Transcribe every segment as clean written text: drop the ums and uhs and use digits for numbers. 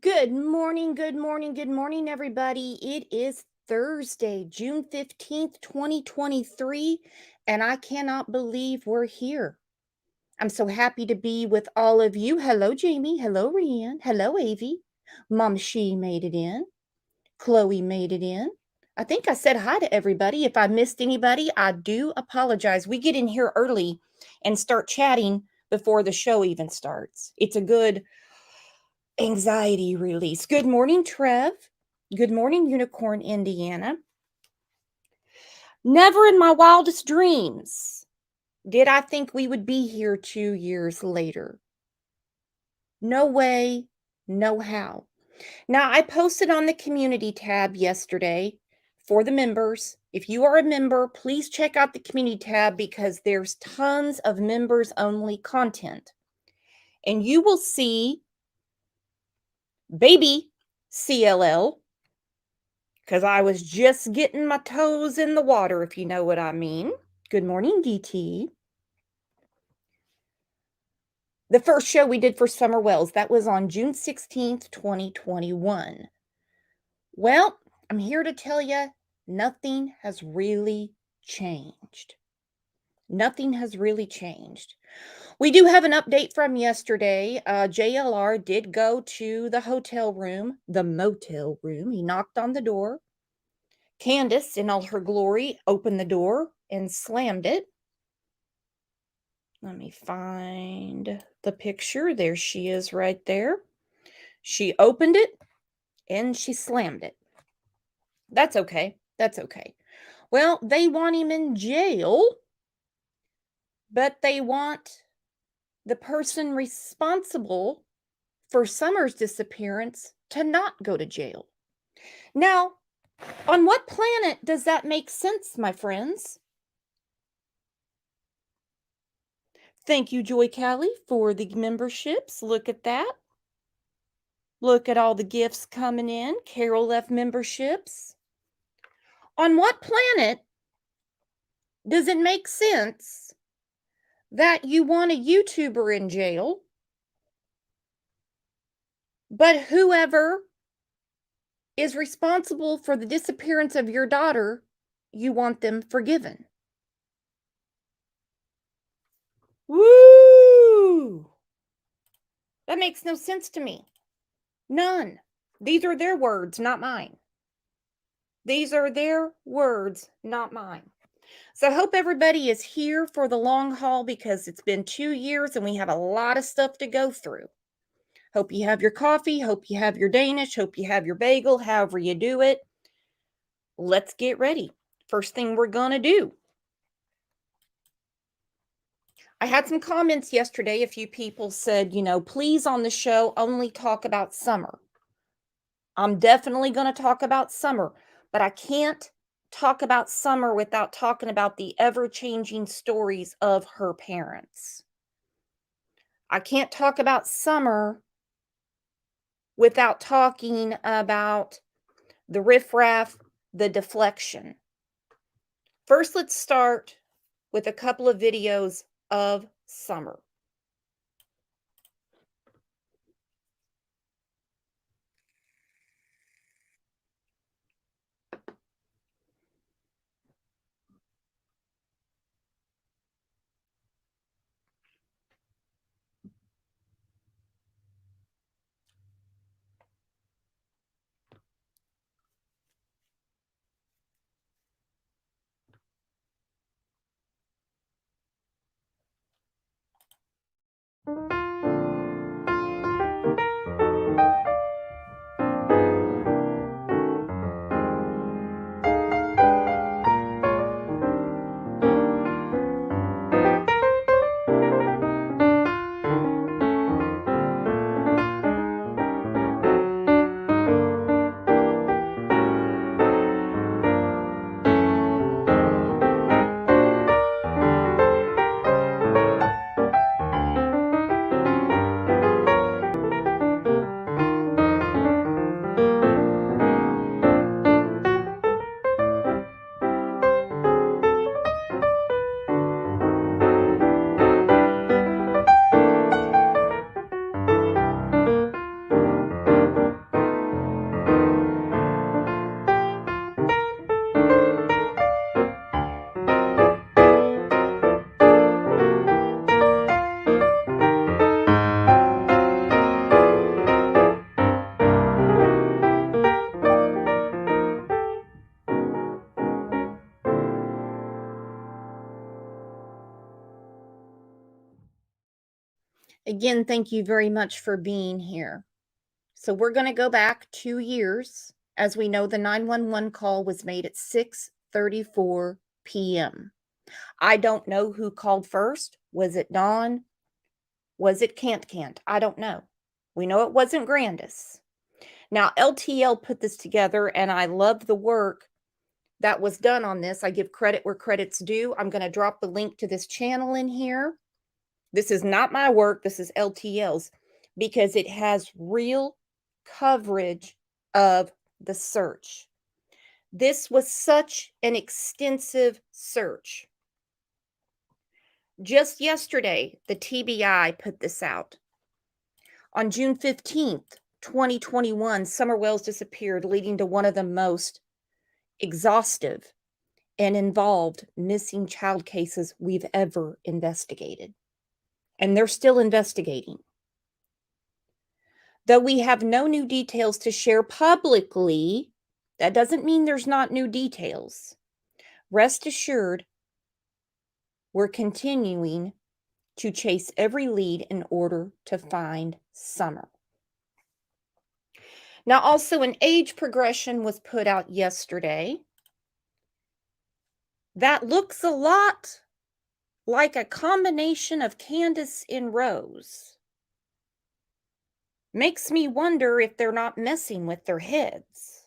Good morning, good morning, good morning, everybody. It is Thursday, June 15th, 2023, and I cannot believe we're here. I'm so happy to be with all of you. Hello, Jamie. Hello, Rianne. Hello, Avi. Mom She made it in. Chloe made it in. I think I said hi to everybody. If I missed anybody, I do apologize. We get in here early and start chatting before the show even starts. It's a good anxiety release. Good morning, Trev. Good morning, Unicorn, Indiana. Never in my wildest dreams did I think we would be here 2 years later. No way, no how. Now, I posted on the community tab yesterday for the members. If you are a member, please check out the community tab because there's tons of members only content. And you will see baby CLL, because I was just getting my toes in the water, if you know what I mean. Good morning, DT. The first show we did for Summer Wells, that was on June 16th, 2021. Well, I'm here to tell you nothing has really changed. Nothing has really changed. We do have an update from yesterday. JLR did go to the hotel room, the motel room. He knocked on the door. Candace, in all her glory, opened the door and slammed it. Let me find the picture. There she is right there. She opened it and she slammed it. That's okay. That's okay. Well, they want him in jail, but they want the person responsible for Summer's disappearance to not go to jail. Now, on what planet does that make sense, my friends? Thank you, Joy Callie, for the memberships. Look at that. Look at all the gifts coming in. Carol left memberships. On what planet does it make sense that you want a YouTuber in jail, but whoever is responsible for the disappearance of your daughter, you want them forgiven? Woo! That makes no sense to me. None. These are their words, not mine. These are their words, not mine. So I hope everybody is here for the long haul because it's been 2 years and we have a lot of stuff to go through. Hope you have your coffee. Hope you have your Danish. Hope you have your bagel, however you do it. Let's get ready. First thing we're going to do. I had some comments yesterday. A few people said, please on the show only talk about Summer. I'm definitely going to talk about Summer, but I can't talk about Summer without talking about the ever-changing stories of her parents. I can't talk about Summer without talking about the riffraff, the deflection. First, let's start with a couple of videos of Summer. Again, thank you very much for being here. So we're going to go back 2 years. As we know, the 911 call was made at 6:34 p.m. I don't know who called first. Was it Dawn? Was it Can't? I don't know. We know it wasn't Grandis. Now, LTL put this together, and I love the work that was done on this. I give credit where credit's due. I'm going to drop the link to this channel in here. This is not my work. This is LTL's, because it has real coverage of the search. This was such an extensive search. Just yesterday, the TBI put this out. On June 15th, 2021, Summer Wells disappeared, leading to one of the most exhaustive and involved missing child cases we've ever investigated. And they're still investigating. Though we have no new details to share publicly, that doesn't mean there's not new details. Rest assured, we're continuing to chase every lead in order to find Summer. Now, also, an age progression was put out yesterday that looks a lot like a combination of Candace and Rose. Makes me wonder if they're not messing with their heads.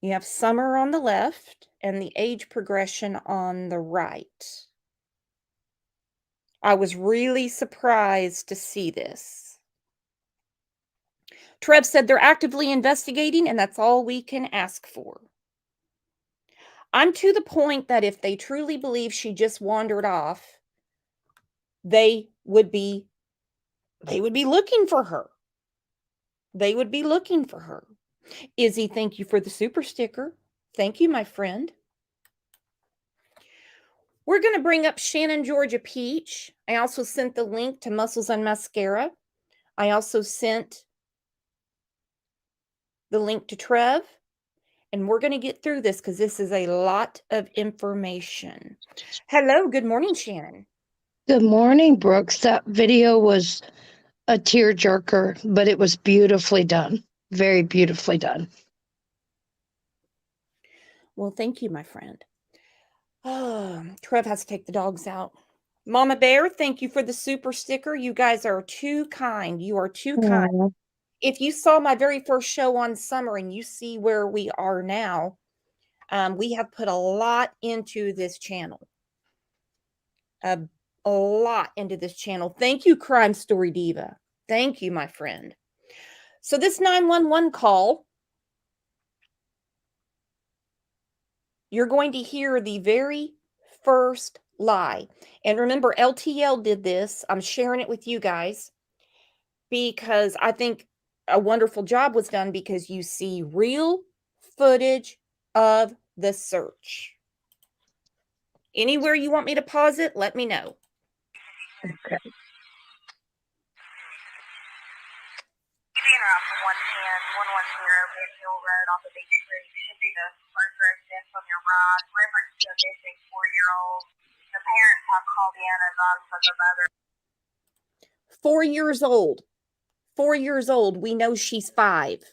You have Summer on the left and the age progression on the right. I was really surprised to see this. Trev said they're actively investigating, and that's all we can ask for. I'm to the point that if they truly believe she just wandered off, they would be looking for her. They would be looking for her. Izzy, thank you for the super sticker. Thank you, my friend. We're going to bring up Shannon Georgia Peach. I also sent the link to Muscles and Mascara. I also sent the link to Trev. And we're going to get through this because this is a lot of information. Hello, good morning, Shannon. Good morning, Brooks. That video was a tearjerker, but it was beautifully done. Very beautifully done. Well, thank you, my friend. Trev has to take the dogs out. Mama Bear, thank you for the super sticker. You guys are too kind. You are too kind. If you saw my very first show on Summer and you see where we are now, we have put a lot into this channel. A lot into this channel. Thank you, Crime Story Diva. Thank you, my friend. So this 911 call, you're going to hear the very first lie. And remember, LTL did this. I'm sharing it with you guys because I think a wonderful job was done because you see real footage of the search. Anywhere you want me to pause it, let me know. Okay. Off of 110 Big Hill Road off of Beach Street should be the first residence on your right. Reference to a missing 4-year-old. The parents have called in and advised that the mother. 4 years old. 4 years old. We know she's 5.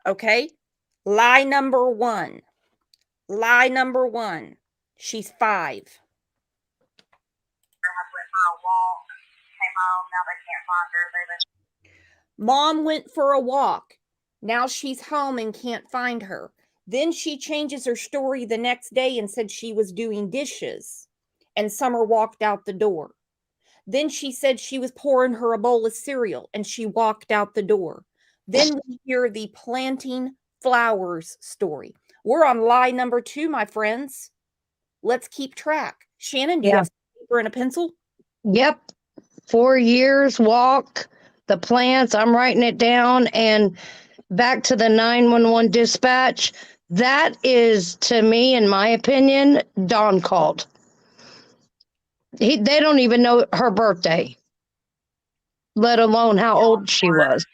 Okay? Lie number 1. Lie number 1. She's 5. Have went for a walk, came home, now they can't find her. Mom went for a walk. Now she's home and can't find her. Then she changes her story the next day and said she was doing dishes and Summer walked out the door. Then she said she was pouring her a bowl of cereal and she walked out the door. Then we hear the planting flowers story. We're on lie number 2, my friends. Let's keep track. Shannon, do you have a paper and a pencil? Yep. 4 years, walk, the plants. I'm writing it down. And back to the 911 dispatch. That is, to me, in my opinion, Dawn called. They don't even know her birthday, let alone how old she was.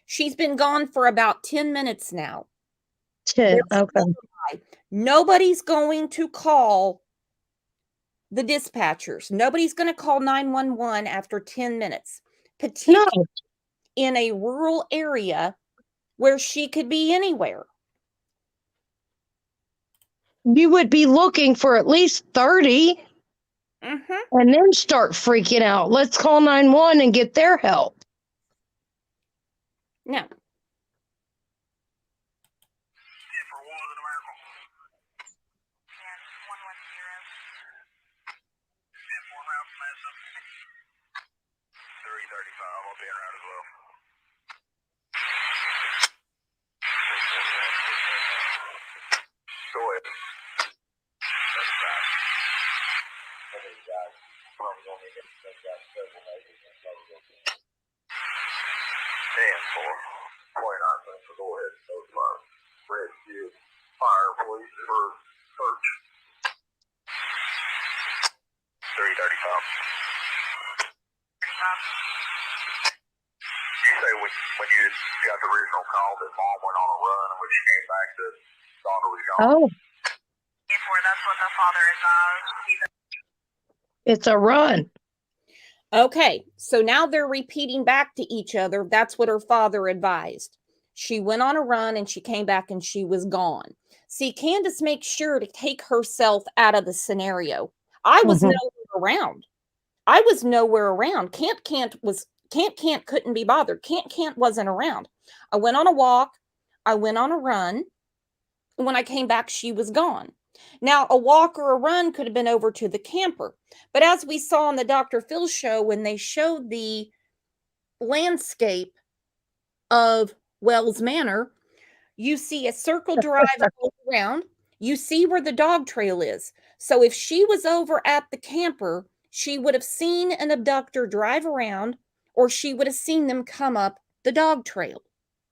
She's been gone for about 10 minutes now. 10, okay. Nobody's going to call the dispatchers. Nobody's going to call 911 after 10 minutes, No, particularly in a rural area where she could be anywhere. you would be looking for at least 30 and then start freaking out. Let's call 911 and get their help. No. For Walls in America. Yes, 110. 10-4 route from Mesa. 335. I'll be in route as well. Go ahead. 35. Okay, guys. Probably gonna need to take that several measures and so we'll get 10-4. 29 cents. So go ahead. Those lines. Rescue. Fire, please, for search. 335. You say when you got the original call that mom went on a run and when she came back that daughter was gone? Oh, That's what the father advised. it's a run. Okay, so now they're repeating back to each other. That's what her father advised. She went on a run and she came back and she was gone. See, Candace makes sure to take herself out of the scenario. I was Mhm. nowhere around. I was nowhere around. Can't couldn't be bothered. Can't wasn't around. I went on a walk. I went on a run. When I came back, she was gone. Now, a walk or a run could have been over to the camper. But as we saw on the Dr. Phil show, when they showed the landscape of Wells Manor, you see a circle drive all around. You see where the dog trail is. So if she was over at the camper, she would have seen an abductor drive around, or she would have seen them come up the dog trail.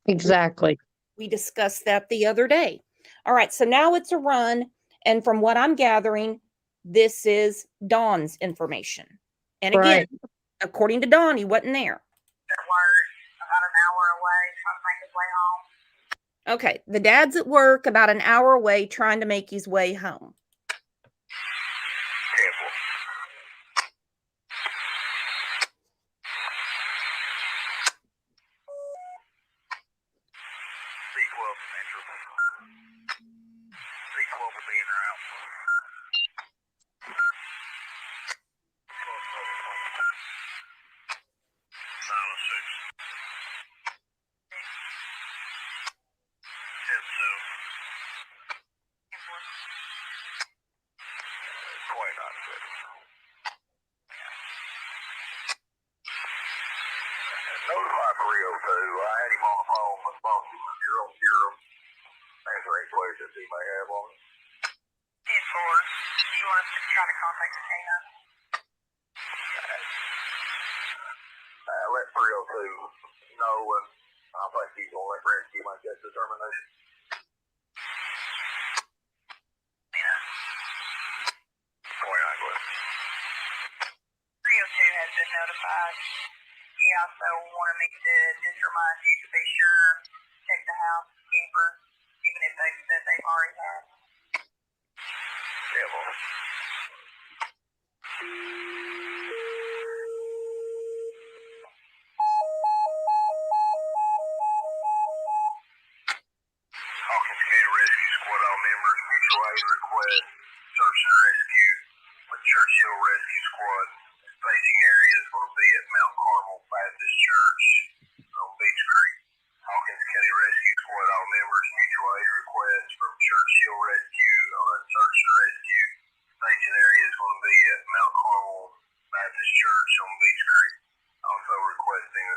Exactly. We discussed that the other day. All right, so now it's a run. And from what I'm gathering, this is Dawn's information. And again, Right. according to Dawn, he wasn't there. At work, about an hour away, trying to make his way home. Okay, the dad's at work about an hour away trying to make his way home. Careful. C12 Central. C12 will be in or out. 906. 10-2. 29 seconds. Notify 302. I had him on the phone with both of them. You're on zero. Answer any questions he may have on it. 10-4. You want us to try to contact the canine? Let 302 know, and I think he's going to let rescue make that determination. Yeah. 29, go ahead. 302 has been notified. He also wanted me to just remind you to be sure check the house, camper, even if they said they've already had. Yeah, boy. Hawkins County Rescue Squad, all members, mutual aid request, search and rescue with Churchill Rescue Squad. Facing area is going to be at Mount Carmel Baptist Church on Beach Creek. Hawkins County Rescue Squad, all members, mutual aid request from Churchill Rescue on a search and rescue. Facing area is going to be at Mount Carmel Baptist Church on Beach Creek. Also requesting a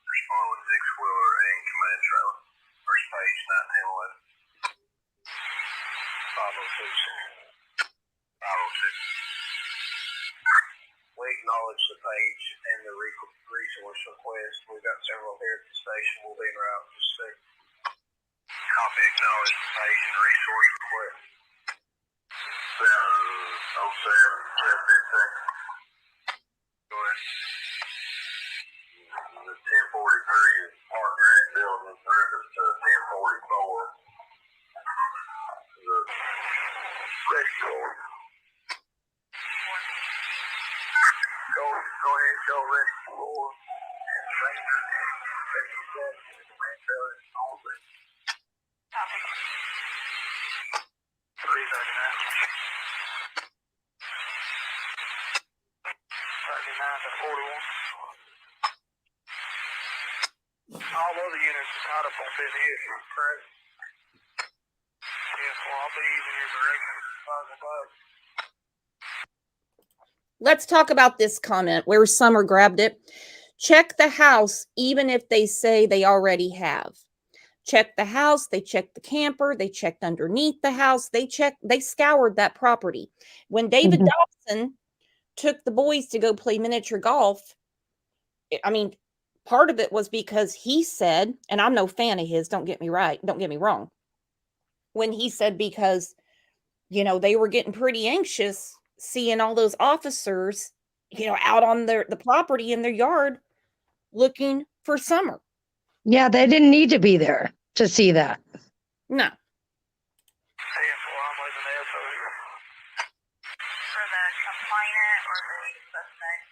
respond with six-wheeler and command trailer. First page, 1911. 506. 506. We acknowledge the page and the resource request. We've got several here at the station. We'll be in route in just a second. Copy, acknowledge the page and resource request. 707, 1015. Go ahead. The 1043 is Park Grant Building, reference to 1044. The rescue order. Copy. 339. 39 to 41. All other units are tied up on this issue, correct? Yes, well, I'll be using your directions as far as above. Let's talk about this comment where Summer grabbed it. Check the house, even if they say they already have. Check the house, they checked the camper, they checked underneath the house, they scoured that property. When David Dobson took the boys to go play miniature golf, I mean, part of it was because he said, and I'm no fan of his, don't get me wrong. When he said because, they were getting pretty anxious seeing all those officers, out on the property in their yard looking for Summer. Yeah, they didn't need to be there to see that. No. For the complainant or the suspect?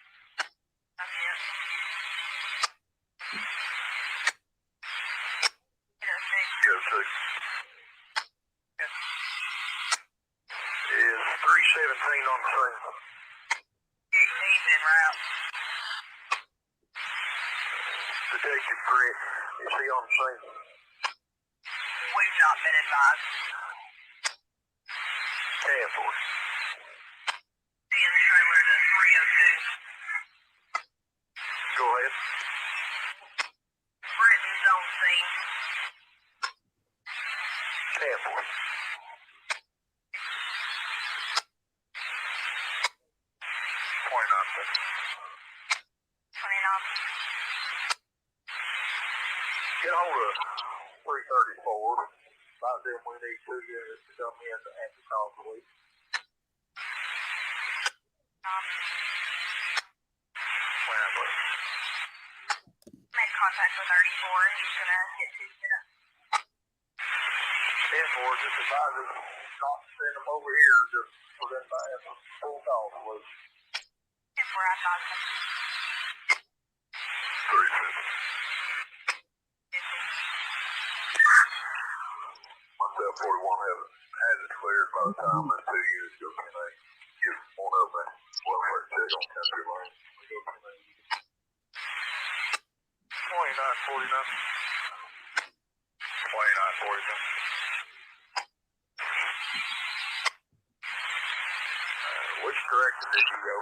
Is 317 on the screen? He's en route. Detective Britt, is he on the scene? We've not been advised. 10 for us. In the trailer to 302. Go ahead. Britton's on scene. 10 for us. 29 seconds. 29. Get hold of 334. About them, we need 2 units to come in and to call the police. Make contact with 34. He's going to get 2 units. 10-4, just advise us not to send them over here, just for them to have a full call, please. 10-4, I got them. 41 has it cleared by the time that 2 units go to the give one of them welfare check on country lane. 2949. 2949. Which direction did you go?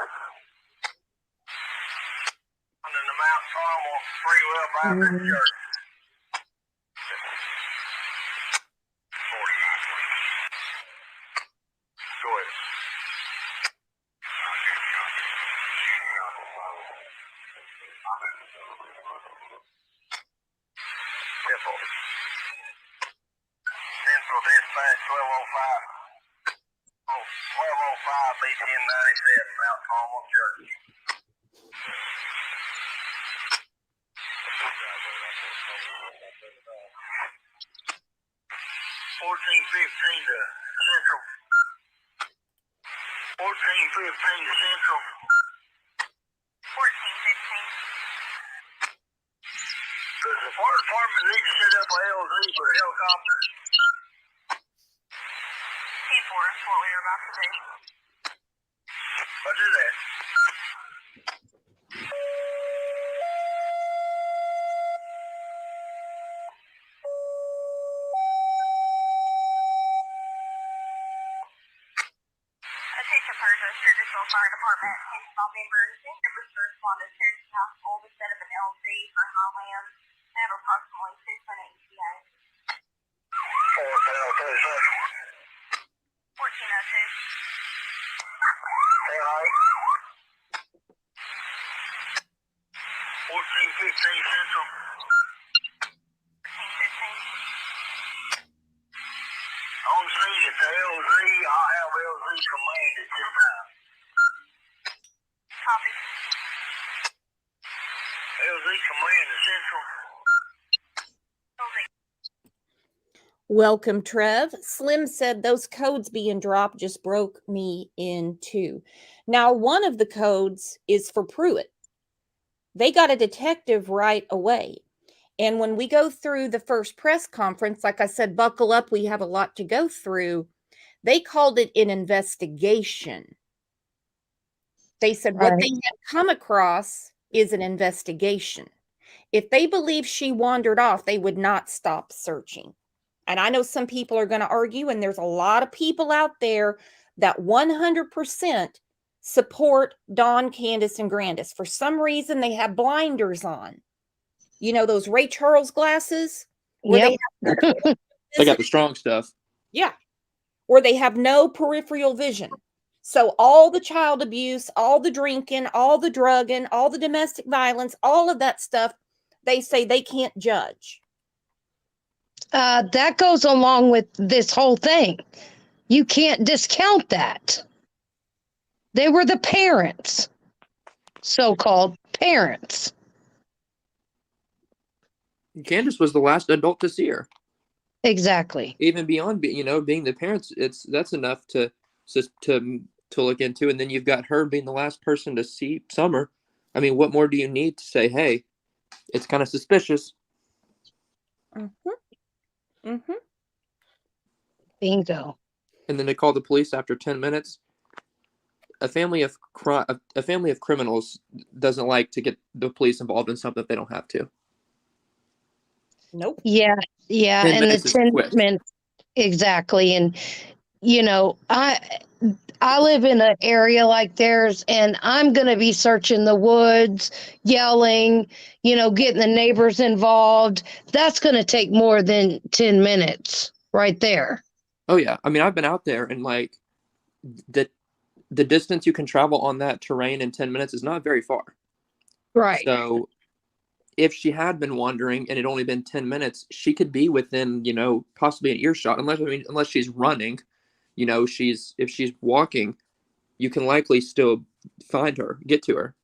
Under the Mount Carmel Freeway Baptist Church. 49. Go ahead. Central Dispatch 1205. 1205 BT 97 Mount Carmel Church. 1415 to Central. 1415 to Central. 1415. Does the fire department need to set up a LZ for a helicopter? 10-4, that's what we were about to do. What is that? Attention persons, Traditional Fire Department, and all members to respond to Church Hospital to set up an LZ for Highland. They have approximately 600 ETA. 1402. Say hi. 1415 Central. 1415. On scene at the LZ, I'll have LZ command at this time. Copy. LZ command at Central. LZ. Welcome, Trev. Slim said those codes being dropped just broke me in two. Now, one of the codes is for Pruitt. They got a detective right away. And when we go through the first press conference, like I said, buckle up, we have a lot to go through. They called it an investigation. They said what they had come across is an investigation. If they believe she wandered off, they would not stop searching. And I know some people are going to argue, and there's a lot of people out there that 100% support Dawn, Candace, and Grandis. For some reason, they have blinders on. You know, those Ray Charles glasses where Yep. They got the strong stuff. Yeah. Where they have no peripheral vision. So all the child abuse, all the drinking, all the drugging, all the domestic violence, all of that stuff, they say they can't judge. That goes along with this whole thing. You can't discount that. They were the parents, so-called parents. Candace was the last adult to see her. Exactly. Even beyond, being the parents, that's enough to look into. And then you've got her being the last person to see Summer. I mean, what more do you need to say? Hey, it's kind of suspicious. Bingo. And then they call the police after 10 minutes. A family of criminals doesn't like to get the police involved in something they don't have to. Nope. Yeah. 10 And the minutes is 10 quick. minutes. Exactly. And, I live in an area like theirs, and I'm going to be searching the woods, yelling, getting the neighbors involved. That's going to take more than 10 minutes right there. Oh, yeah. I mean, I've been out there, and like the distance you can travel on that terrain in 10 minutes is not very far. Right. So if she had been wandering and it only been 10 minutes, she could be within, possibly an earshot, unless she's running. If she's walking, you can likely still find her, get to her.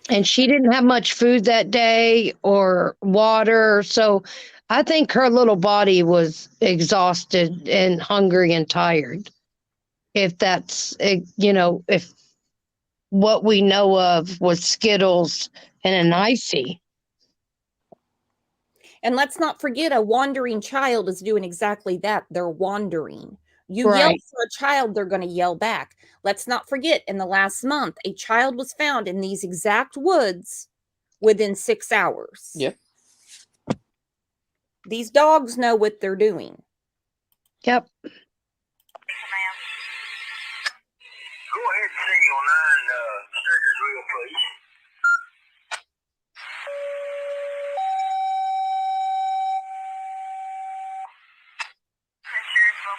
And she didn't have much food that day or water. So I think her little body was exhausted and hungry and tired. If that's, if what we know of was Skittles and an icy. And let's not forget, a wandering child is doing exactly that. They're wandering. You Right. yell for a child, they're going to yell back. Let's not forget, in the last month, a child was found in these exact woods within 6 hours. Yep. These dogs know what they're doing. Yep. Go ahead and sing your 9 stickers real please.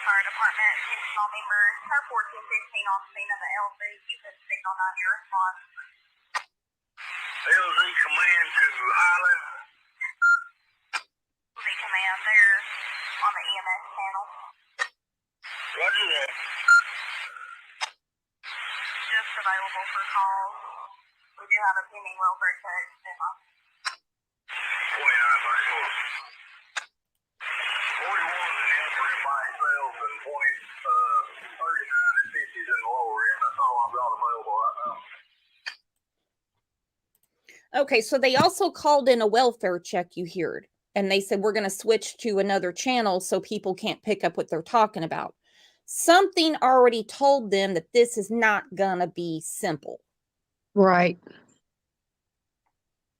Fire Department, all members, car 1415 on scene of the LZ. You can signal 9 your response. LZ command to Highland. LZ command there on the EMS channel. Roger that. Just available for calls. We do have a pending welfare check. 2934. 41 in the upper end by itself and 39 and 50s in the lower end. That's all I've got available right now. Okay, so they also called in a welfare check, you heard, and they said, we're going to switch to another channel so people can't pick up what they're talking about. Something already told them that this is not going to be simple. Right.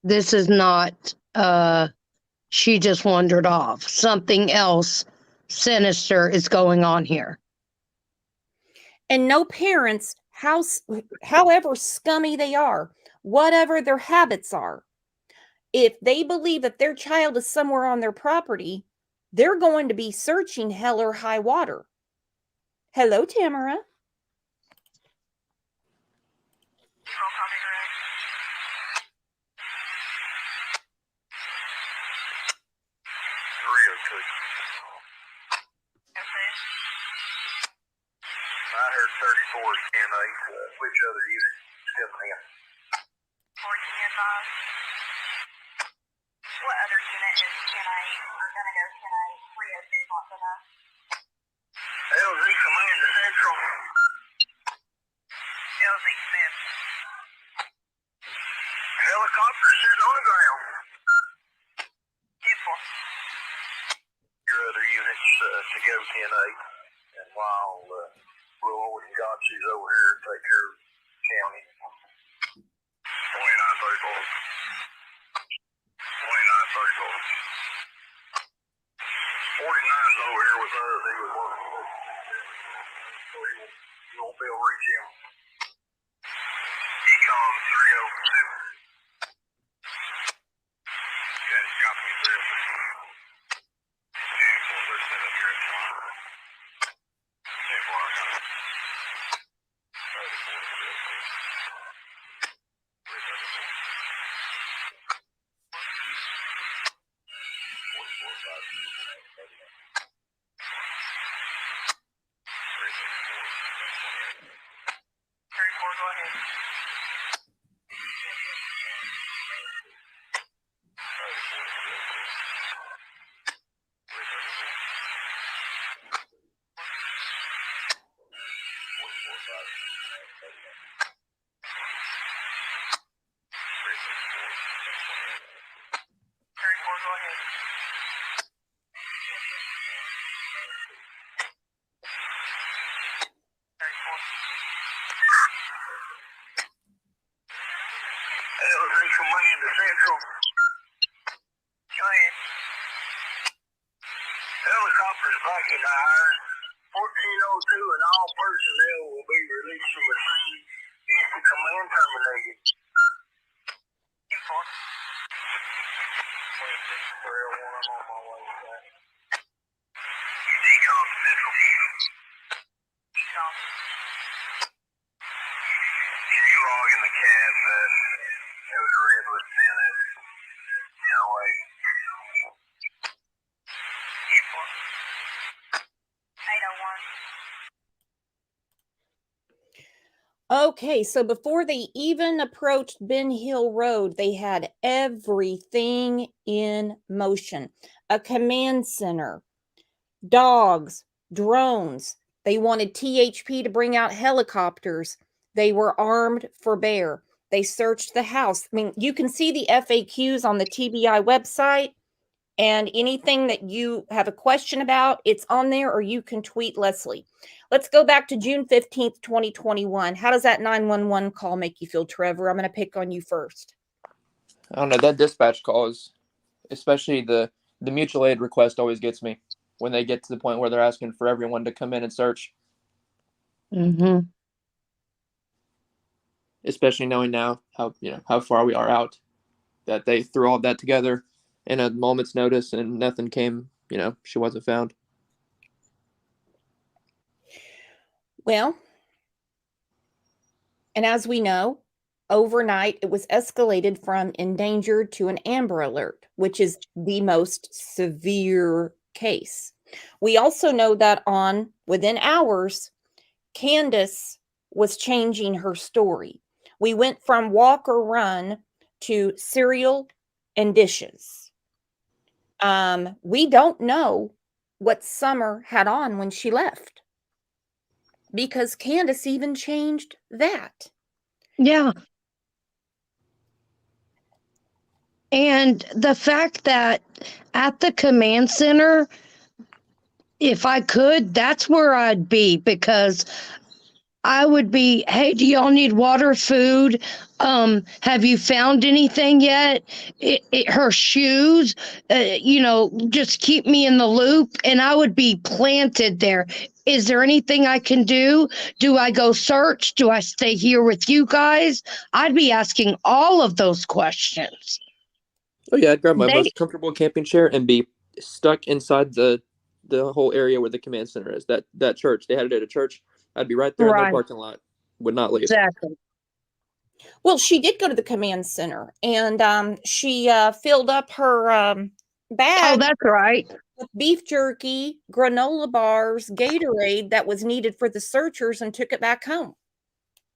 This is not, she just wandered off. Something else sinister is going on here. And no parents, however scummy they are, whatever their habits are, if they believe that their child is somewhere on their property, they're going to be searching hell or high water. Hello, Tamara. I heard 34 is 10-8. Which other unit is coming in? 14 advised. What other unit is 10-8? We're going to go 10-8. 302 wants to know. LZ command to Central. LZ Smith. Helicopter Tango 10-8. And while Will and Gotchi's over here to take care of county. 29-34. 29-34. 49's over here with us. He was working with us. So you won't be able to reach him. Econ 302. Okay, you got me 302. Yeah, well, they're set up here at the line. Yeah, well, I got it. 34, go ahead. Command to Central. Go ahead. Helicopters back in the iron. 1402 and all personnel will be released from the scene if the command terminated. 2-4. 26-301, I'm on my way back. Decon Central. Decon. Can you log in the cab that it was red with tennis? In a way. 801. Okay, so before they even approached Ben Hill Road, they had everything in motion. A command center, dogs, drones. They wanted THP to bring out helicopters. They were armed for bear. They searched the house. I mean, you can see the FAQs on the TBI website, and anything that you have a question about, it's on there, or you can tweet Leslie. Let's go back to June 15th, 2021. How does that 911 call make you feel, Trevor? I'm going to pick on you first. I don't know. That dispatch call is, especially the mutual aid request, always gets me when they get to the point where they're asking for everyone to come in and search. Mm-hmm. Especially knowing now how far we are out, that they threw all that together in a moment's notice and nothing came. She wasn't found. Well, and as we know, overnight it was escalated from endangered to an amber alert, which is the most severe case. We also know that within hours, Candace was changing her story. We went from walk or run to cereal and dishes. We don't know what Summer had on when she left, because Candace even changed that. Yeah. And the fact that at the command center, if I could, that's where I'd be, because I would be, hey, do y'all need water, food? Have you found anything yet? Her shoes, just keep me in the loop. And I would be planted there. Is there anything I can do? Do I go search? Do I stay here with you guys? I'd be asking all of those questions. Oh yeah, I'd grab my most comfortable camping chair and be stuck inside the whole area where the command center is. That church, they had it at a church. I'd be right there in the parking lot. Would not leave. Exactly. Well, she did go to the command center, and she filled up her bag. Oh, that's right. With beef jerky, granola bars, Gatorade that was needed for the searchers, and took it back home.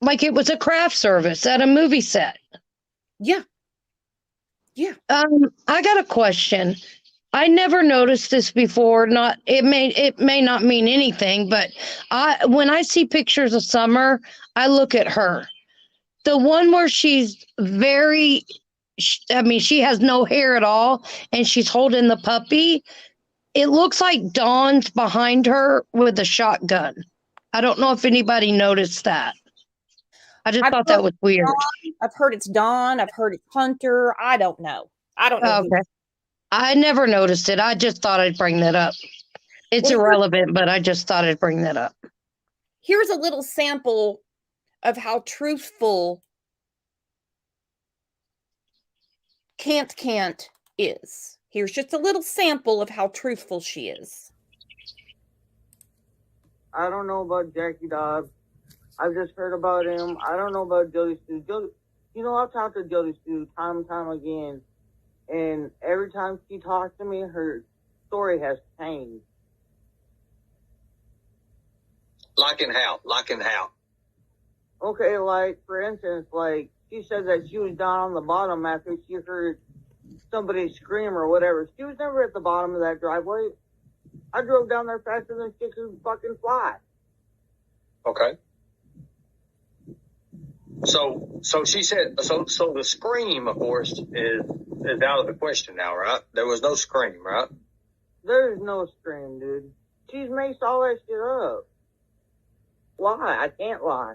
Like it was a craft service at a movie set. Yeah. Yeah. I got a question. I never noticed this before. It may not mean anything, but when I see pictures of Summer, I look at her. The one where she's she has no hair at all, and she's holding the puppy. it looks like Dawn's behind her with a shotgun. I don't know if anybody noticed that. I just thought that was weird. I've heard it's Dawn. I've heard it's Hunter. I don't know. I don't know. Okay. I never noticed it. I just thought I'd bring that up. It's irrelevant, but I just thought I'd bring that up. Here's a little sample of how truthful Can't is. Here's just a little sample of how truthful she is. I don't know about Jackie Dobbs. I've just heard about him. I don't know about Jody Sue. I've talked to Jody Sue time and time again, and every time she talks to me, her story has changed. Like in how? Okay, like, for instance, like, she said that she was down on the bottom after she heard somebody scream or whatever. She was never at the bottom of that driveway. I drove down there faster than she could fucking fly. Okay. So she said, so the scream, of course, is out of the question now, right? There was no scream, right? There's no scream, dude. She's maced all that shit up. Lie. I can't lie.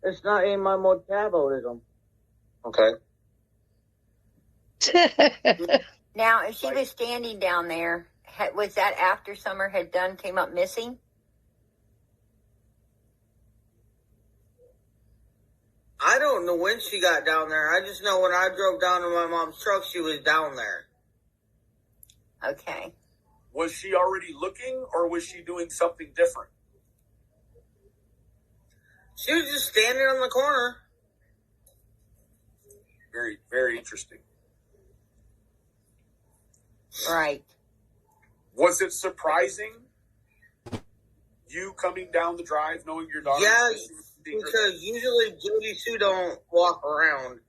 It's not in my metabolism. Okay. Now, if she was standing down there, was that after Summer had came up missing? I don't know when she got down there. I just know when I drove down to my mom's truck, she was down there. Okay. Was she already looking, or was she doing something different? She was just standing on the corner. Very, very interesting. Right. Was it surprising, you coming down the drive knowing your daughter? Yeah, because usually Jody Sue don't walk around.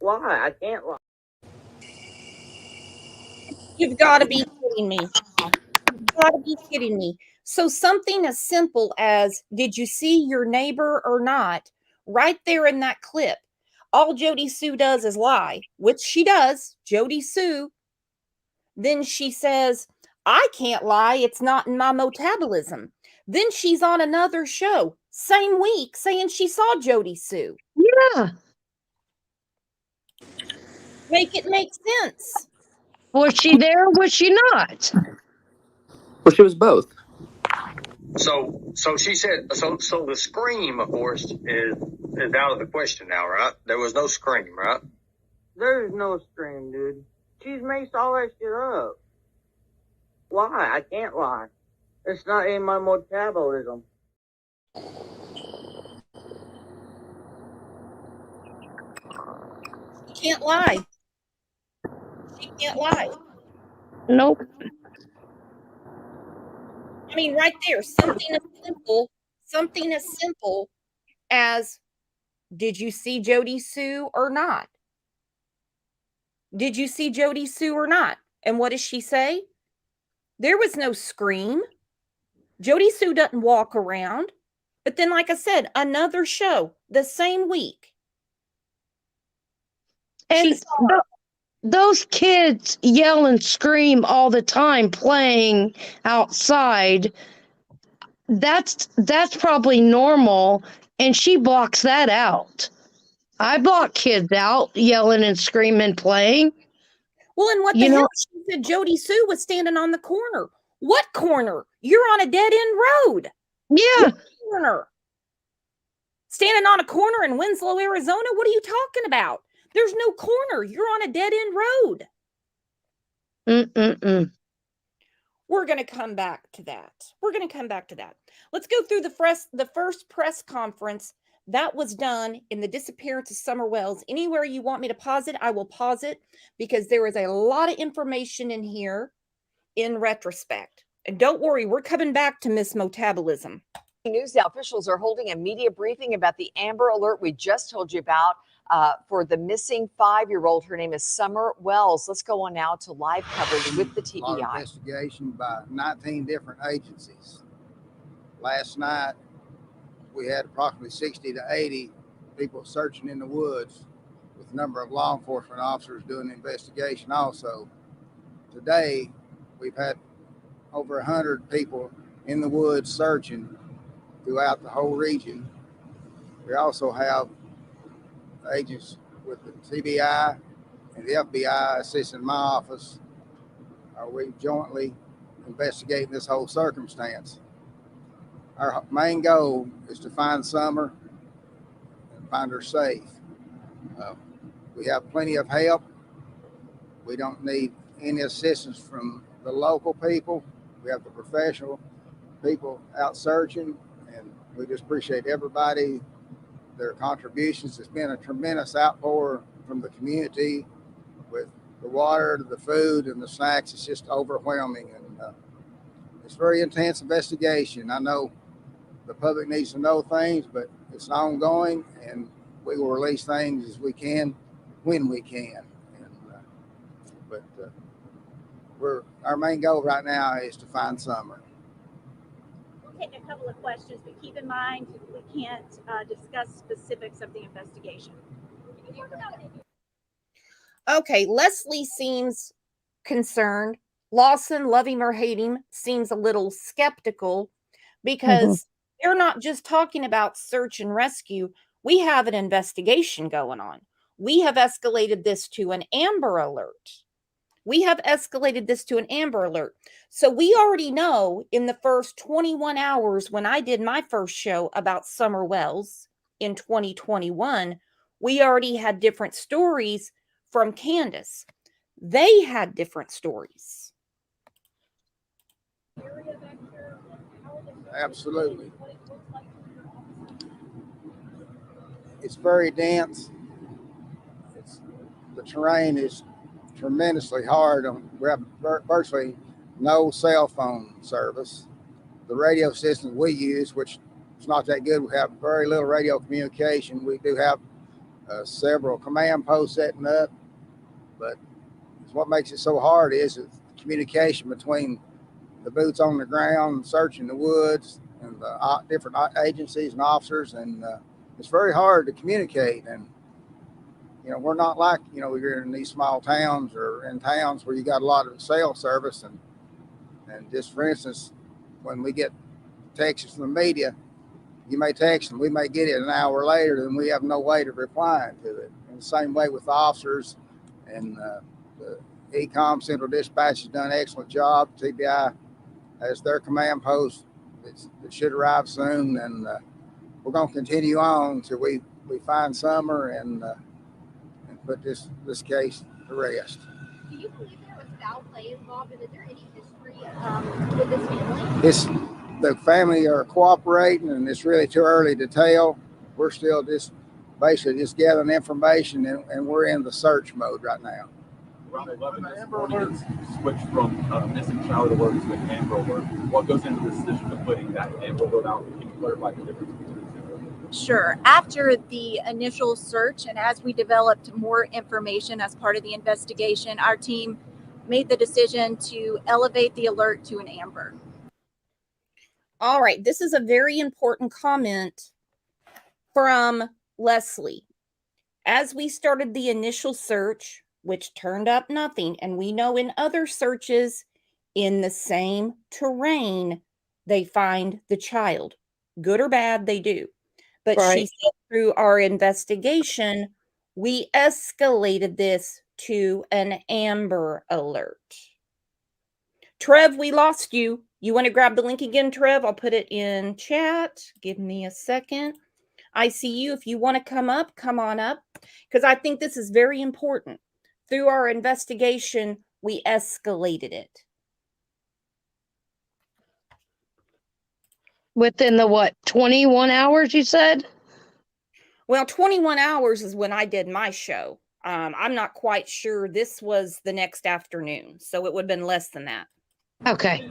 Lie. I can't lie. You've got to be kidding me. You've got to be kidding me. So something as simple as, did you see your neighbor or not? Right there in that clip. All Jody Sue does is lie, which she does, Jody Sue. Then she says, I can't lie. It's not in my metabolism. Then she's on another show, same week, saying she saw Jody Sue. Yeah. Make it make sense. Was she there or was she not? Well, she was both. So she said, so the scream, of course, is out of the question now, right? There was no scream, right? There's no scream, dude. She's maced all that shit up. Lie. I can't lie. It's not in my metabolism. She can't lie. She can't lie. Nope. I mean, right there, something as simple as, did you see Jody Sue or not? Did you see Jody Sue or not? And what does she say? There was no scream. Jody Sue doesn't walk around. But then, like I said, another show the same week. And those kids yell and scream all the time playing outside. That's probably normal, and she blocks that out. I block kids out yelling and screaming playing. Well, and what the hell? She said Jody Sue was standing on the corner. What corner? You're on a dead-end road. Yeah. What corner? Standing on a corner in Winslow, Arizona? What are you talking about? There's no corner. You're on a dead-end road. We're going to come back to that. Let's go through the first press conference that was done in the disappearance of Summer Wells. Anywhere you want me to pause it, I will pause it, because there is a lot of information in here in retrospect. And don't worry, we're coming back to Miss Metabolism. News now, officials are holding a media briefing about the Amber Alert we just told you about for the missing 5-year-old. Her name is Summer Wells. Let's go on now to live coverage with the TBI. Investigation by 19 different agencies. Last night, we had approximately 60 to 80 people searching in the woods, with a number of law enforcement officers doing the investigation also. Today, We've had over 100 people in the woods searching throughout the whole region. We also have agents with the TBI and the FBI assisting my office. We jointly investigating this whole circumstance. Our main goal is to find Summer and find her safe. We have plenty of help. We don't need any assistance from the local people. We have the professional people out searching, and we just appreciate everybody, their contributions. It's been a tremendous outpour from the community with the water, the food, and the snacks. It's just overwhelming, and it's a very intense investigation. I know the public needs to know things, but it's ongoing, and we will release things as we can when we can. But our main goal right now is to find Summer. We'll take a couple of questions, but keep in mind we can't discuss specifics of the investigation. Can you talk about it? Okay, Leslie seems concerned. Lawson, love him or hate him, seems a little skeptical because they're not just talking about search and rescue. We have an investigation going on. We have escalated this to an Amber Alert. So we already know in the first 21 hours when I did my first show about Summer Wells in 2021, we already had different stories from Candace. They had different stories. Absolutely. It's very dense. The terrain is tremendously hard. We have virtually no cell phone service. The radio systems we use, which is not that good, we have very little radio communication. We do have several command posts setting up, but what makes it so hard is the communication between the boots on the ground, searching the woods, and the different agencies and officers, and it's very hard to communicate. And we're not like we're in these small towns or in towns where you got a lot of cell service, and just for instance, when we get texts from the media, you may text and we may get it an hour later, and we have no way to reply to it. And the same way with the officers, and the ECOM Central Dispatch has done an excellent job. TBI has their command post that should arrive soon, and we're going to continue on until we find Summer and put this case to rest. Do you believe there was foul play involved, and is there any history with this family? The family are cooperating, and it's really too early to tell. We're still basically just gathering information, and we're in the search mode right now. Around 11 this morning, it's switched from missing child alert to an Amber Alert. What goes into the decision of putting that Amber Alert out? Can you clarify the difference between the two? Sure. After the initial search, and as we developed more information as part of the investigation, our team made the decision to elevate the alert to an Amber. All right, this is a very important comment from Leslie. As we started the initial search, which turned up nothing, and we know in other searches in the same terrain, they find the child. Good or bad, they do. But she said through our investigation, we escalated this to an Amber Alert. Trev, we lost you. You want to grab the link again, Trev? I'll put it in chat. Give me a second. I see you. If you want to come up, come on up, because I think this is very important. Through our investigation, we escalated it. Within the 21 hours you said? Well, 21 hours is when I did my show. I'm not quite sure. This was the next afternoon, so it would have been less than that. Okay.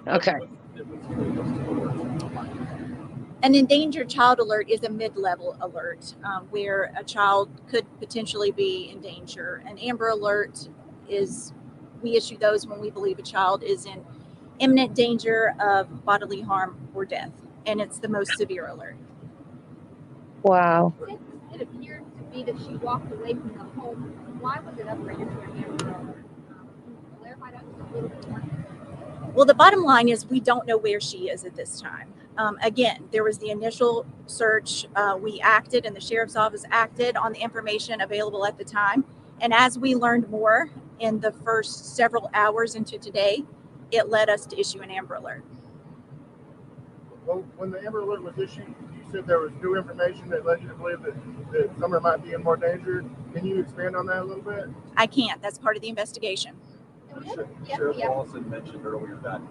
An endangered child alert is a mid-level alert where a child could potentially be in danger. An Amber Alert is, we issue those when we believe a child is in imminent danger of bodily harm or death, and it's the most severe alert. Wow. It appeared to be that she walked away from the home. Why was it upgraded to an Amber Alert? Can you clarify that a little bit more? Well, the bottom line is we don't know where she is at this time. Again, there was the initial search. We acted, and the sheriff's office acted on the information available at the time. And as we learned more in the first several hours into today, it led us to issue an Amber Alert. Well, when the Amber Alert was issued, you said there was new information that led you to believe that Summer might be in more danger. Can you expand on that a little bit? I can't. That's part of the investigation. Sheriff Lawson mentioned earlier that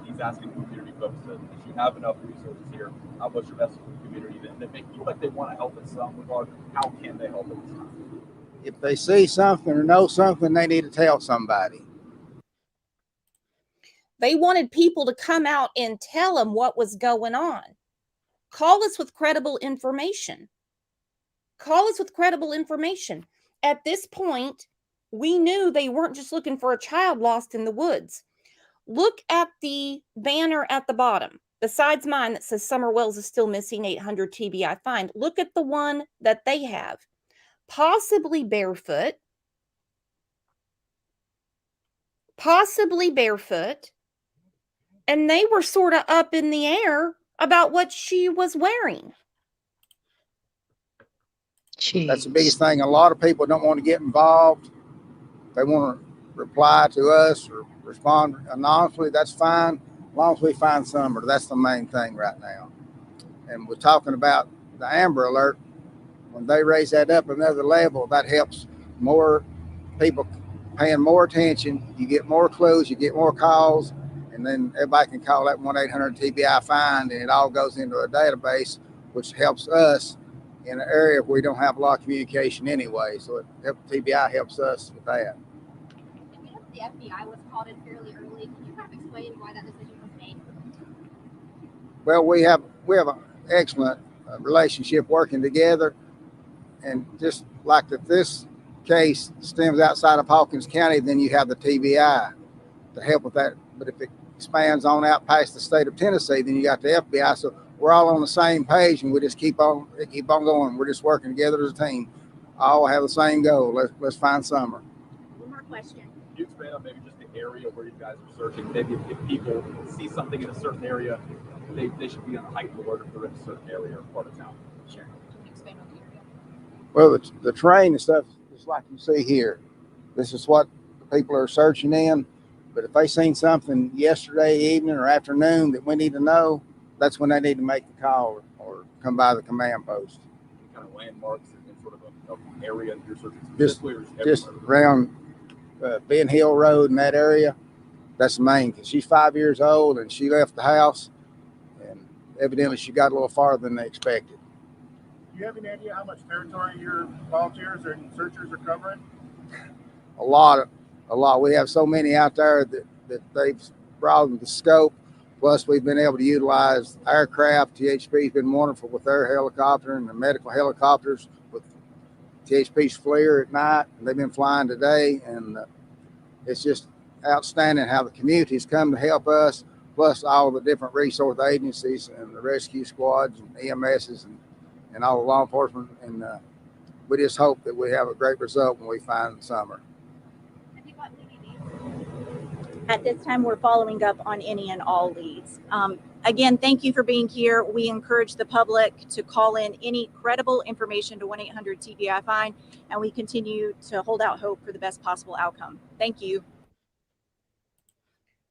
he's asking community folks that if you have enough resources here, what's your message to the community that make feel like they want to help in some regard? How can they help at this time? If they see something or know something, they need to tell somebody. They wanted people to come out and tell them what was going on. Call us with credible information. Call us with credible information. At this point, we knew they weren't just looking for a child lost in the woods. Look at the banner at the bottom, besides mine that says Summer Wells is still missing, 800 TBI find. Look at the one that they have. Possibly barefoot. And they were sort of up in the air about what she was wearing. Jeez. That's the biggest thing. A lot of people don't want to get involved. They want to reply to us or respond anonymously. That's fine, as long as we find Summer. That's the main thing right now. And we're talking about the Amber Alert. When they raise that up another level, that helps more people paying more attention. You get more clues, you get more calls, and then everybody can call that 1-800-TBI find, and it all goes into a database, which helps us in an area where we don't have a lot of communication anyway. So TBI helps us with that. The FBI was called in fairly early. Can you kind of explain why that decision was made? Well, we have an excellent relationship working together, and just like if this case stems outside of Hawkins County, then you have the TBI to help with that. But if it expands on out past the state of Tennessee, then you got the FBI. So we're all on the same page, and we just keep on going. We're just working together as a team. All have the same goal. Let's find Summer. One more question. Can you expand on maybe just the area where you guys are searching? Maybe if people see something in a certain area, they should be on a heightened alert if they're in a certain area or part of town. Sure. Can you expand on the area? Well, the terrain and stuff is like you see here. This is what the people are searching in. But if they seen something yesterday evening or afternoon that we need to know, that's when they need to make the call or come by the command post. Kind of landmarks in sort of an area that you're searching Just around Ben Hill Road in that area. That's the main, because she's 5 years old and she left the house, and evidently she got a little farther than they expected. Do you have any idea how much territory your volunteers and searchers are covering? A lot. We have so many out there that they've broadened the scope. Plus, we've been able to utilize aircraft. THP's been wonderful with their helicopter and the medical helicopters with THP's FLIR at night. And they've been flying today, and it's just outstanding how the community's come to help us, plus all the different resource agencies and the rescue squads and EMSs and all the law enforcement. And we just hope that we have a great result when we find Summer. At this time, we're following up on any and all leads. Again, thank you for being here. We encourage the public to call in any credible information to 1-800-TBI-FIND, and we continue to hold out hope for the best possible outcome. Thank you.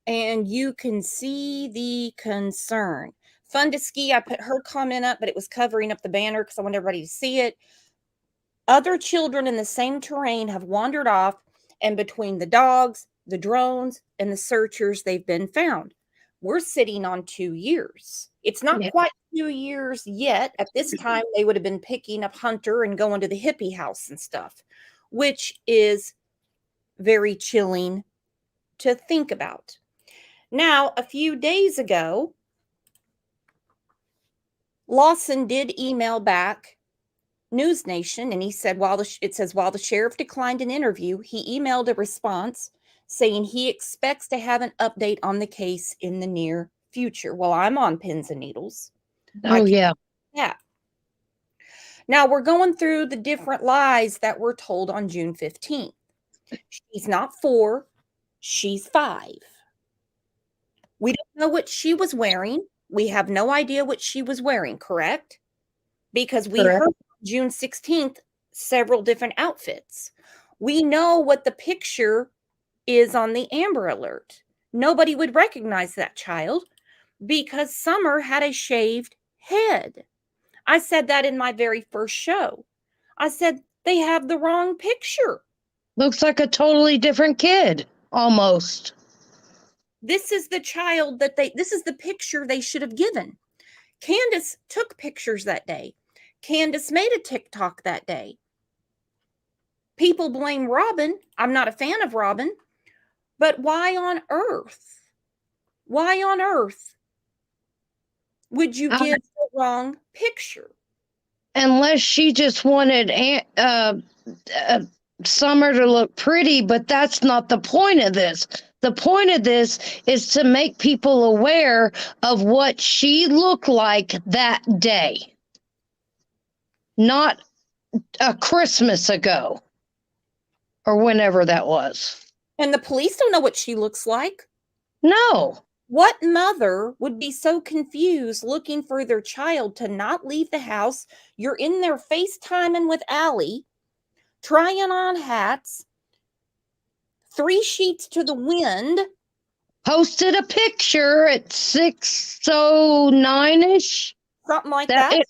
And you can see the concern. Fun to Ski, I put her comment up, but it was covering up the banner because I want everybody to see it. Other children in the same terrain have wandered off, and between the dogs, the drones, and the searchers, they've been found. We're sitting on 2 years. It's not quite 2 years yet. At this time, they would have been picking up Hunter and going to the hippie house and stuff, which is very chilling to think about. Now, a few days ago, Lawson did email back News Nation, and he said, while the sheriff declined an interview, he emailed a response saying he expects to have an update on the case in the near future. Well, I'm on pins and needles. Oh, yeah. Yeah. Now we're going through the different lies that were told on June 15th. She's not 4, she's 5. We don't know what she was wearing. We have no idea what she was wearing, correct? Because we Correct. heard June 16th several different outfits. We know what the picture is on the Amber Alert. Nobody would recognize that child because Summer had a shaved head. I said that in my very first show. I said they have the wrong picture. Looks like a totally different kid, almost. This is the child that this is the picture they should have given. Candace took pictures that day. Candace made a TikTok that day. People blame Robin. I'm not a fan of Robin, but why on earth? Why on earth would you give the wrong picture? Unless she just wanted Summer to look pretty, but that's not the point of this. The point of this is to make people aware of what she looked like that day, not a Christmas ago or whenever that was. And the police don't know what she looks like. No. What mother would be so confused looking for their child to not leave the house? You're in there FaceTiming with Allie, trying on hats, 3 sheets to the wind. Posted a picture at 6:09ish. Something like that.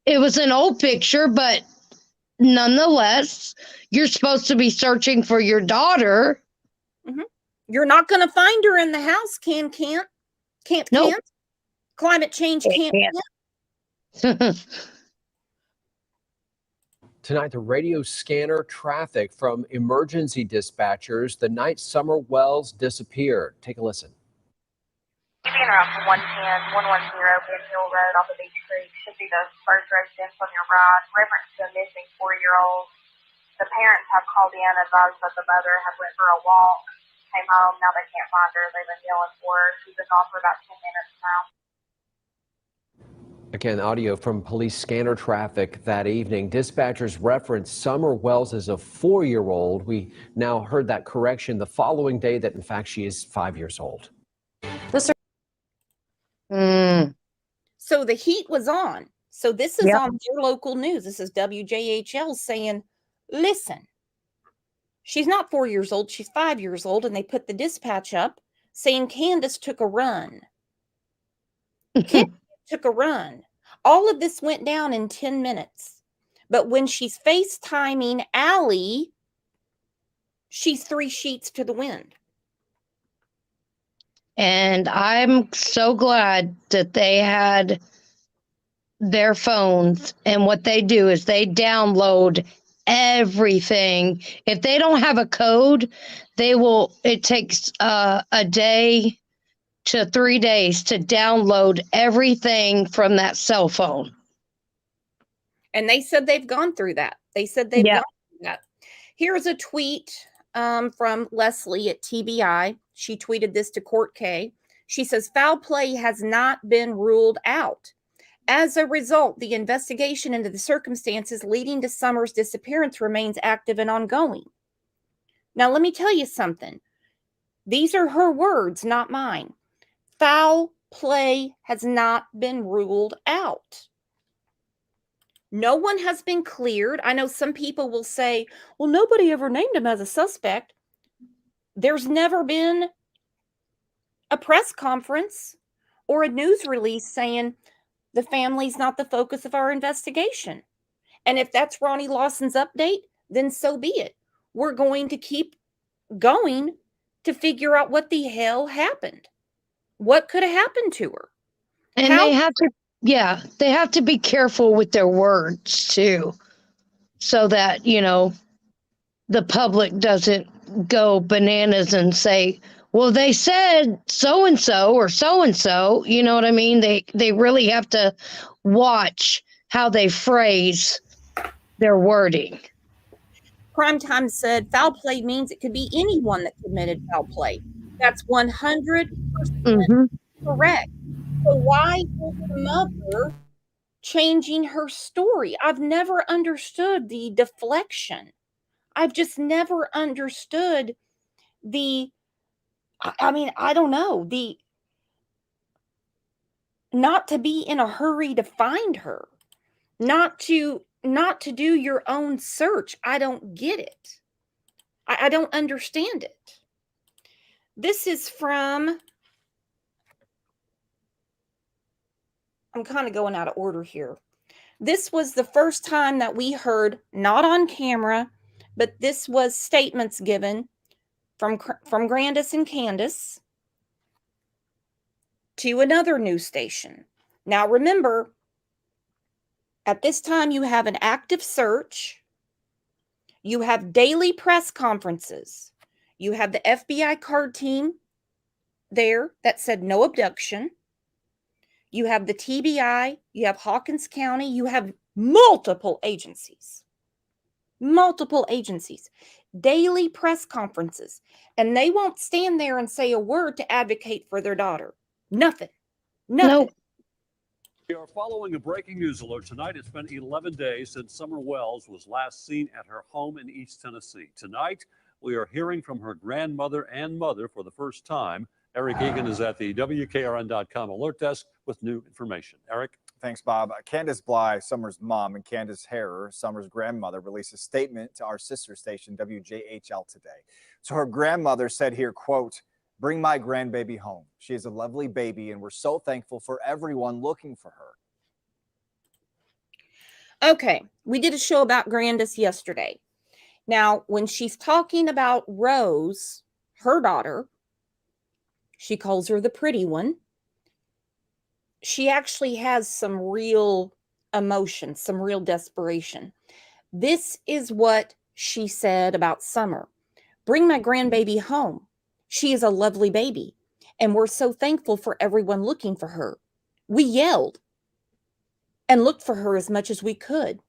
It was an old picture, but nonetheless, you're supposed to be searching for your daughter. Mm-hmm. You're not going to find her in the house. Can't. Nope. Climate change can't. Tonight, the radio scanner traffic from emergency dispatchers the night Summer Wells disappeared. Take a listen. Keeping around from 110, 110 Ben Hill Road off of Beach Creek should be the first residence on your right. Reference to a missing 4-year-old. The parents have called in and advised that the mother had went for a walk, came home, now they can't find her. They've been yelling for her. She's been gone for about 10 minutes now. Again, audio from police scanner traffic that evening. Dispatchers referenced Summer Wells as a 4-year-old. We now heard that correction the following day that, in fact, she is 5 years old. So the heat was on. So this is on your local news. This is WJHL saying, listen, she's not 4 years old. She's 5 years old. And they put the dispatch up saying Candace took a run. Candace took a run. All of this went down in 10 minutes. But when she's FaceTiming Allie, she's 3 sheets to the wind. And I'm so glad that they had their phones. And what they do is they download everything. If they don't have a code, it takes a day to 3 days to download everything from that cell phone. And they said they've gone through that. They said they've gone through that. Here's a tweet from Leslie at TBI. She tweeted this to Court K. She says, foul play has not been ruled out. As a result, the investigation into the circumstances leading to Summer's disappearance remains active and ongoing. Now, let me tell you something. These are her words, not mine. Foul play has not been ruled out. No one has been cleared. I know some people will say, well, nobody ever named him as a suspect. There's never been a press conference or a news release saying the family's not the focus of our investigation. And if that's Ronnie Lawson's update, then so be it. We're going to keep going to figure out what the hell happened. What could have happened to her? And they have to be careful with their words too, so that, the public doesn't go bananas and say, well, they said so-and-so or so-and-so, you know what I mean? They really have to watch how they phrase their wording. Primetime said foul play means it could be anyone that committed foul play. That's 100% correct. So why is the mother changing her story? I've never understood the deflection. I've just never understood I don't know. not to be in a hurry to find her, not to do your own search. I don't get it. I don't understand it. This is from, I'm kind of going out of order here. This was the first time that we heard, not on camera, but this was statements given from Grandis and Candace to another news station. Now remember, at this time you have an active search, you have daily press conferences, you have the FBI card team there that said no abduction, you have the TBI, you have Hawkins County, you have multiple agencies, daily press conferences, and they won't stand there and say a word to advocate for their daughter. Nothing. Nope. We are following a breaking news alert tonight. It's been 11 days since Summer Wells was last seen at her home in East Tennessee. Tonight, we are hearing from her grandmother and mother for the first time. Eric Egan is at the WKRN.com alert desk with new information. Eric? Thanks, Bob. Candace Bly, Summer's mom, and Candace Harrer, Summer's grandmother, released a statement to our sister station, WJHL, today. So her grandmother said here, quote, "Bring my grandbaby home. She is a lovely baby, and we're so thankful for everyone looking for her." Okay, we did a show about Grandis yesterday. Now, when she's talking about Rose, her daughter, she calls her the pretty one. She actually has some real emotion, some real desperation. This is what she said about Summer. Bring my grandbaby home. She is a lovely baby, and we're so thankful for everyone looking for her. We yelled and looked for her as much as we could.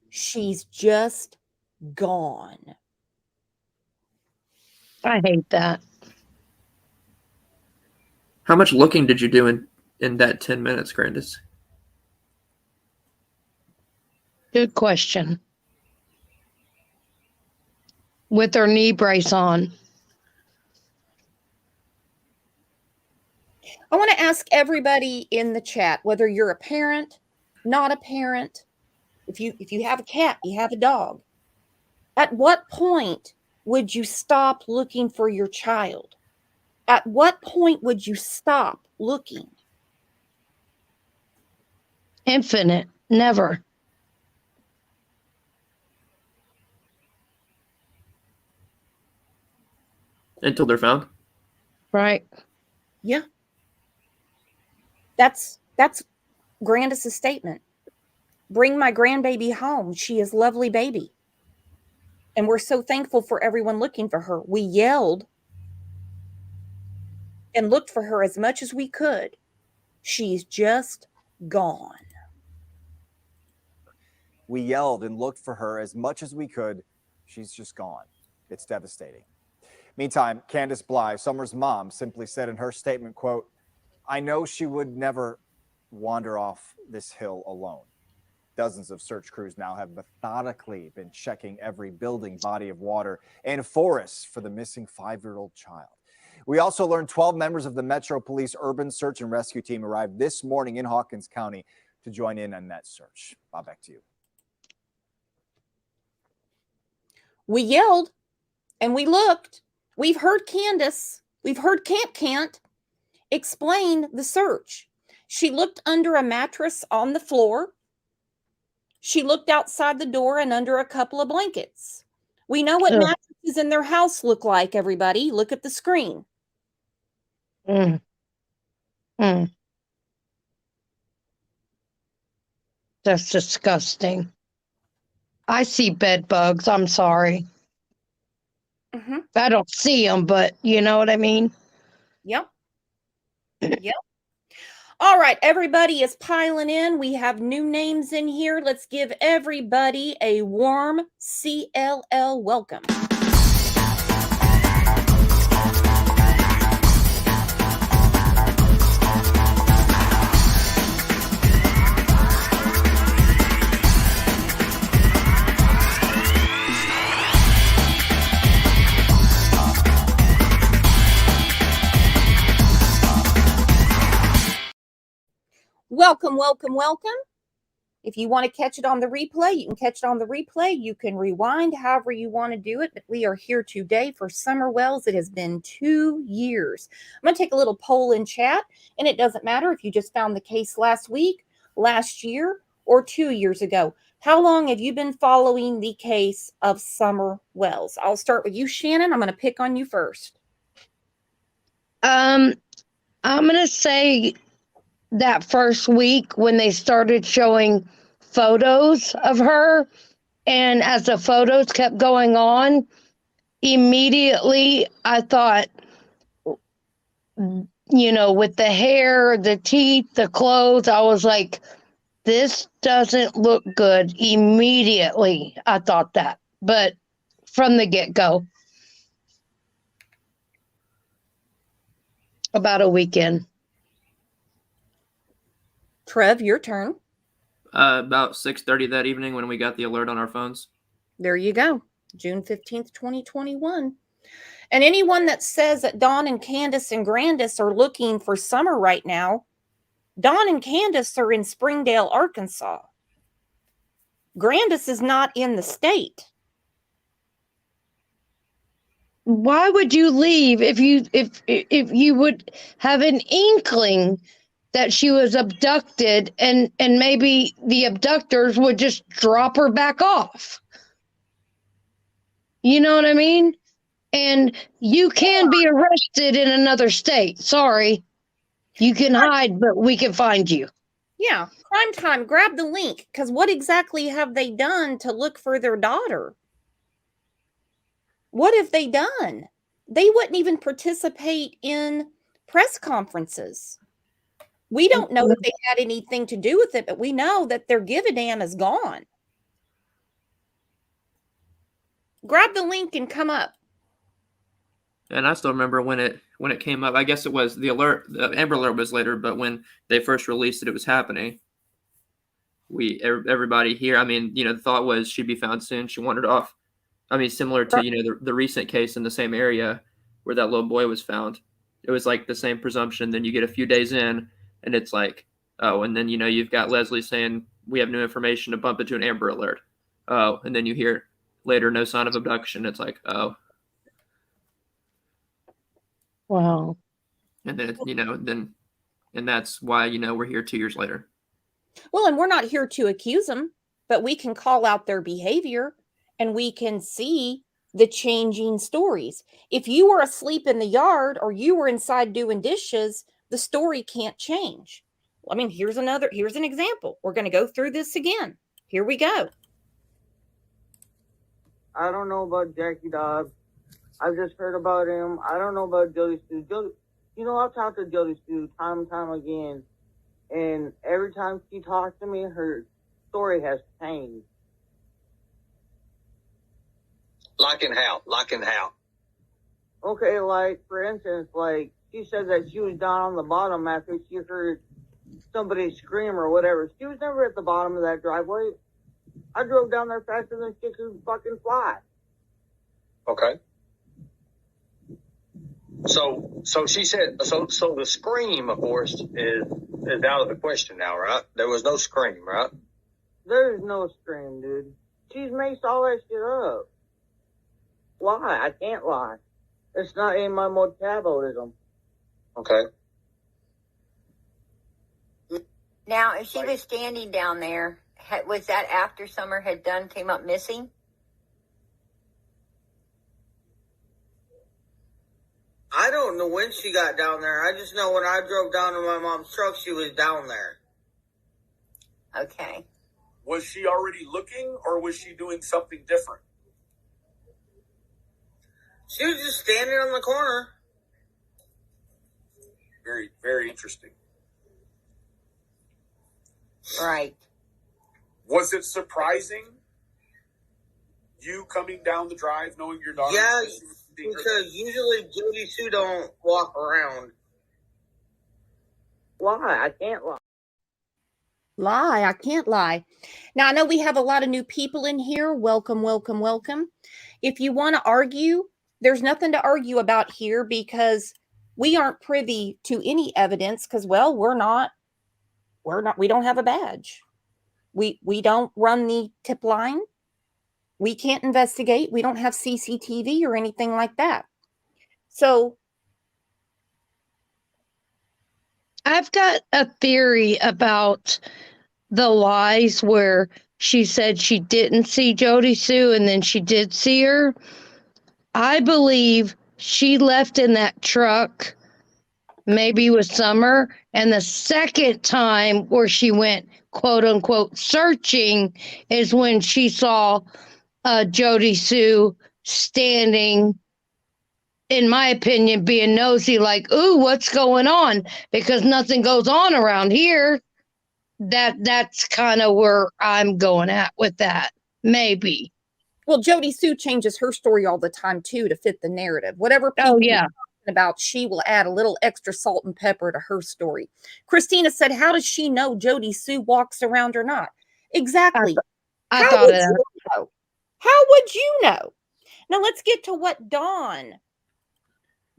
She's just gone. I hate that. How much looking did you do in that 10 minutes, Grandis? Good question. With her knee brace on. I want to ask everybody in the chat, whether you're a parent, not a parent, if you have a cat, you have a dog, at what point would you stop looking for your child? At what point would you stop looking? Infinite. Never. Until they're found? Right. Yeah. That's Grandis' statement. Bring my grandbaby home. She is a lovely baby. And we're so thankful for everyone looking for her. We yelled and looked for her as much as we could. She's just gone. We yelled and looked for her as much as we could. She's just gone. It's devastating. Meantime, Candace Bly, Summer's mom, simply said in her statement, quote, "I know she would never wander off this hill alone." Dozens of search crews now have methodically been checking every building, body of water, and forests for the missing 5-year-old child. We also learned 12 members of the Metro Police Urban Search and Rescue Team arrived this morning in Hawkins County to join in on that search. Bob, back to you. We yelled and we looked. We've heard Candace, we've heard Can't explain the search. She looked under a mattress on the floor. She looked outside the door and under a couple of blankets. We know what mattresses in their house look like, everybody. Look at the screen. That's disgusting. I see bed bugs. I'm sorry. I don't see them, but you know what I mean? Yep. Yep. All right, everybody is piling in. We have new names in here. Let's give everybody a warm CLL welcome. Welcome, welcome, welcome. If you want to catch it on the replay, you can catch it on the replay. You can rewind however you want to do it. But we are here today for Summer Wells. It has been 2 years. I'm going to take a little poll in chat, and it doesn't matter if you just found the case last week, last year, or 2 years ago. How long have you been following the case of Summer Wells? I'll start with you, Shannon. I'm going to pick on you first. I'm going to say that first week when they started showing photos of her, and as the photos kept going on, immediately I thought, with the hair, the teeth, the clothes, I was like, this doesn't look good. Immediately I thought that, but from the get-go, about a weekend. Trev, your turn. About 6:30 that evening when we got the alert on our phones. There you go. June 15th, 2021. And anyone that says that Dawn and Candace and Grandis are looking for Summer right now, Dawn and Candace are in Springdale, Arkansas. Grandis is not in the state. Why would you leave if you would have an inkling that she was abducted, and maybe the abductors would just drop her back off? You know what I mean? And you can be arrested in another state. Sorry. You can hide, but we can find you. Yeah, crime time. Grab the link, because what exactly have they done to look for their daughter? What have they done? They wouldn't even participate in press conferences. We don't know if they had anything to do with it, but we know that their give a damn is gone. Grab the link and come up. And I still remember when it came up. I guess it was the alert. The Amber Alert was later, but when they first released it was happening. Everybody here. I mean, the thought was she'd be found soon. She wandered off. I mean, similar to the recent case in the same area where that little boy was found. It was like the same presumption. Then you get a few days in, and it's like, oh, and then you've got Leslie saying we have new information to bump into an Amber Alert. Oh, and then you hear later no sign of abduction. It's like, oh. Wow. And then, and that's why, we're here 2 years later. Well, and we're not here to accuse them, but we can call out their behavior and we can see the changing stories. If you were asleep in the yard or you were inside doing dishes, the story can't change. I mean, here's an example. We're going to go through this again. Here we go. I don't know about Jackie Dobbs. I've just heard about him. I don't know about Jody Stu. I've talked to Jody Stu time and time again, and every time she talks to me, her story has changed. Like in how? Okay, like, for instance, like, she said that she was down on the bottom after she heard somebody scream or whatever. She was never at the bottom of that driveway. I drove down there faster than she could fucking fly. Okay. So she said, so the scream, of course, is out of the question now, right? There was no scream, right? There's no scream, dude. She's maced all that shit up. Lie. I can't lie. It's not in my metabolism. Okay. Now, if she was standing down there, was that after Summer came up missing? I don't know when she got down there. I just know when I drove down to my mom's truck, she was down there. Okay. Was she already looking, or was she doing something different? She was just standing on the corner. Very, very interesting. Right. Was it surprising, you coming down the drive knowing your daughter? Yeah, because usually Jody Sue don't walk around. Lie. I can't lie. Lie. I can't lie. Now, I know we have a lot of new people in here. Welcome, welcome, welcome. If you want to argue, there's nothing to argue about here because we aren't privy to any evidence because, well, we're not we don't have a badge. We don't run the tip line. We can't investigate. We don't have CCTV or anything like that. So I've got a theory about the lies where she said she didn't see Jody Sue and then she did see her. I believe she left in that truck, maybe with Summer, and the second time where she went, quote unquote, searching is when she saw Jody Sue standing, in my opinion, being nosy, like, ooh, what's going on? Because nothing goes on around here. That's kind of where I'm going at with that. Maybe. Well, Jody Sue changes her story all the time too to fit the narrative. Whatever people are talking about, she will add a little extra salt and pepper to her story. Christina said, "How does she know Jody Sue walks around or not?" Exactly. I thought of that. Know? How would you know? Now let's get to what Don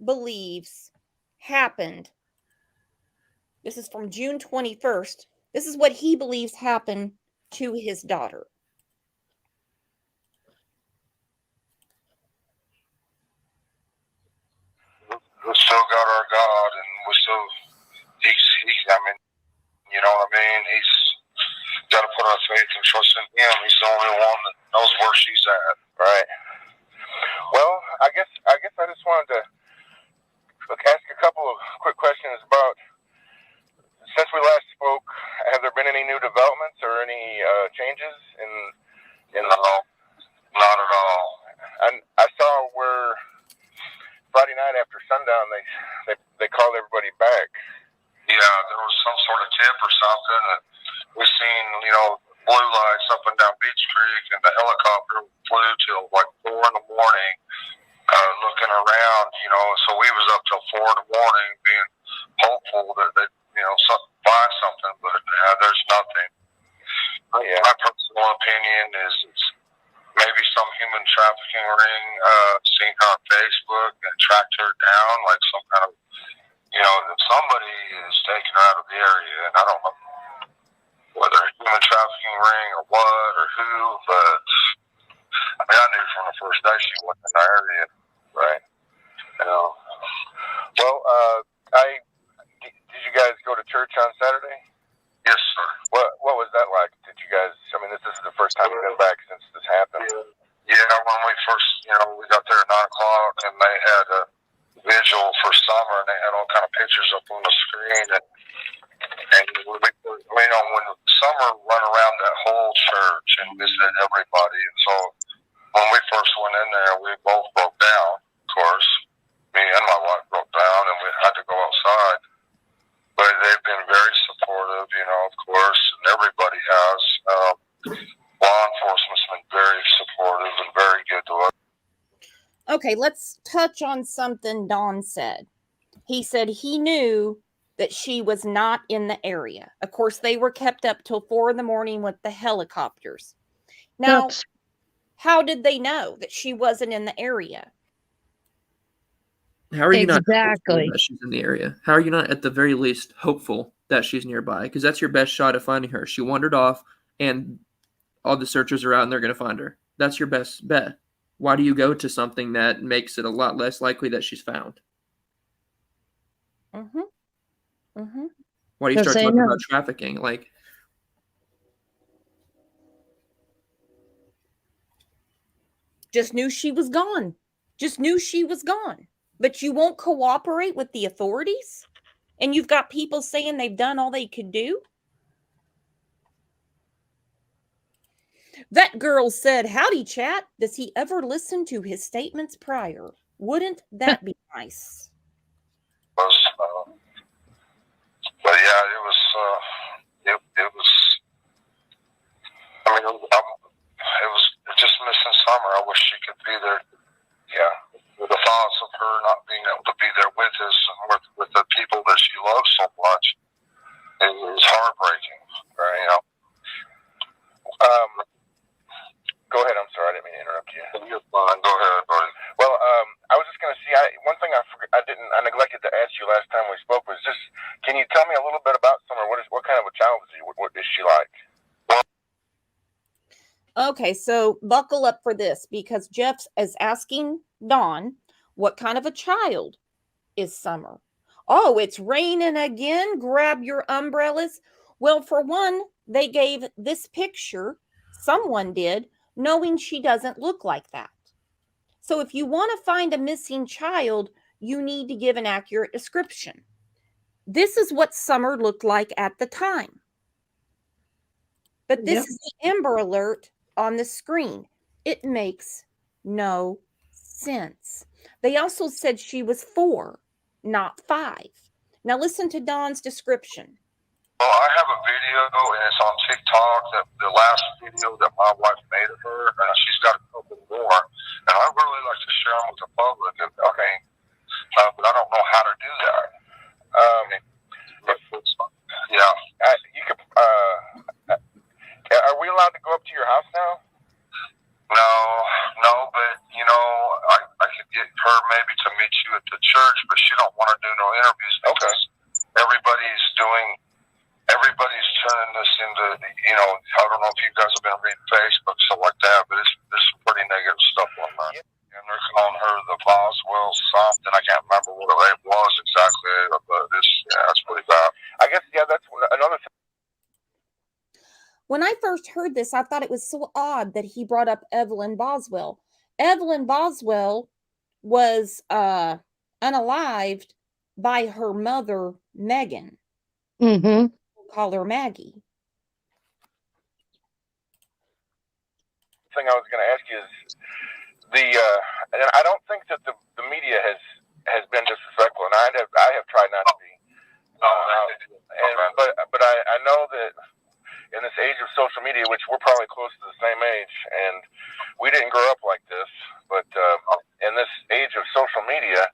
believes happened. This is from June 21st. This is what he believes happened to his daughter. We still got our God, and we still, he's, I mean, you know what I mean? He's got to put our faith and trust in him. He's the only one that knows where she's at, right? Well, I guess I just wanted to ask a couple of quick questions about, since we last spoke, have there been any new developments or any changes in the law? Not at all. And I saw where Friday night after sundown they called everybody back. Yeah, there was some sort of tip or something, and we seen, you know, blue lights up and down Beach Creek, and the helicopter flew till like 4 in the morning, looking around, you know. So we was up till 4 in the morning, being hopeful that they, you know, find something, but there's nothing. Yeah. My personal opinion is it's maybe some human trafficking ring seen her on Facebook and tracked her down, like some kind of, you know, that somebody is taking her out of the area, and I don't know whether a human trafficking ring or what or who, but I mean, I knew from the first day she wasn't in the area, right? You know. Well, did you guys go to church on Saturday? Yes, sir. What was that like? Did you guys? I mean, this is the first time you've been back since this happened. Yeah, when we first, you know, we got there at 9 o'clock, and they had a vigil for Summer, and they had all kind of pictures up on the screen, and we, you know, when Summer run around that whole church and visited everybody, and so when we first went in there, we both broke down. Of course, me and my wife broke down, and we had to go outside. But they've been very supportive, you know, of course, and everybody has. Law enforcement's been very supportive and very good to us. Okay, let's touch on something Don said. He said he knew that she was not in the area. Of course, they were kept up till 4 in the morning with the helicopters. Now, how did they know that she wasn't in the area? How are you not hopeful that she's in the area? How are you not at the very least hopeful that she's nearby? Because that's your best shot at finding her. She wandered off, and all the searchers are out, and they're going to find her. That's your best bet. Why do you go to something that makes it a lot less likely that she's found? Mm-hmm. Mm-hmm. Why do you start talking about trafficking? Like, just knew she was gone. Just knew she was gone. But you won't cooperate with the authorities? And you've got people saying they've done all they could do? That girl said, "Howdy, chat. Does he ever listen to his statements prior? Wouldn't that be nice?" But yeah, it was. I mean, it was just missing Summer. I wish she could be there. Yeah, the thoughts of her not being able to be there with us and with the people that she loves so much, it was heartbreaking. Right? You know. Go ahead. I'm sorry, I didn't mean to interrupt you. You're fine. Go ahead, buddy. Well, I was just going to see. One thing I neglected to ask you last time we spoke was just, can you tell me a little bit about Summer? What kind of a child she like? Okay, so buckle up for this because Jeff is asking Dawn, what kind of a child is Summer? Oh, it's raining again. Grab your umbrellas. Well, for one, they gave this picture, someone did, knowing she doesn't look like that. So if you want to find a missing child, you need to give an accurate description. This is what Summer looked like at the time. But this is the Amber Alert on the screen. It makes no sense. They also said she was 4, not 5. Now listen to Dawn's description. Well, I have a video, and it's on TikTok, that the last video that my wife made of her, and she's got a couple more, and I really like to share them with the public, okay, but I don't know how to do that. Yeah. You could, are we allowed to go up to your house now? No, but, you know, I could get her maybe to meet you at the church, but she don't want to do no interviews. Okay. Everybody's turning this into, you know, I don't know if you guys have been reading Facebook, stuff like that, but there's some pretty negative stuff on there. And they're calling her the Boswell something. I can't remember what it was exactly, but that's pretty bad. I guess, yeah, that's another thing. When I first heard this, I thought it was so odd that he brought up Evelyn Boswell. Evelyn Boswell was unalived by her mother, Megan. Mm-hmm. We'll call her Maggie. Thing I was going to ask you is and I don't think that the media has been disrespectful, and I have tried not to be. But I know that in this age of social media, which we're probably close to the same age, and we didn't grow up like this, but in this age of social media,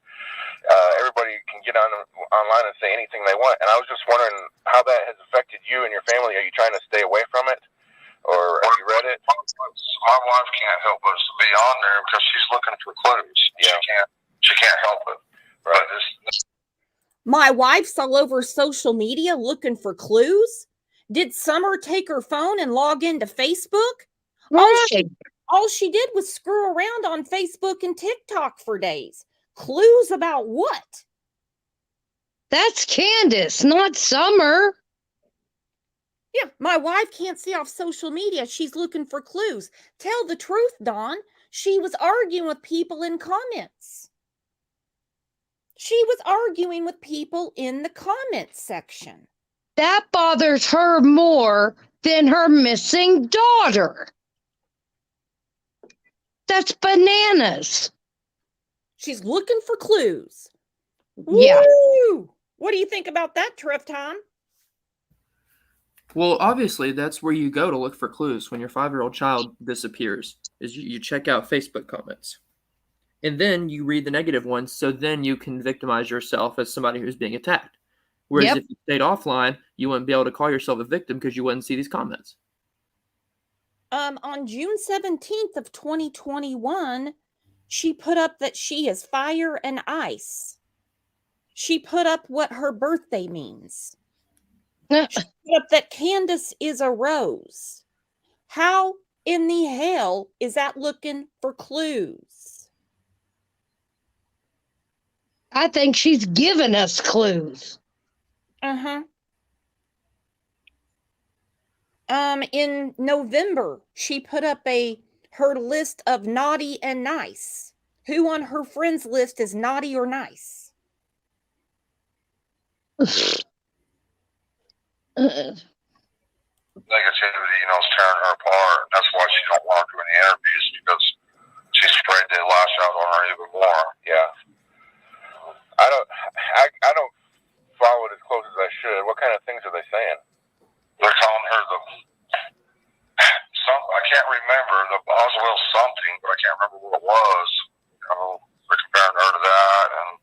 everybody can get online and say anything they want. And I was just wondering how that has affected you and your family. Are you trying to stay away from it, or have you read it? My wife can't help but to be on there because she's looking for clues. Yeah. She can't help it. Right. My wife's all over social media looking for clues. Did Summer take her phone and log into Facebook? Right. All she did was screw around on Facebook and TikTok for days. Clues about what? That's Candace, not Summer. Yeah, my wife can't see off social media. She's looking for clues. Tell the truth, Dawn. She was arguing with people in comments. She was arguing with people in the comments section. That bothers her more than her missing daughter. That's bananas. She's looking for clues. Yeah. Woo! What do you think about that, Trev Tom? Well, obviously, that's where you go to look for clues when your 5-year-old child disappears, is you check out Facebook comments. And then you read the negative ones, so then you can victimize yourself as somebody who's being attacked. Whereas if you stayed offline, you wouldn't be able to call yourself a victim because you wouldn't see these comments. On June 17th of 2021, she put up that she is fire and ice. She put up what her birthday means. She put up that Candace is a rose. How in the hell is that looking for clues? I think she's giving us clues. Uh-huh. In November, she put up her list of naughty and nice. Who on her friends list is naughty or nice? Negativity, you know, is tearing her apart. That's why she don't want to do any interviews, because she's afraid they lash out on her even more. Yeah. I don't follow it as close as I should. What kind of things are they saying? They're calling her I can't remember, the Boswell something, but I can't remember what it was. You know, they're comparing her to that, and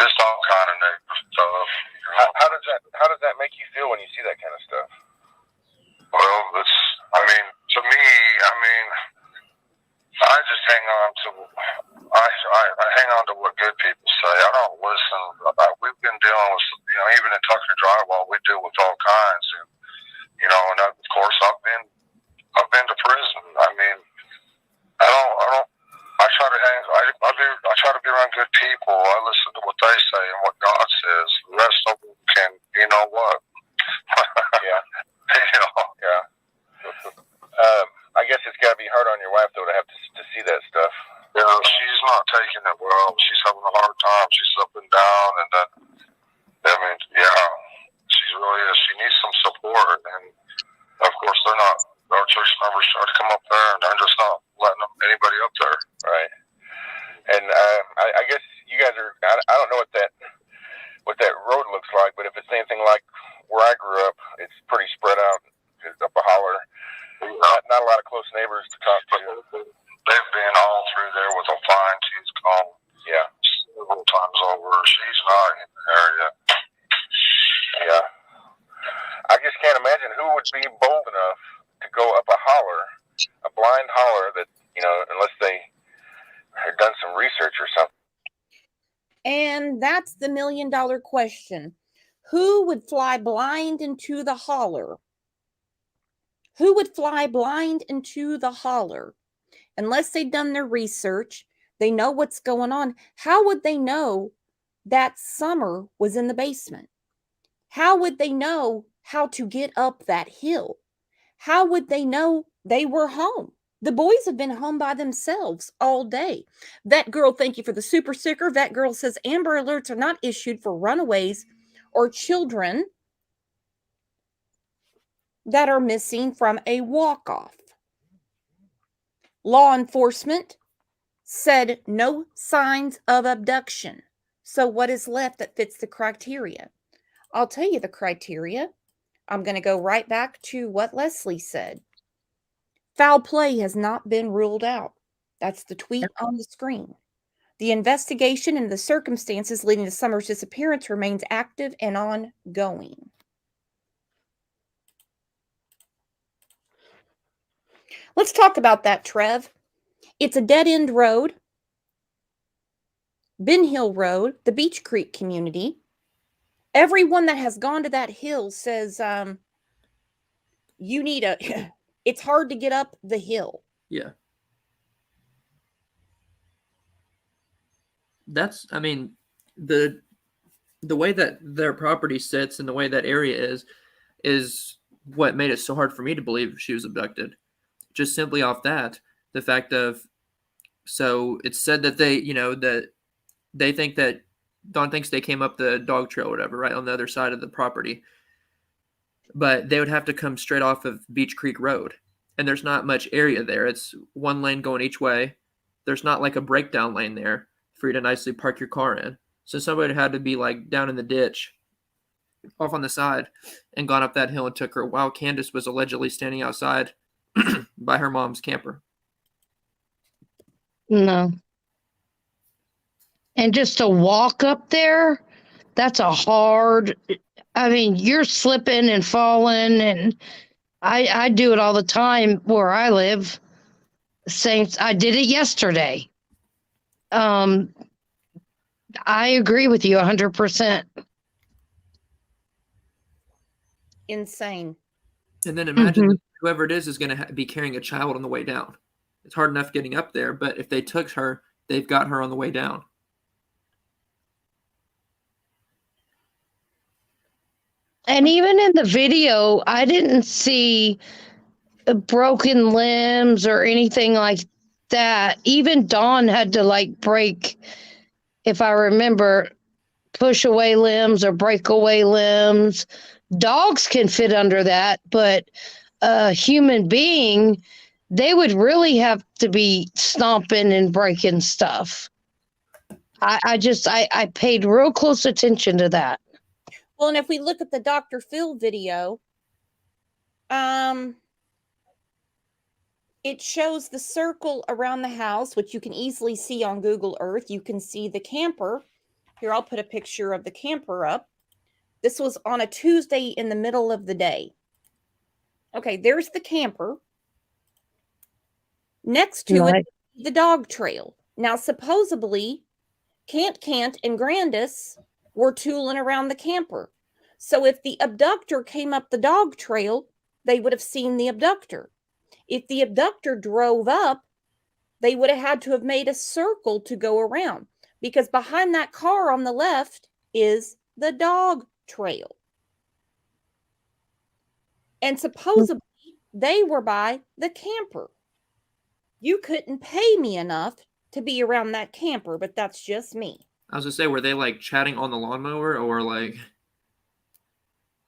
just all kind of negative stuff. You know? How does that make you feel when you see that kind of stuff? Well, to me, I just hang on to, I hang on to what good people say. I don't listen. We've been dealing with, you know, even in Tucker Drywall, we deal with all kinds. And, You know, and of course I've been to prison. I mean, I don't. I try to hang. I try to be around good people. I listen to what they say and what God says. The rest of them can, you know what? Yeah. You know. Yeah. I guess it's got to be hard on your wife though to have to see that stuff. You know, she's not taking it well. She's having a hard time. She's up and down, and then I mean, yeah, she really is. She needs some support, and of course, they're not. Our church members try to come up there, and they're just not letting anybody up there. Right. And I guess you guys are. I don't know what that road looks like, but if it's anything like where I grew up, it's pretty spread out. It's up a holler. Not a lot of close neighbors to talk to. They've been all through there with a fine tooth comb. Yeah. Several times over. She's not in the area. Yeah. I just can't imagine who would be bold enough to go up a holler, a blind holler that, you know, unless they had done some research or something. And that's the $1 million question. Who would fly blind into the holler? Who would fly blind into the holler? Unless they've done their research, they know what's going on. How would they know that Summer was in the basement? How would they know how to get up that hill? How would they know they were home? The boys have been home by themselves all day. That girl, thank you for the super sticker. That girl says Amber Alerts are not issued for runaways or children that are missing from a walk-off. Law enforcement said no signs of abduction. So what is left that fits the criteria? I'll tell you the criteria. I'm going to go right back to what Leslie said. Foul play has not been ruled out. That's the tweet on the screen. The investigation into the circumstances leading to Summer's disappearance remains active and ongoing. Let's talk about that, Trev. It's a dead-end road. Ben Hill Road, the Beach Creek community. Everyone that has gone to that hill says you need it's hard to get up the hill. Yeah. That's, I mean, the way that their property sits and the way that area is what made it so hard for me to believe she was abducted. Just simply off that, the fact of, so it's said that they, you know, that they think that Dawn thinks they came up the dog trail or whatever, right on the other side of the property. But they would have to come straight off of Beach Creek Road. And there's not much area there. It's one lane going each way. There's not like a breakdown lane there for you to nicely park your car in. So somebody had to be like down in the ditch off on the side and gone up that hill and took her while Candace was allegedly standing outside by her mom's camper. No. And just to walk up there, that's a hard, I mean, you're slipping and falling, and I do it all the time where I live. Saints, I did it yesterday. I agree with you 100%. Insane. And then imagine that whoever it is going to be carrying a child on the way down. It's hard enough getting up there, but if they took her, they've got her on the way down. And even in the video, I didn't see broken limbs or anything like that. Even Dawn had to like break, if I remember, push away limbs or break away limbs. Dogs can fit under that, but a human being, they would really have to be stomping and breaking stuff. I paid real close attention to that. Well, and if we look at the Dr. Phil video, it shows the circle around the house, which you can easily see on Google Earth. You can see the camper. Here, I'll put a picture of the camper up. This was on a Tuesday in the middle of the day. Okay, there's the camper. Next to it, the dog trail. Now, supposedly, Cant and Grandis were tooling around the camper. So if the abductor came up the dog trail, they would have seen the abductor. If the abductor drove up, they would have had to have made a circle to go around, because behind that car on the left is the dog trail. And supposedly they were by the camper. You couldn't pay me enough to be around that camper, but that's just me. I was gonna say, were they like chatting on the lawnmower, or like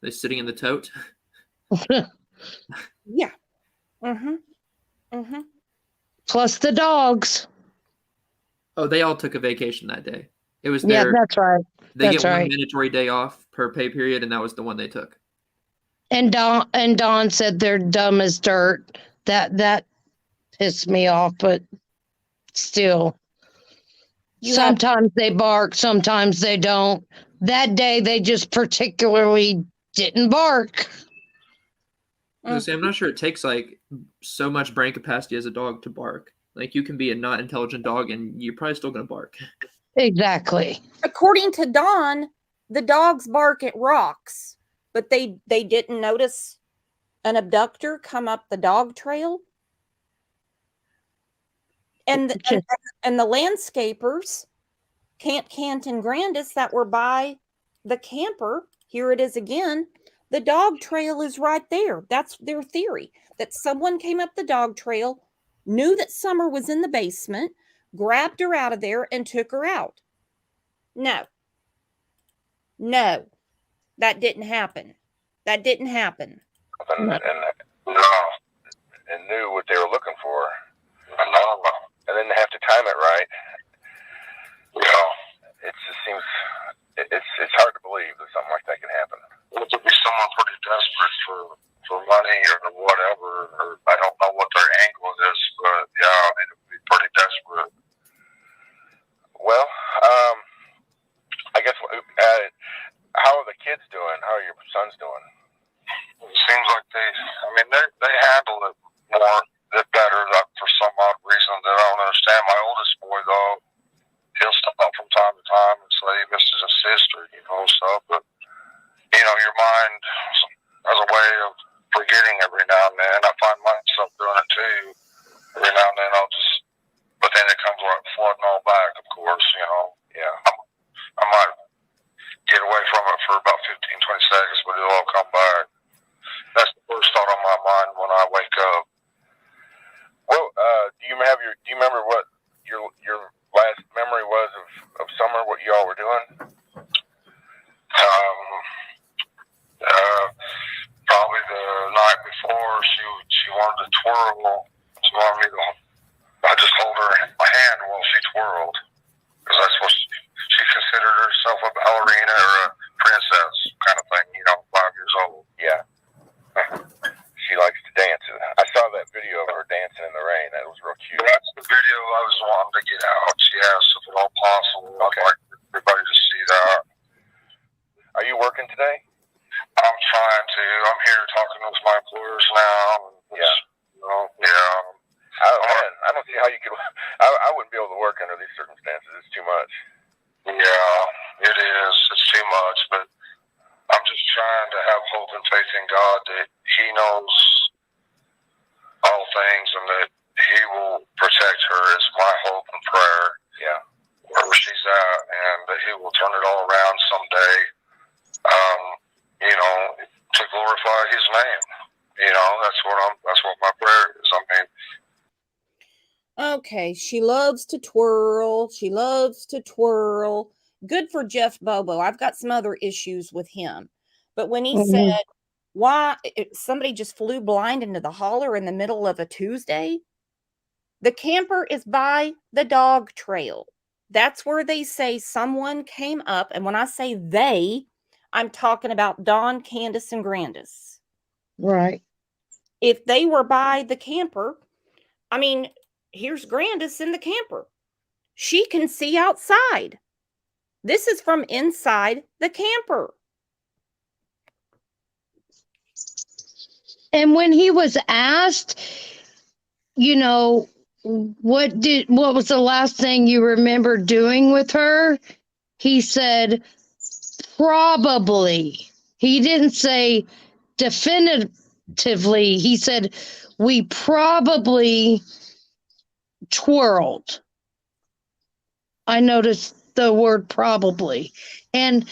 they sitting in the tote? Yeah. Mm-hmm. Mm-hmm. Plus the dogs. Oh, they all took a vacation that day. It was Yeah, their. that's right. They That's get one right. mandatory day off per pay period, and that was the one they took. And Dawn said they're dumb as dirt. That pissed me off, but still. Sometimes they bark, sometimes they don't. That day they just particularly didn't bark. I was gonna say, I'm not sure it takes like so much brain capacity as a dog to bark. Like, you can be a not intelligent dog and you're probably still gonna bark. Exactly. According to Dawn, the dogs bark at rocks, but they didn't notice an abductor come up the dog trail. And the landscapers, Kant and Grandis, that were by the camper, here it is again, the dog trail is right there. That's their theory, that someone came up the dog trail, knew that Summer was in the basement, grabbed her out of there, and took her out. No, that didn't happen. That didn't happen. And knew what they were looking for. And then they have to time it right. It just seems it's hard to believe that something like that can happen. It could be someone pretty desperate for money or whatever, or I don't know what their angle is, but yeah, it would be pretty desperate. Well, I guess, how are the kids doing? How are your sons doing? It seems like they handle it better for some odd reason that I don't understand. My oldest boy, though, he'll stop from time to time and say he misses his sister, stuff. But, your mind has a way of forgetting every now and then. I find myself doing it too. Every now and then but then it comes like flooding all back, of course, Yeah. I might get away from it for about 15, 20 seconds, but it'll all come back. That's the first thought on my mind when I wake up. Well, do you remember what your last memory was of Summer? What you all were doing? Probably the night before she wanted to twirl. She wanted me to. I just hold her my hand while she twirled, because that's what she considered herself a ballerina or a princess kind of thing. 5 years old. Yeah. She likes to dance. I saw that video of her dancing in the rain. That was real cute. That's the video I was wanting to get out. She asked if at all possible. Okay. I'd like everybody to see that. Are you working today? I'm trying to. I'm here talking with my employers now. Yeah. Yeah. I don't see how you could. I wouldn't be able to work under these circumstances. It's too much. Yeah, it is. It's too much, but I'm just trying to have hope and faith in God that He knows all things and that He will protect her is my hope and prayer. Yeah. Wherever she's at, and that He will turn it all around someday, to glorify His name. That's what my prayer is. Okay, she loves to twirl. She loves to twirl. Good for Jeff Bobo. I've got some other issues with him. But when he said, why somebody just flew blind into the holler in the middle of a Tuesday, the camper is by the dog trail. That's where they say someone came up. And when I say they, I'm talking about Dawn, Candace, and Grandis. Right. If they were by the camper, here's Grandis in the camper. She can see outside. This is from inside the camper. And when he was asked, what was the last thing you remember doing with her? He said, probably. He didn't say figuratively. He said, we probably twirled. I noticed the word probably. And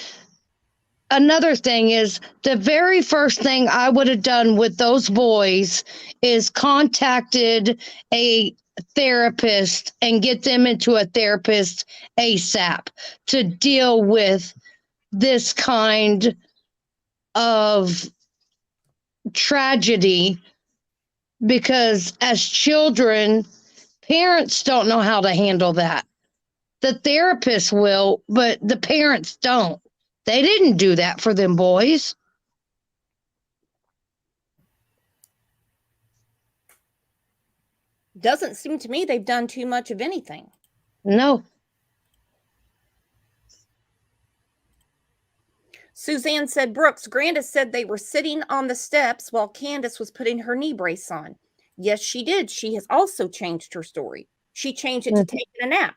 another thing is the very first thing I would have done with those boys is contacted a therapist and get them into a therapist ASAP to deal with this kind of tragedy, because as children, parents don't know how to handle that. The therapist will, but the parents don't. They didn't do that for them boys. Doesn't seem to me they've done too much of anything. No. Suzanne said, Brooks, Grandis said they were sitting on the steps while Candace was putting her knee brace on. Yes, she did. She has also changed her story. She changed it to taking a nap.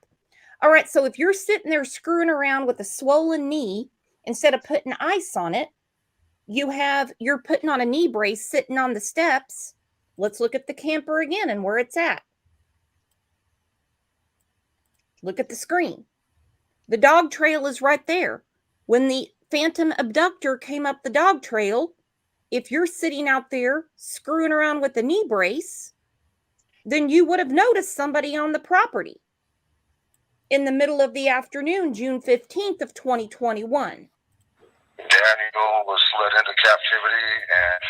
All right, so if you're sitting there screwing around with a swollen knee, instead of putting ice on it, you're putting on a knee brace sitting on the steps. Let's look at the camper again and where it's at. Look at the screen. The dog trail is right there. When the phantom abductor came up the dog trail, if you're sitting out there screwing around with the knee brace, then you would have noticed somebody on the property in the middle of the afternoon, June 15th of 2021. Daniel was led into captivity, and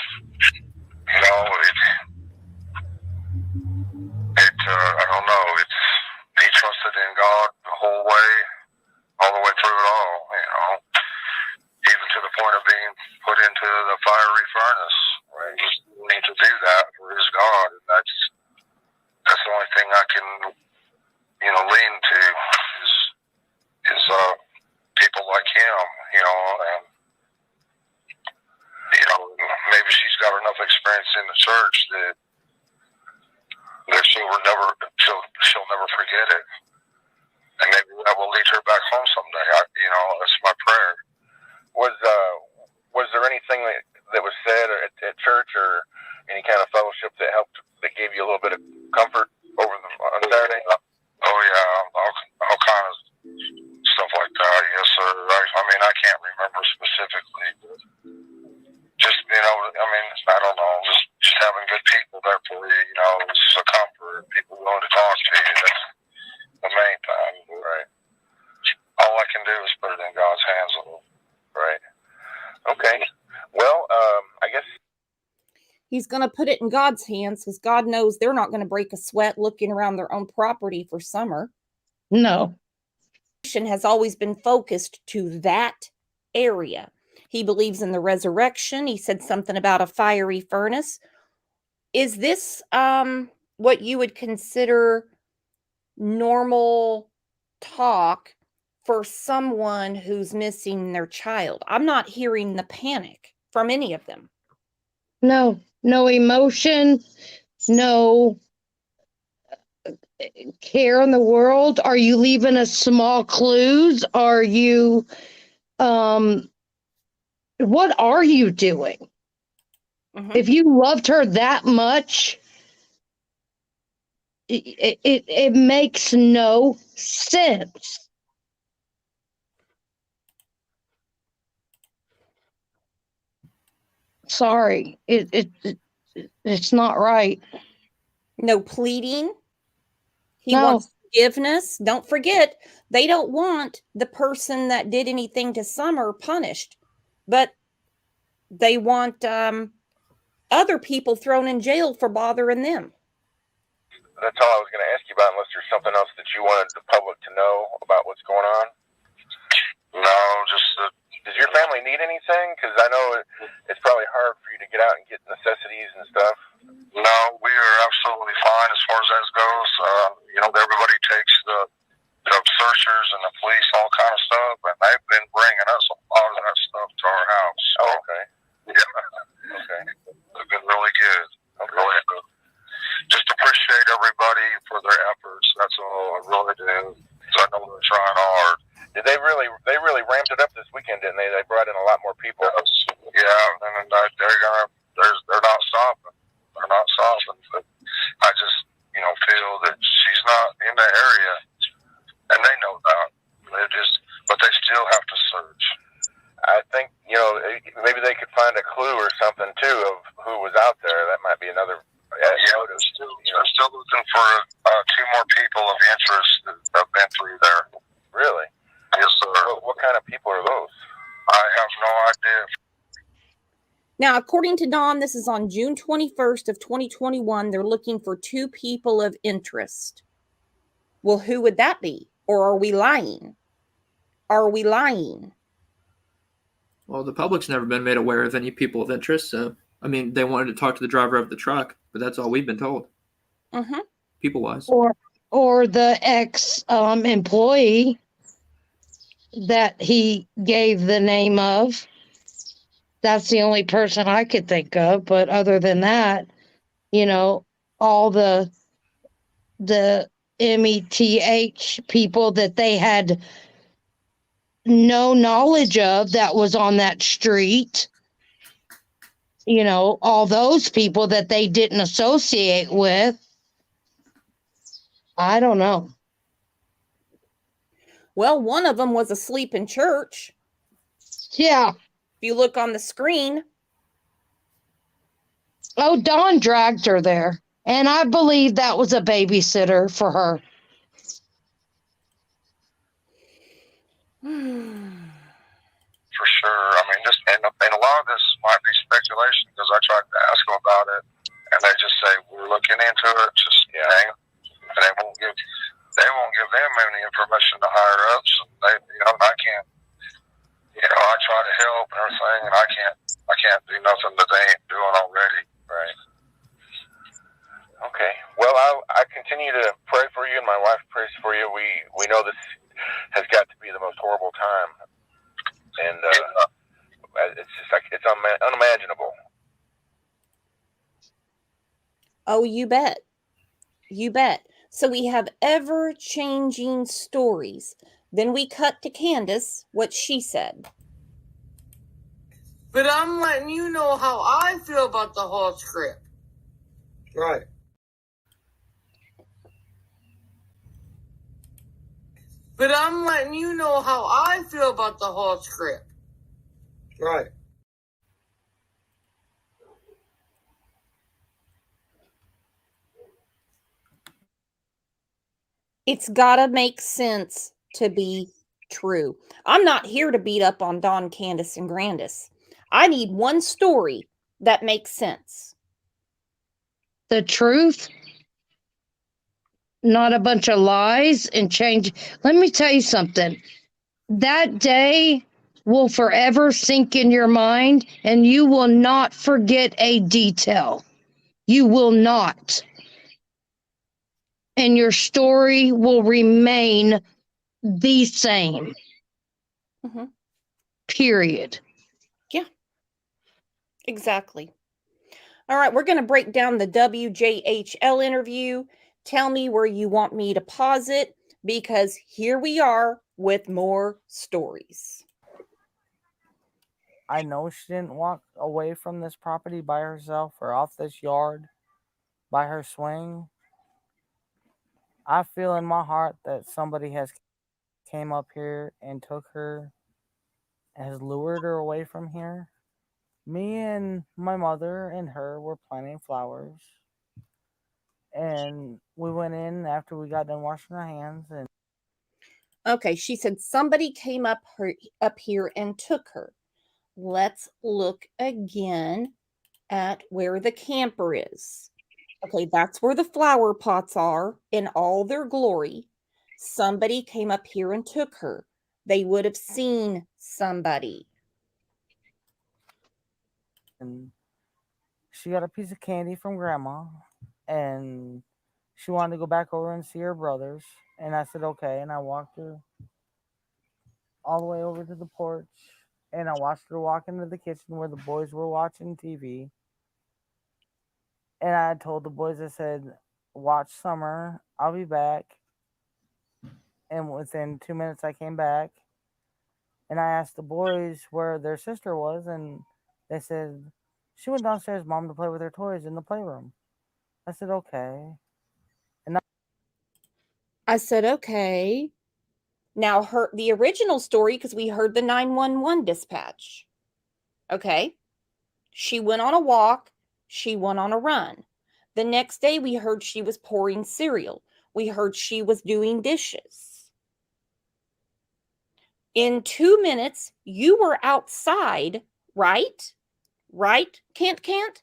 I don't know. He trusted in God the whole way, all the way through it all. Even to the point of being put into the fiery furnace. Right? He was willing to do that for his God, and that's the only thing I can, lean to is people like him. Maybe she's got enough experience in the church that she'll never forget it, and maybe that will lead her back home someday. That's my prayer. Was there anything that was said at church or any kind of fellowship that gave you a little bit of comfort on Saturday? Oh yeah, all kinds of stuff like that. Yes, sir. I can't remember specifically, but just I don't know, just having good people there for you. It's a comfort. People willing to talk to you. That's the main thing, right? All I can do is put it in God's hands a little. Right. Okay. Well, I guess he's going to put it in God's hands because God knows they're not going to break a sweat looking around their own property for summer. No. Has always been focused to that area. He believes in the resurrection. He said something about a fiery furnace. Is this what you would consider normal talk for someone who's missing their child? I'm not hearing the panic from any of them. No emotion, no care in the world. Are you leaving us small clues? Are you, what are you doing? Mm-hmm. If you loved her that much, it makes no sense. Sorry, it's not right. No pleading. He wants forgiveness. Don't forget, they don't want the person that did anything to Summer punished, but they want other people thrown in jail for bothering them. That's all I was going to ask you about, unless there's something else that you wanted the public to know about what's going on. No, just does your family need anything? Because I know it's probably hard for you to get out and get necessities and stuff. No, we are absolutely fine as far as that goes. Everybody takes the searchers and the police, all kind of stuff, and they've been bringing us a lot of that stuff to our house. So, oh, okay. Yeah. Okay. They've been really good. Okay. Really good. Just appreciate everybody for their efforts. That's all I really do. So I know they're trying hard. They really ramped it up this weekend, didn't they? They brought in a lot more people. Yes. Yeah, and they're not stopping. maybe they could find a clue or something too of who was out there. That might be another. They're still looking for 2 more people of interest that have been through there. Really? Yes, sir. What kind of people are those? I have no idea. Now, according to Dawn, this is on June 21st of 2021. They're looking for 2 people of interest. Well, who would that be? Or are we lying? Are we lying? Well, the public's never been made aware of any people of interest, so I mean, they wanted to talk to the driver of the truck, but that's all we've been told. Mm-hmm. People-wise. Or the ex employee that he gave the name of. That's the only person I could think of. But other than that, all the METH people that they had no knowledge of that was on that street, all those people that they didn't associate with. I don't know. Well, one of them was asleep in church. Yeah. If you look on the screen. Oh, Dawn dragged her there. And I believe that was a babysitter for her. For sure. I mean, and a lot of this might be speculation because I tried to ask them about it, and they just say we're looking into it. Just hang. And they won't give them any information to higher ups. And I can't. I try to help and everything, and I can't do nothing that they ain't doing already. Right. Okay. Well, I continue to pray for you, and my wife prays for you. We know this has got to be the most horrible time, and it's just like it's unimaginable. Oh, you bet. You bet. So we have ever-changing stories. Then we cut to Candace, what she said. But I'm letting you know how I feel about the whole script. Right. But I'm letting you know how I feel about the whole script. Right. It's gotta make sense to be true. I'm not here to beat up on Dawn, Candace, and Grandis. I need one story that makes sense. The truth, not a bunch of lies and change. Let me tell you something. That day will forever sink in your mind, and you will not forget a detail. You will not. And your story will remain the same. Mm-hmm. Period. Yeah, exactly. All right, we're going to break down the WJHL interview. Tell me where you want me to pause it, because here we are with more stories. I know she didn't walk away from this property by herself or off this yard by her swing. I feel in my heart that somebody has came up here and took her, has lured her away from here. Me and my mother and her were planting flowers, and we went in after we got done washing our hands. And okay, she said somebody came up here and took her. Let's look again at where the camper is. Okay, that's where the flower pots are in all their glory. Somebody came up here and took her. They would have seen somebody. and she got a piece of candy from grandma, and she wanted to go back over and see her brothers. And I said, okay. And I walked her all the way over to the porch, and I watched her walk into the kitchen where the boys were watching TV. And I told the boys, I said, watch Summer. I'll be back. And within 2 minutes, I came back. And I asked the boys where their sister was, and they said, she went downstairs, Mom, to play with her toys in the playroom. I said, okay. And I said, okay. Now, the original story, because we heard the 911 dispatch. Okay. She went on a walk. She went on a run. The next day, we heard she was pouring cereal. We heard she was doing dishes. In 2 minutes, you were outside, right? Right? Can't?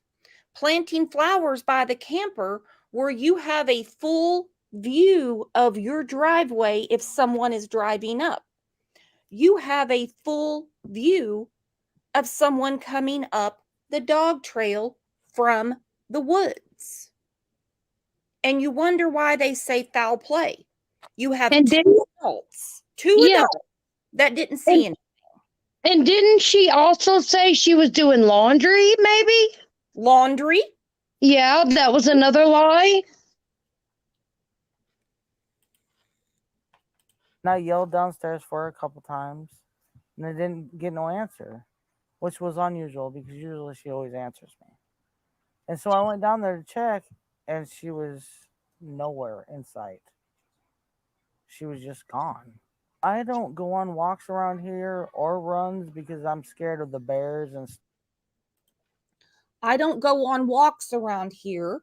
Planting flowers by the camper where you have a full view of your driveway if someone is driving up. You have a full view of someone coming up the dog trail from the woods. And you wonder why they say foul play. You have And two adults that didn't see anything. And didn't she also say she was doing laundry, maybe? Laundry? Yeah, that was another lie. And I yelled downstairs for her a couple times, and I didn't get no answer, which was unusual because usually she always answers me. And so I went down there to check, and she was nowhere in sight. She was just gone. I don't go on walks around here or runs because I'm scared of the bears and I don't go on walks around here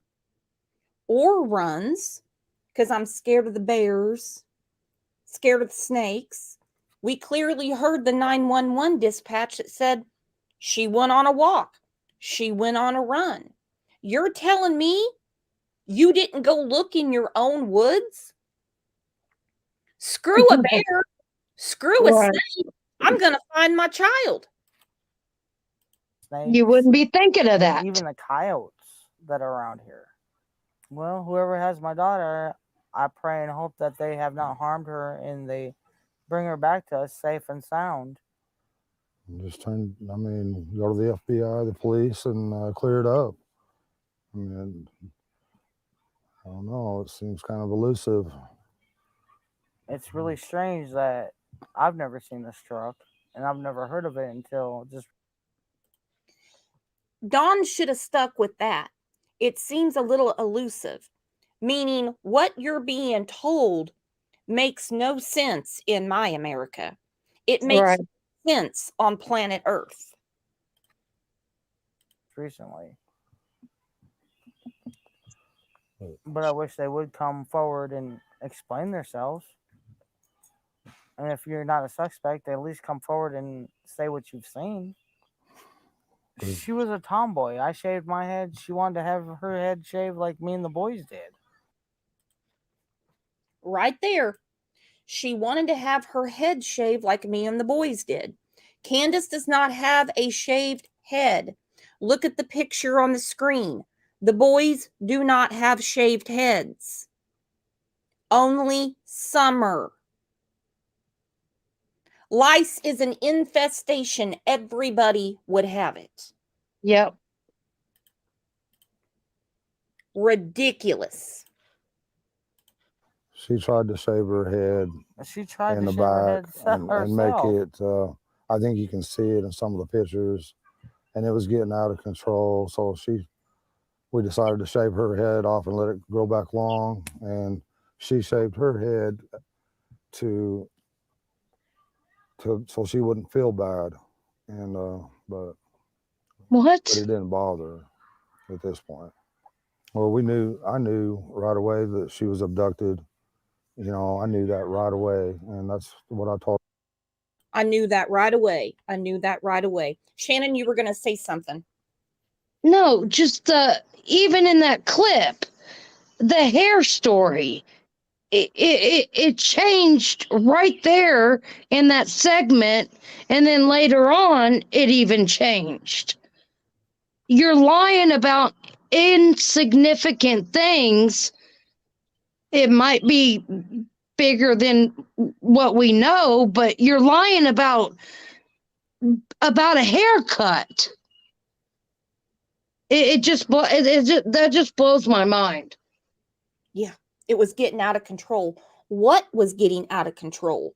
or runs because I'm scared of the bears, scared of the snakes. We clearly heard the 911 dispatch that said she went on a walk. She went on a run. You're telling me you didn't go look in your own woods? Screw a bear. Screw a snake. I'm going to find my child. snakes. You wouldn't be thinking of that. Even the coyotes that are around here. Well, whoever has my daughter, I pray and hope that they have not harmed her and they bring her back to us safe and sound. Just go to the FBI, the police, and clear it up. I mean, I don't know. It seems kind of elusive. It's really strange that I've never seen this truck and I've never heard of it until just. Dawn should have stuck with that. It seems a little elusive, meaning what you're being told makes no sense in my America. It makes sense on planet Earth. Recently. But I wish they would come forward and explain themselves. And if you're not a suspect, at least come forward and say what you've seen. She was a tomboy. I shaved my head. She wanted to have her head shaved like me and the boys did. Right there. She wanted to have her head shaved like me and the boys did. Candace does not have a shaved head. Look at the picture on the screen. The boys do not have shaved heads. Only Summer. Lice is an infestation. Everybody would have it. Yep. Ridiculous. She tried to shave her head She tried in to the shave her back head and make herself. it. I think you can see it in some of the pictures, and it was getting out of control. So we decided to shave her head off and let it grow back long, and she shaved her head so she wouldn't feel bad, and but it didn't bother her at this point. Well, I knew right away that she was abducted. I knew that right away, and that's what I told. I knew that right away. Shannon, you were going to say something. No, just even in that clip, the hair story, it changed right there in that segment, and then later on, it even changed. You're lying about insignificant things. It might be bigger than what we know, but you're lying about a haircut. That just blows my mind. Yeah, it was getting out of control. What was getting out of control?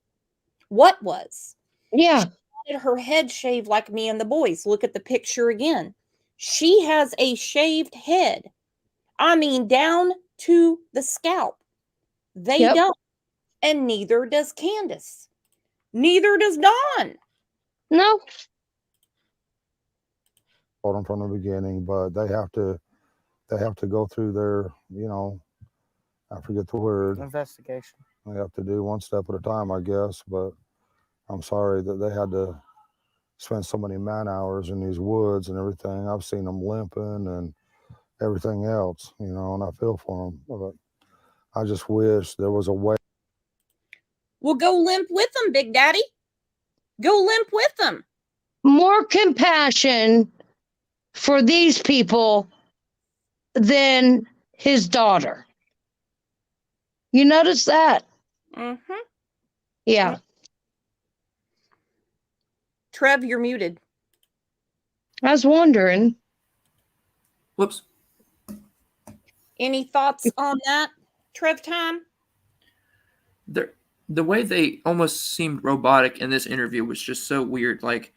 What was? Yeah. She wanted her head shaved like me and the boys. Look at the picture again. She has a shaved head. I mean, down to the scalp. They don't. And neither does Candace. Neither does Dawn. No. told them from the beginning, but they have to go through their, I forget the word. Investigation. They have to do one step at a time, I guess, but I'm sorry that they had to spend so many man hours in these woods and everything. I've seen them limping and everything else, and I feel for them. But I just wish there was a way. Well, go limp with them, Big Daddy. Go limp with them. More compassion for these people than his daughter. You notice that? Mm-hmm. Yeah. Trev, you're muted. I was wondering. Whoops. Any thoughts on that, Trev time? The way they almost seemed robotic in this interview was just so weird. Like,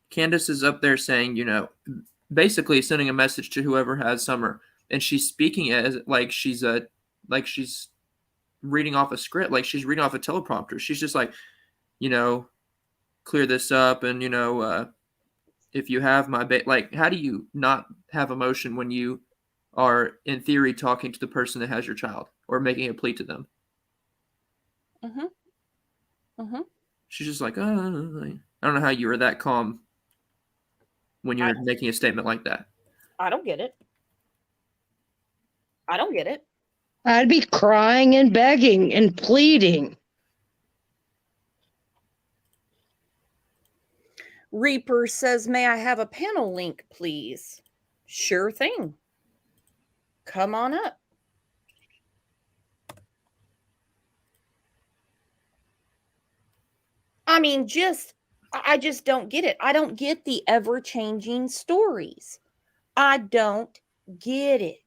Candace is up there saying, basically sending a message to whoever has Summer, and she's speaking as like she's reading off a script, like she's reading off a teleprompter. She's just like, clear this up, and if you have my like, how do you not have emotion when you are in theory talking to the person that has your child or making a plea to them? She's just like, I don't know how you were that calm when you're making a statement like that. I don't get it. I'd be crying and begging and pleading. Reaper says, may I have a panel link, please? Sure thing. Come on up. I mean, I just don't get it. I don't get the ever-changing stories. I don't get it.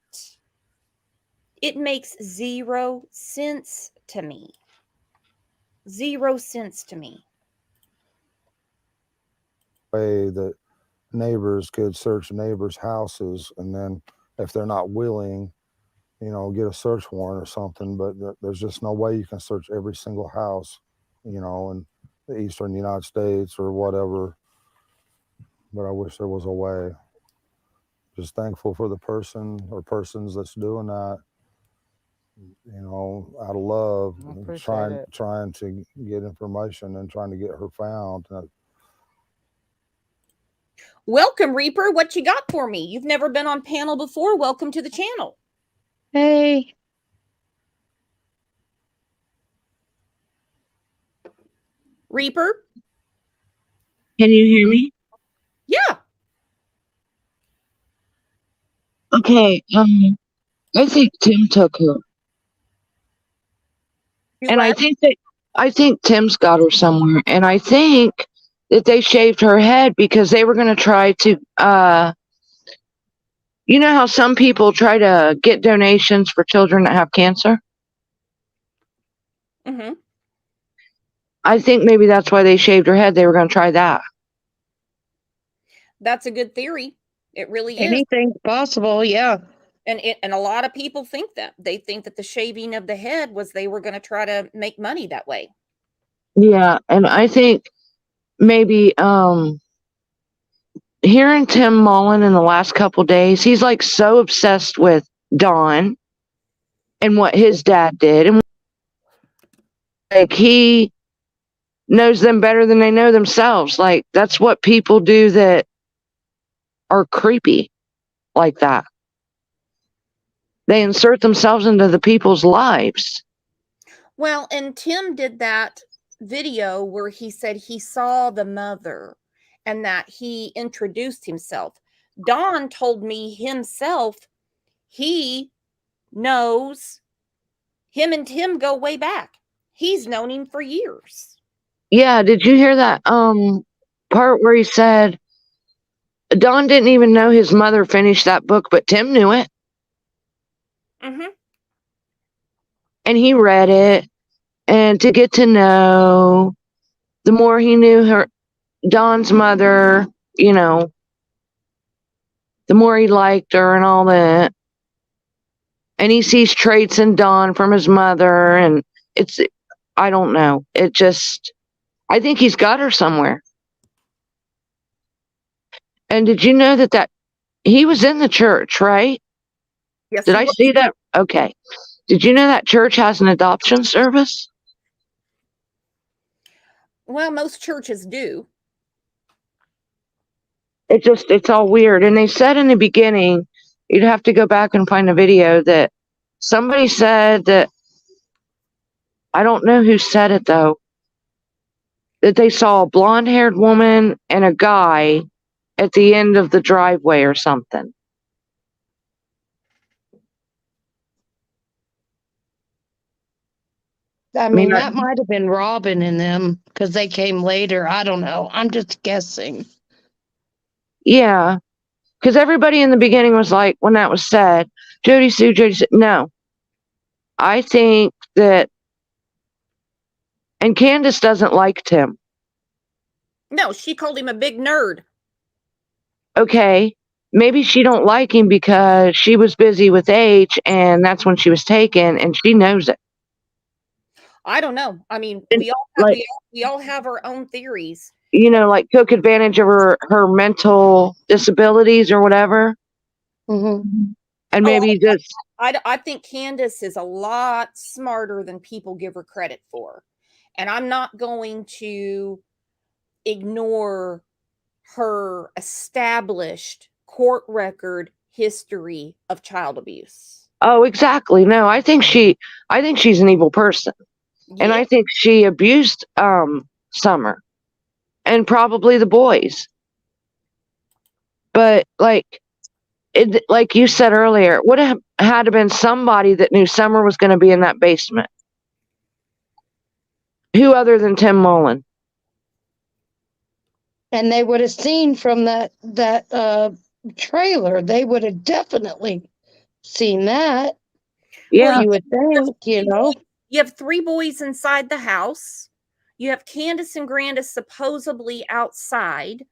It makes 0 sense to me. 0 sense to me. Way that neighbors could search neighbors' houses, and then if they're not willing, get a search warrant or something. But there's just no way you can search every single house, in the eastern United States or whatever. But I wish there was a way. Just thankful for the person or persons that's doing that, out of love, trying to get information and trying to get her found. Welcome, Reaper. What you got for me? You've never been on panel before. Welcome to the channel. Hey. Reaper? Can you hear me? Yeah. Okay. I think Tim took her. And I think Tim's got her somewhere. And I think that they shaved her head because they were going to try to, you know how some people try to get donations for children that have cancer? Mm-hmm. I think maybe that's why they shaved her head. They were going to try that. That's a good theory. It really is. Anything's possible, yeah. And a lot of people think that. They think that the shaving of the head was they were going to try to make money that way. Yeah, and I think maybe hearing Tim Mullen in the last couple days, he's like so obsessed with Dawn and what his dad did, and like he knows them better than they know themselves. Like that's what people do that are creepy like that. They insert themselves into the people's lives. Well, and Tim did that video where he said he saw the mother and that he introduced himself. Don told me himself he knows him and Tim go way back. He's known him for years. Yeah, did you hear that part where he said Don didn't even know his mother finished that book, but Tim knew it. Mm-hmm. And he read it, and to get to know, the more he knew Don's mother, the more he liked her and all that. And he sees traits in Don from his mother, and I don't know. I think he's got her somewhere. And did you know that he was in the church, right? Yes, Did he I was. see that? Okay. Did you know that church has an adoption service? Well, most churches do. It's all weird. And they said in the beginning, you'd have to go back and find a video that somebody said that, I don't know who said it though, that they saw a blonde haired woman and a guy at the end of the driveway or something. I mean, that might have been Robin and them because they came later. I don't know. I'm just guessing. Yeah. Because everybody in the beginning was like, when that was said, Jody Sue, Jody Sue. No. I think that, and Candace doesn't like Tim. No, she called him a big nerd. Okay. Maybe she don't like him because she was busy with H and that's when she was taken and she knows it. I don't know. I mean, And, we all have our own theories. You know, like took advantage of her mental disabilities or whatever. Mm-hmm. And maybe just. I think Candace is a lot smarter than people give her credit for. And I'm not going to ignore her established court record history of child abuse. Oh, exactly. No, I think she's an evil person. Yeah. And I think she abused Summer and probably the boys. But like you said earlier, it would have had to been somebody that knew Summer was going to be in that basement. Who other than Tim Mullen? And they would have seen from that trailer. They would have definitely seen that. Yeah, well, you would think, you know. You have 3 boys inside the house. You have Candace and Grandis supposedly outside.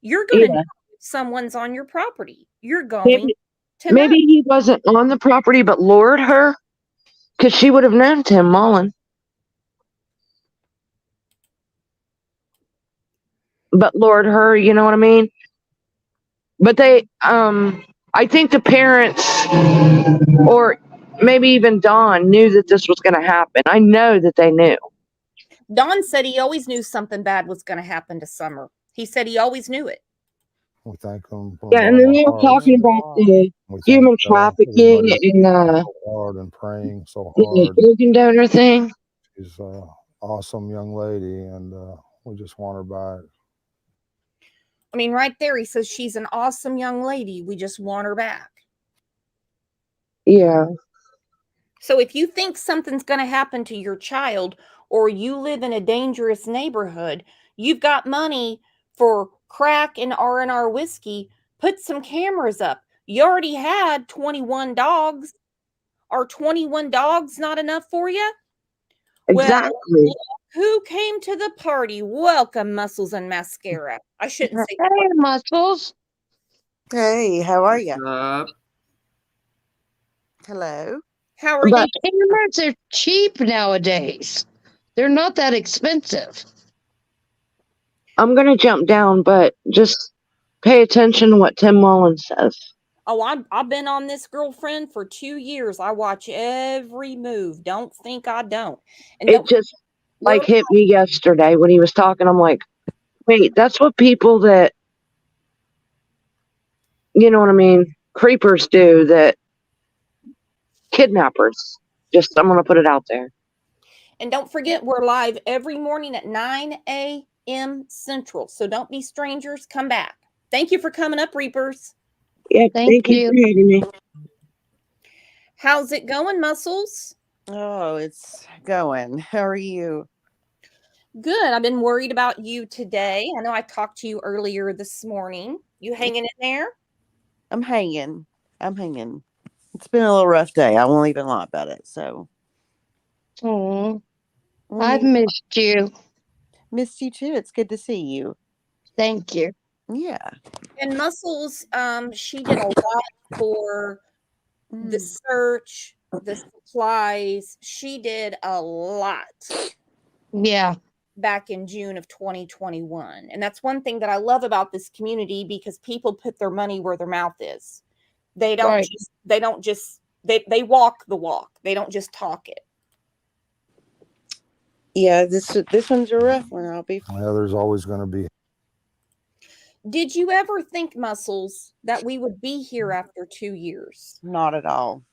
You're going to know if someone's on your property. You're going to maybe he wasn't on the property, but lured her, because she would have known Tim Mullen. But lured her, you know what I mean? But they, I think the parents, or maybe even Dawn, knew that this was going to happen. I know that they knew. Don said he always knew something bad was going to happen to Summer. He said he always knew it. We thank them. Yeah, and then they were talking about the human trafficking and so hard and praying so hard. The organ donor thing. She's an awesome young lady, and we just want her back. I mean, right there, he says she's an awesome young lady. We just want her back. Yeah. So if you think something's going to happen to your child, or you live in a dangerous neighborhood, you've got money for crack and R&R whiskey, put some cameras up. You already had 21 dogs. Are 21 dogs not enough for you? Exactly. Well, who came to the party? Welcome, Muscles and Mascara. I shouldn't say. Hey, Muscles. Hey, how are you? Hello. How are you? Cameras are cheap nowadays. They're not that expensive. I'm going to jump down, but just pay attention to what Tim Mullen says. Oh, I've been on this girlfriend for 2 years. I watch every move. Don't think I don't. And it just like hit me yesterday when he was talking. I'm like, wait, that's what people that, you know what I mean, creepers do, that kidnappers. Just, I'm going to put it out there. And don't forget, we're live every morning at 9 a.m. Central. So don't be strangers. Come back. Thank you for coming up, Reapers. Yeah, thank you for having me. How's it going, Muscles? Oh, it's going. How are you? Good. I've been worried about you today. I know I talked to you earlier this morning. You hanging in there? I'm hanging. It's been a little rough day. I won't even lie about it. So. Oh, I've missed you. Missed you too. It's good to see you. Thank you. Yeah. And Muscles, she did a lot for the search, the supplies. She did a lot. Yeah. back in June of 2021. And that's one thing that I love about this community, because people put their money where their mouth is. They don't Right. they walk the walk. They don't just talk it. Yeah, this one's a rough one. I'll be. Yeah, there's always going to be. Did you ever think, Muscles, that we would be here after 2 years? Not at all.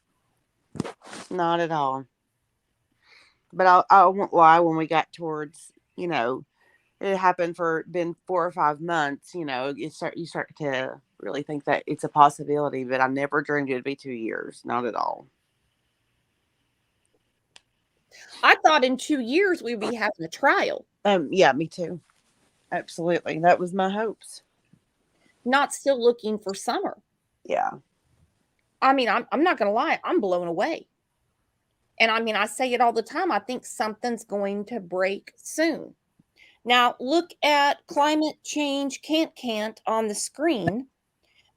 Not at all. But I won't lie. When we got towards, it happened been 4 or 5 months. You start to really think that it's a possibility. But I never dreamed it'd be 2 years. Not at all. I thought in 2 years we'd be having a trial. Yeah, me too. Absolutely, that was my hopes. Not still looking for Summer. Yeah. I mean, I'm not gonna lie. I'm blown away. And I mean, I say it all the time. I think something's going to break soon. Now, look at climate change can't on the screen,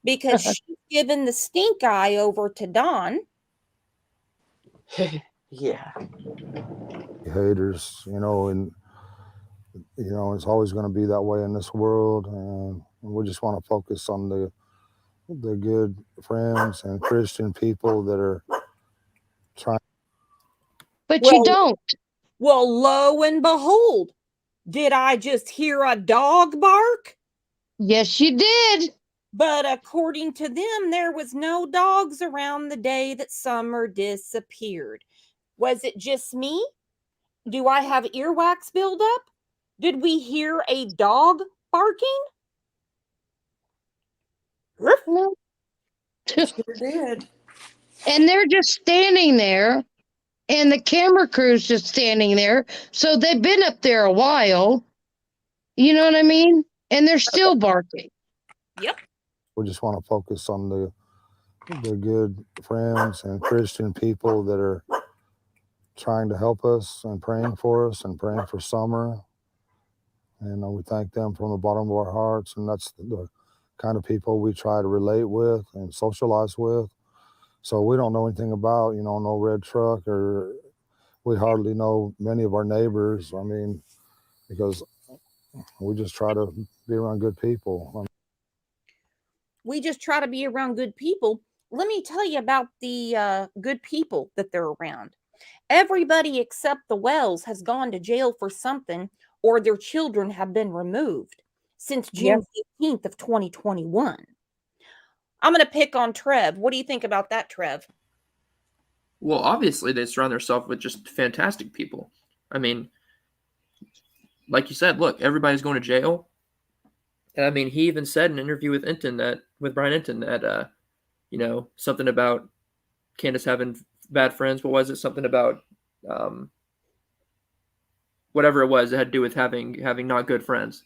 because she's given the stink eye over to Dawn. Yeah. Haters, and it's always going to be that way in this world, and we just want to focus on the good friends and Christian people that are trying. But you don't. Well, lo and behold, did I just hear a dog bark? Yes, you did. But according to them, there was no dogs around the day that Summer disappeared. Was it just me? Do I have earwax buildup? Did we hear a dog barking? No. Sure did. And they're just standing there, and the camera crew's just standing there. So they've been up there a while. You know what I mean? And they're still barking. Yep. We just want to focus on the good friends and Christian people that are trying to help us and praying for us and praying for Summer. And we thank them from the bottom of our hearts. And that's the kind of people we try to relate with and socialize with. So we don't know anything about, no red truck, or we hardly know many of our neighbors. I mean, because we just try to be around good people. We just try to be around good people. Let me tell you about the good people that they're around. Everybody except the Wells has gone to jail for something, or their children have been removed since June 15th of 2021. I'm going to pick on Trev. What do you think about that, Trev? Well, obviously they surround themselves with just fantastic people. I mean, like you said, look, everybody's going to jail. And I mean, he even said in an interview with Brian Enton that, something about Candace having bad friends. What was it? Something about whatever it was. It had to do with having not good friends.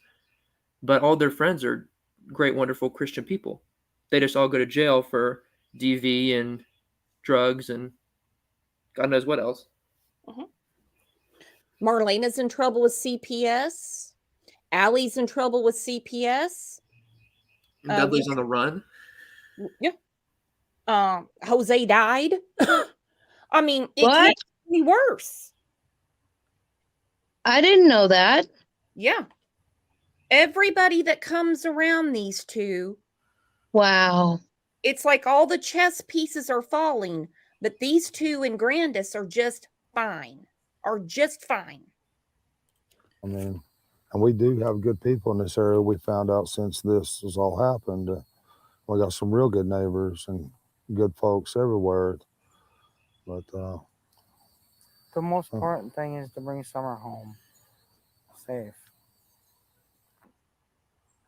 But all their friends are great, wonderful Christian people. They just all go to jail for DV and drugs and God knows what else. Marlena's in trouble with CPS. Allie's in trouble with CPS. Dudley's on the run. Yeah. Jose died. I mean, it can't be worse. I didn't know that. Yeah. Everybody that comes around these two. Wow. It's like all the chess pieces are falling, but these two in Grandis are just fine. I mean, and we do have good people in this area. We found out since this has all happened. We got some real good neighbors and good folks everywhere. But the most important thing is to bring Summer home safe.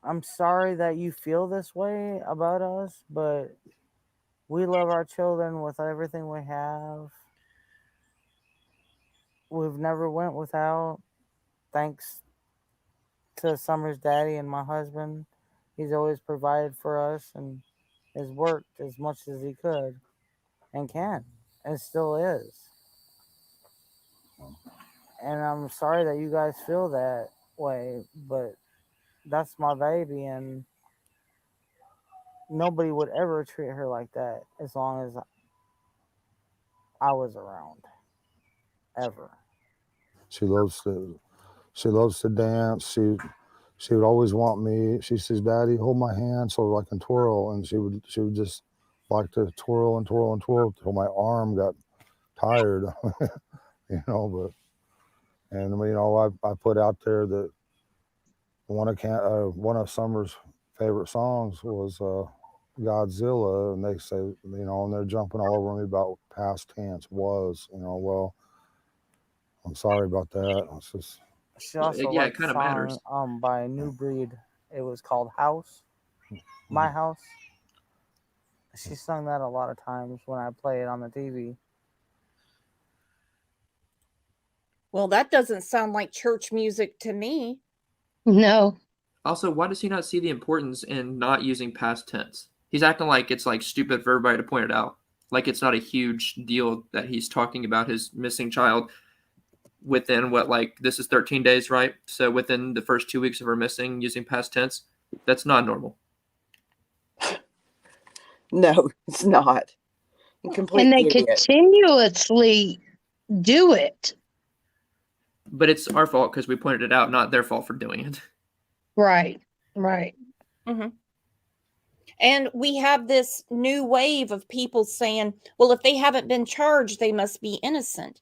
I'm sorry that you feel this way about us, but we love our children with everything we have. We've never went without, thanks to Summer's daddy and my husband. He's always provided for us and has worked as much as he could and can and still is. And I'm sorry that you guys feel that way, but that's my baby, and nobody would ever treat her like that as long as I was around. Ever. She loves to She loves to dance. She would always want me. She says, "Daddy, hold my hand so I can twirl." And she would just like to twirl and twirl and twirl until my arm got tired, you know. And I put out there that one of Summer's favorite songs was Godzilla, and they say, and they're jumping all over me about past tense was, well, I'm sorry about that. It's just. She also Yeah, it liked a kind of matters. song by New Breed. It was called House, My House. She sung that a lot of times when I play it on the TV. Well, that doesn't sound like church music to me. No. Also, why does he not see the importance in not using past tense? He's acting like it's like stupid for everybody to point it out. Like it's not a huge deal that he's talking about his missing child within this is 13 days, right? So within the first 2 weeks of her missing using past tense, that's not normal. No, it's not. And they continuously do it. But it's our fault because we pointed it out, not their fault for doing it. Right. Mm-hmm. And we have this new wave of people saying, well, if they haven't been charged, they must be innocent.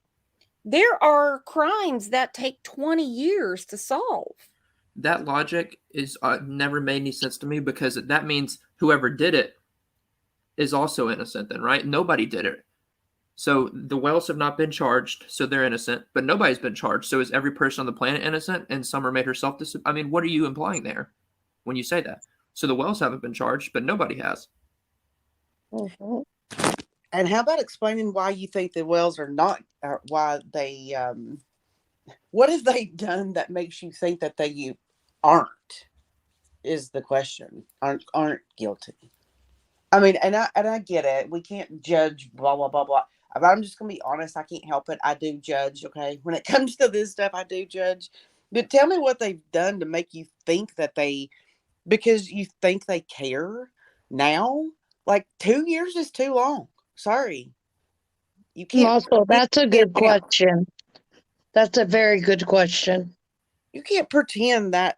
There are crimes that take 20 years to solve. That logic is never made any sense to me, because that means whoever did it is also innocent then, right? Nobody did it. So the Wells have not been charged, so they're innocent, but nobody's been charged. So is every person on the planet innocent and Summer made herself I mean, what are you implying there when you say that? So the Wells haven't been charged, but nobody has. Mm-hmm. And how about explaining why you think the Wells are not, or why they, what have they done that makes you think that they aren't, is the question, aren't guilty? I mean, and I get it. We can't judge, blah, blah, blah, blah. But I'm just going to be honest. I can't help it. I do judge, okay? When it comes to this stuff, I do judge. But tell me what they've done to make you think that because you think they care now? Like 2 years is too long. Sorry. You can't. Also, that's a good question. That's a very good question. You can't pretend that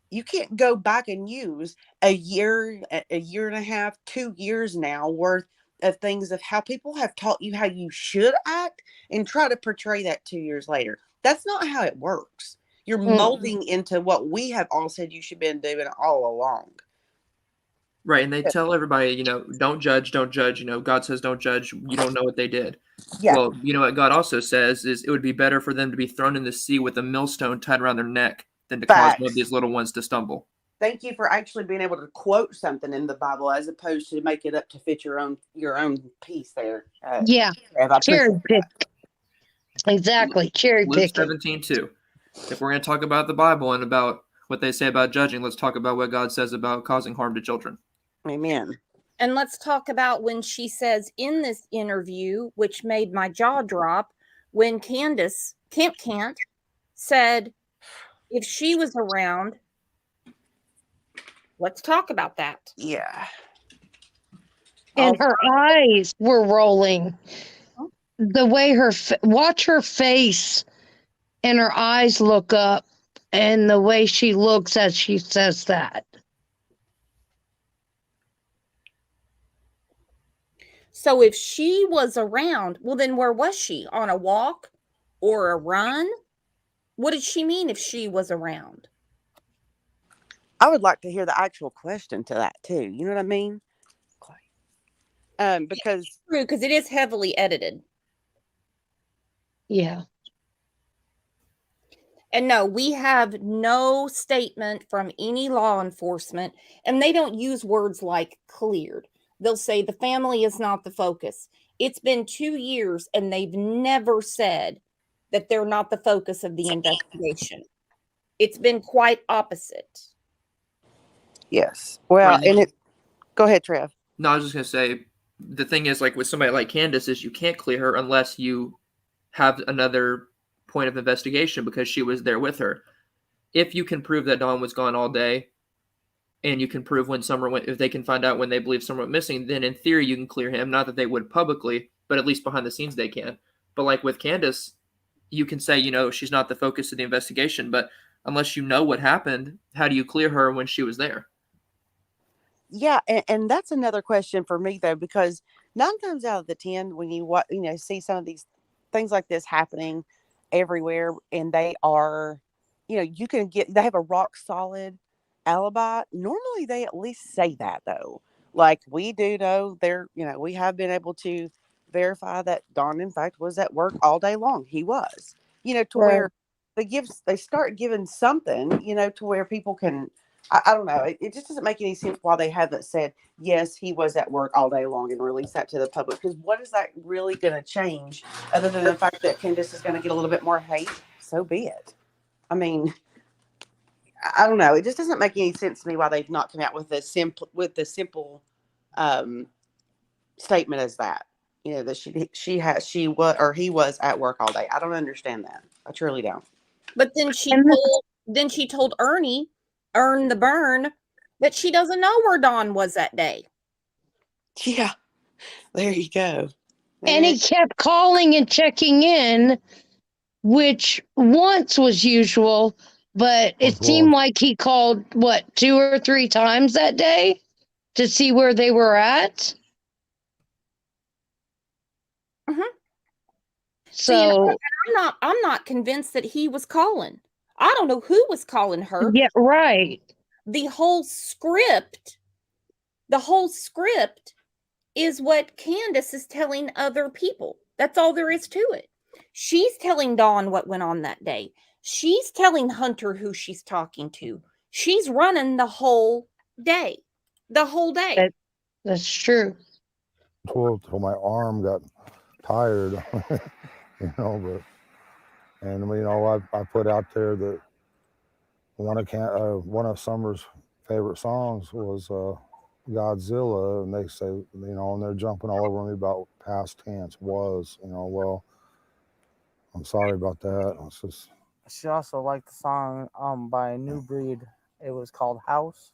you can't go back and use a year and a half, 2 years now worth of things of how people have taught you how you should act and try to portray that 2 years later. That's not how it works. You're molding into what we have all said you should have been doing all along. Right, and they tell everybody, don't judge. God says don't judge. You don't know what they did. Yeah. Well, what God also says is it would be better for them to be thrown in the sea with a millstone tied around their neck than to cause one of these little ones to stumble. Thank you for actually being able to quote something in the Bible as opposed to make it up to fit your own piece there. Yeah. Cherry pick. Exactly. Cherry Luke picking. 17:2. If we're going to talk about the Bible and about what they say about judging, let's talk about what God says about causing harm to children. Amen. And let's talk about when she says in this interview, which made my jaw drop, when Candace Camp said, if she was around, let's talk about that. Yeah. And her eyes were rolling. The way watch her face and her eyes look up, and the way she looks as she says that. So if she was around, well, then where was she? On a walk or a run? What did she mean if she was around? I would like to hear the actual question to that too. You know what I mean? Because it's true, because it is heavily edited. Yeah. And no, we have no statement from any law enforcement, and they don't use words like cleared. They'll say the family is not the focus. It's been 2 years, and they've never said that they're not the focus of the investigation. It's been quite opposite. Yes. Well, go ahead, Trev. No, I was just going to say, the thing is, like with somebody like Candace, is you can't clear her unless you have another point of investigation because she was there with her. If you can prove that Dawn was gone all day, and you can prove when Summer went, if they can find out when they believe Summer went missing, then in theory you can clear him. Not that they would publicly, but at least behind the scenes they can. But like with Candace, you can say, she's not the focus of the investigation, but unless you know what happened, how do you clear her when she was there? Yeah, and that's another question for me though, because 9 times out of the 10, when you see some of these things like this happening everywhere, and they are, they have a rock solid alibi. Normally, they at least say that though. Like we do know, we have been able to verify that Don, in fact, was at work all day long. He was, to Right. where they start giving something, to where people can. I don't know. It just doesn't make any sense why they haven't said, yes, he was at work all day long and release that to the public. Because what is that really going to change other than the fact that Candace is going to get a little bit more hate? So be it. I mean, I don't know. It just doesn't make any sense to me why they've not come out with the simple statement as that. That he was at work all day. I don't understand that. I truly don't. But then she told Ernie, Earn the Burn, that she doesn't know where Dawn was that day. Yeah, there you go. And he kept calling and checking in, which once was usual, but it seemed like he called, 2 or 3 times that day to see where they were at? Mm-hmm. So I'm not convinced that he was calling. I don't know who was calling her. Yeah, right. The whole script is what Candace is telling other people. That's all there is to it. She's telling Dawn what went on that day. She's telling Hunter who she's talking to. She's running the whole day. That's true. Till my arm got tired, but I put out there that one of Summer's favorite songs was Godzilla, and they say, and they're jumping all over me about past tense was, well, I'm sorry about that. It's just. She also liked the song by New Breed. It was called House.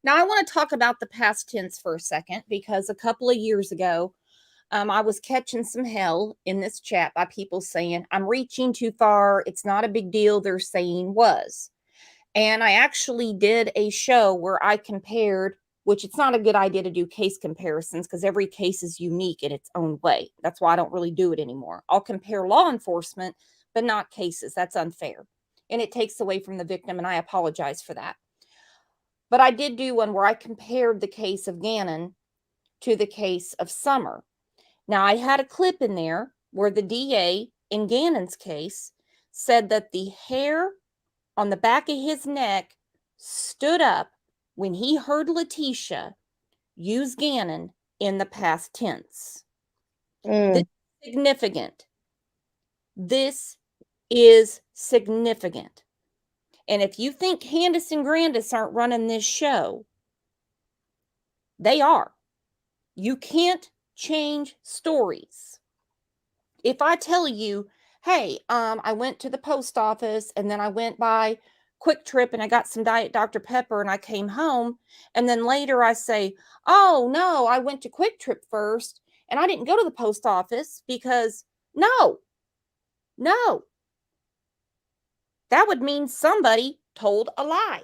Now, I want to talk about the past tense for a second, because a couple of years ago, I was catching some hell in this chat by people saying, I'm reaching too far. It's not a big deal. They're saying was. And I actually did a show where I compared, which it's not a good idea to do case comparisons because every case is unique in its own way. That's why I don't really do it anymore. I'll compare law enforcement, but not cases. That's unfair. And it takes away from the victim, and I apologize for that. But I did do one where I compared the case of Gannon to the case of Summer. Now, I had a clip in there where the DA in Gannon's case said that the hair on the back of his neck stood up when he heard Letitia use Gannon in the past tense. This is significant. This is significant. And if you think Candace and Grandis aren't running this show, they are. You can't change stories. If I tell you, hey, I went to the post office and then I went by Quick Trip and I got some Diet Dr. Pepper and I came home, and then later I say, oh no, I went to Quick Trip first and I didn't go to the post office because no, that would mean somebody told a lie.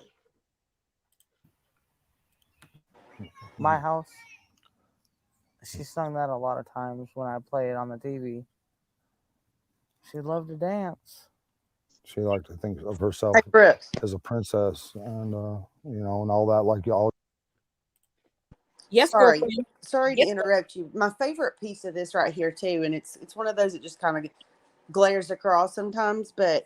My House. She sung that a lot of times when I play it on the TV. She loved to dance. She liked to think of herself as a princess, and and all that, like y'all. Yes, sorry girlfriend. to interrupt you. My favorite piece of this right here too, and it's one of those that just kind of glares across sometimes, but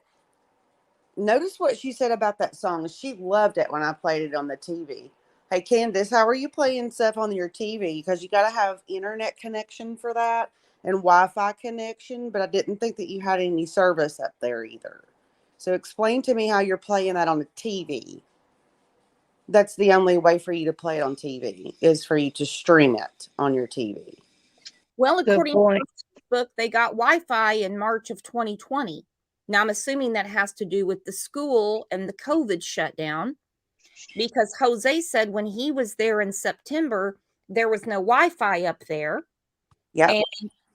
notice what she said about that song. She loved it when I played it on the TV. Hey, Candace, how are you playing stuff on your TV? Because you got to have internet connection for that and Wi-Fi connection, but I didn't think that you had any service up there either. So explain to me how you're playing that on the TV. That's the only way for you to play it on TV, is for you to stream it on your TV. Well, according to Facebook, they got Wi-Fi in March of 2020. Now, I'm assuming that has to do with the school and the COVID shutdown, because Jose said when he was there in September, there was no Wi-Fi up there. Yeah. And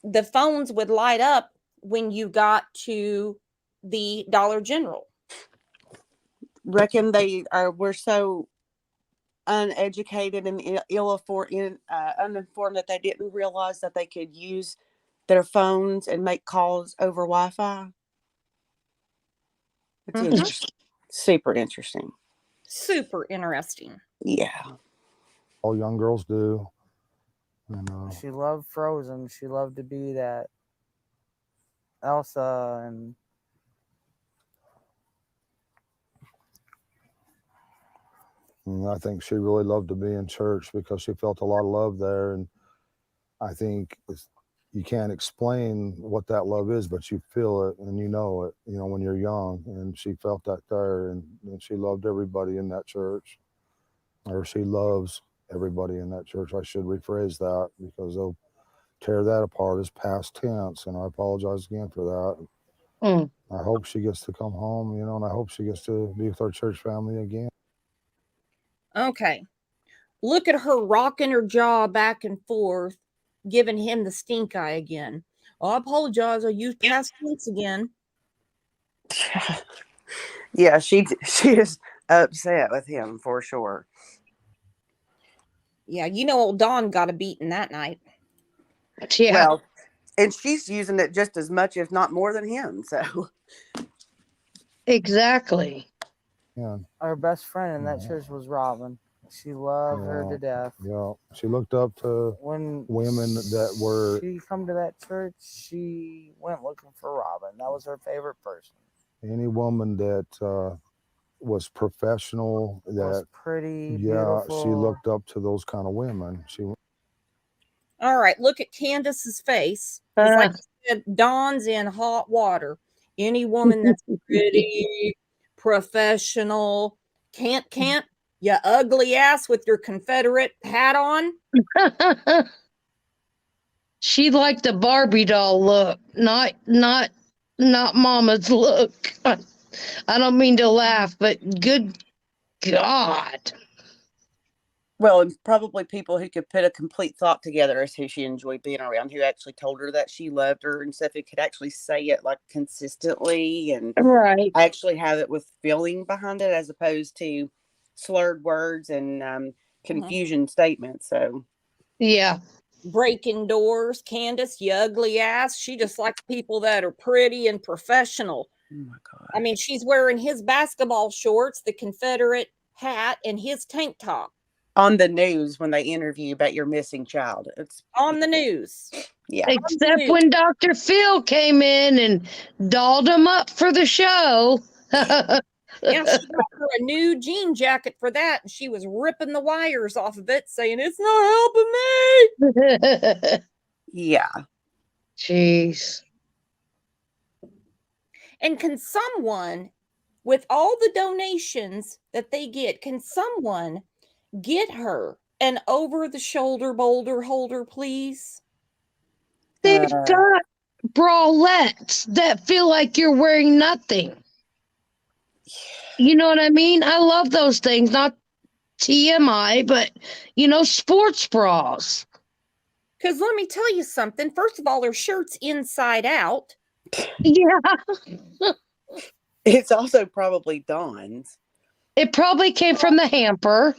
the phones would light up when you got to the Dollar General? Reckon we're so uneducated and uninformed that they didn't realize that they could use their phones and make calls over Wi-Fi. It's interesting. Super interesting. Super interesting. Yeah. All young girls do. And, she loved Frozen. She loved to be that Elsa and I think she really loved to be in church because she felt a lot of love there. And I think you can't explain what that love is, but you feel it and you know it, when you're young. And she felt that there, and she loved everybody in that church, or she loves everybody in that church. I should rephrase that because they'll tear that apart as past tense, and I apologize again for that. I hope she gets to come home, and I hope she gets to be with our church family again. Okay. Look at her rocking her jaw back and forth, giving him the stink eye again. Oh, I apologize. I used past tense again. Yeah, she is upset with him for sure. Yeah, old Dawn got a beating that night. Yeah. Well, and she's using it just as much, if not more, than him. So exactly. Yeah. Our best friend in that church was Robin. She loved her to death. Yeah, she looked up to women that were. She come to that church. She went looking for Robin. That was her favorite person. Any woman that was professional, that was pretty, beautiful. She looked up to those kind of women. All right, look at Candace's face. Like I said, Dawn's in hot water. Any woman that's pretty, professional, can't, you ugly ass with your Confederate hat on. She liked the Barbie doll look, not Mama's look. I don't mean to laugh, but good God. Well, and probably people who could put a complete thought together as who she enjoyed being around, who actually told her that she loved her and stuff, who could actually say it like consistently and actually have it with feeling behind it, as opposed to slurred words and confusion statements. So, yeah. Breaking doors, Candace, you ugly ass. She just likes people that are pretty and professional. Oh my God. I mean, she's wearing his basketball shorts, the Confederate hat, and his tank top. On the news when they interview about your missing child. It's on the news. Yeah. Except when Dr. Phil came in and dolled him up for the show. Yeah, she got her a new jean jacket for that, and she was ripping the wires off of it, saying, "It's not helping me." Yeah. Jeez. And can someone, with all the donations that they get, can someone get her an over-the-shoulder boulder holder, please? They've got bralettes that feel like you're wearing nothing. You know what I mean? I love those things. Not TMI, but, sports bras. Because let me tell you something. First of all, her shirt's inside out. Yeah. It's also probably Dawn's. It probably came from the hamper.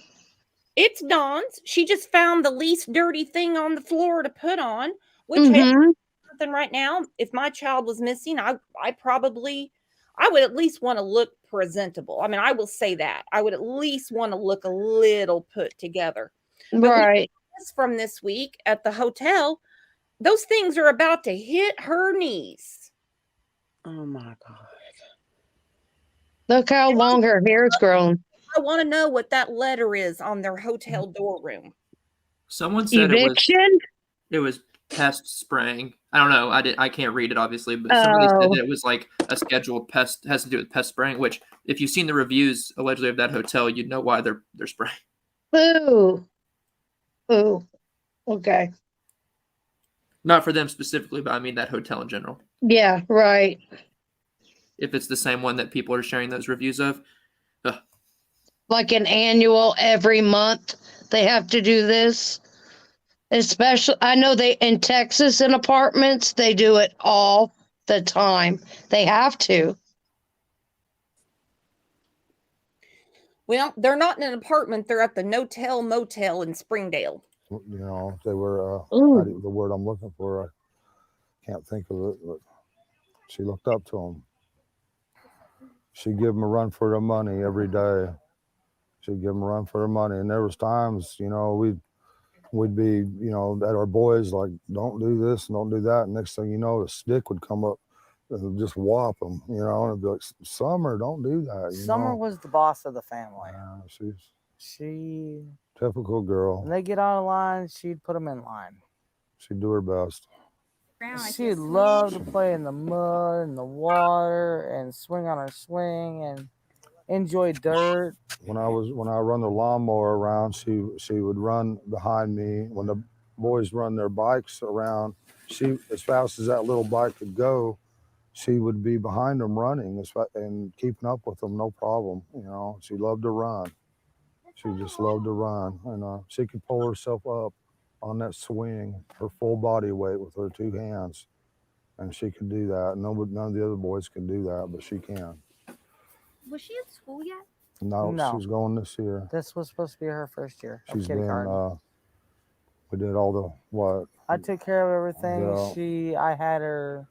It's Dawn's. She just found the least dirty thing on the floor to put on, which has something right now. If my child was missing, I would at least want to look presentable. I mean, I will say that. I would at least want to look a little put together. Right. But from this week at the hotel, those things are about to hit her knees. Oh my God. Look how long her hair's grown. I want to know what that letter is on their hotel door room. Someone said eviction? It was pest spraying. I don't know. I can't read it obviously, but somebody said that it was like a scheduled pest, has to do with pest spraying, which if you've seen the reviews allegedly of that hotel, you'd know why they're spraying. Ooh. Okay. Not for them specifically, but I mean that hotel in general. Yeah, right. If it's the same one that people are sharing those reviews of. Like an annual every month they have to do this. Especially, I know they in Texas in apartments, they do it all the time. They have to. Well, they're not in an apartment. They're at the No-Tell Motel in Springdale. You know, they were, the word I'm looking for, I can't think of it, but she looked up to them. She'd give them a run for their money every day. She'd give them a run for their money. And there was times, you know, we'd be, you know, at our boys like, don't do this and don't do that. And next thing you know, the stick would come up and just whop them, you know, and it'd be like, Summer, don't do that. You Summer know? was the boss of the family. Yeah, She, typical girl. when they get out of line, she'd put them in line. She'd do her best. She loved to play in the mud and the water and swing on her swing and enjoy dirt. When I run the lawnmower around, she would run behind me. When the boys run their bikes around, she, as fast as that little bike could go, she would be behind them running and keeping up with them, no problem. You know, she loved to run. She just loved to run, and she could pull herself up on that swing, her full body weight with her two hands, and she could do that. None of the other boys can do that, but she can. Was she in school yet? No, she's going this year. This was supposed to be her first year. She's been, we did all the, what? I took care of everything. Yeah. I had her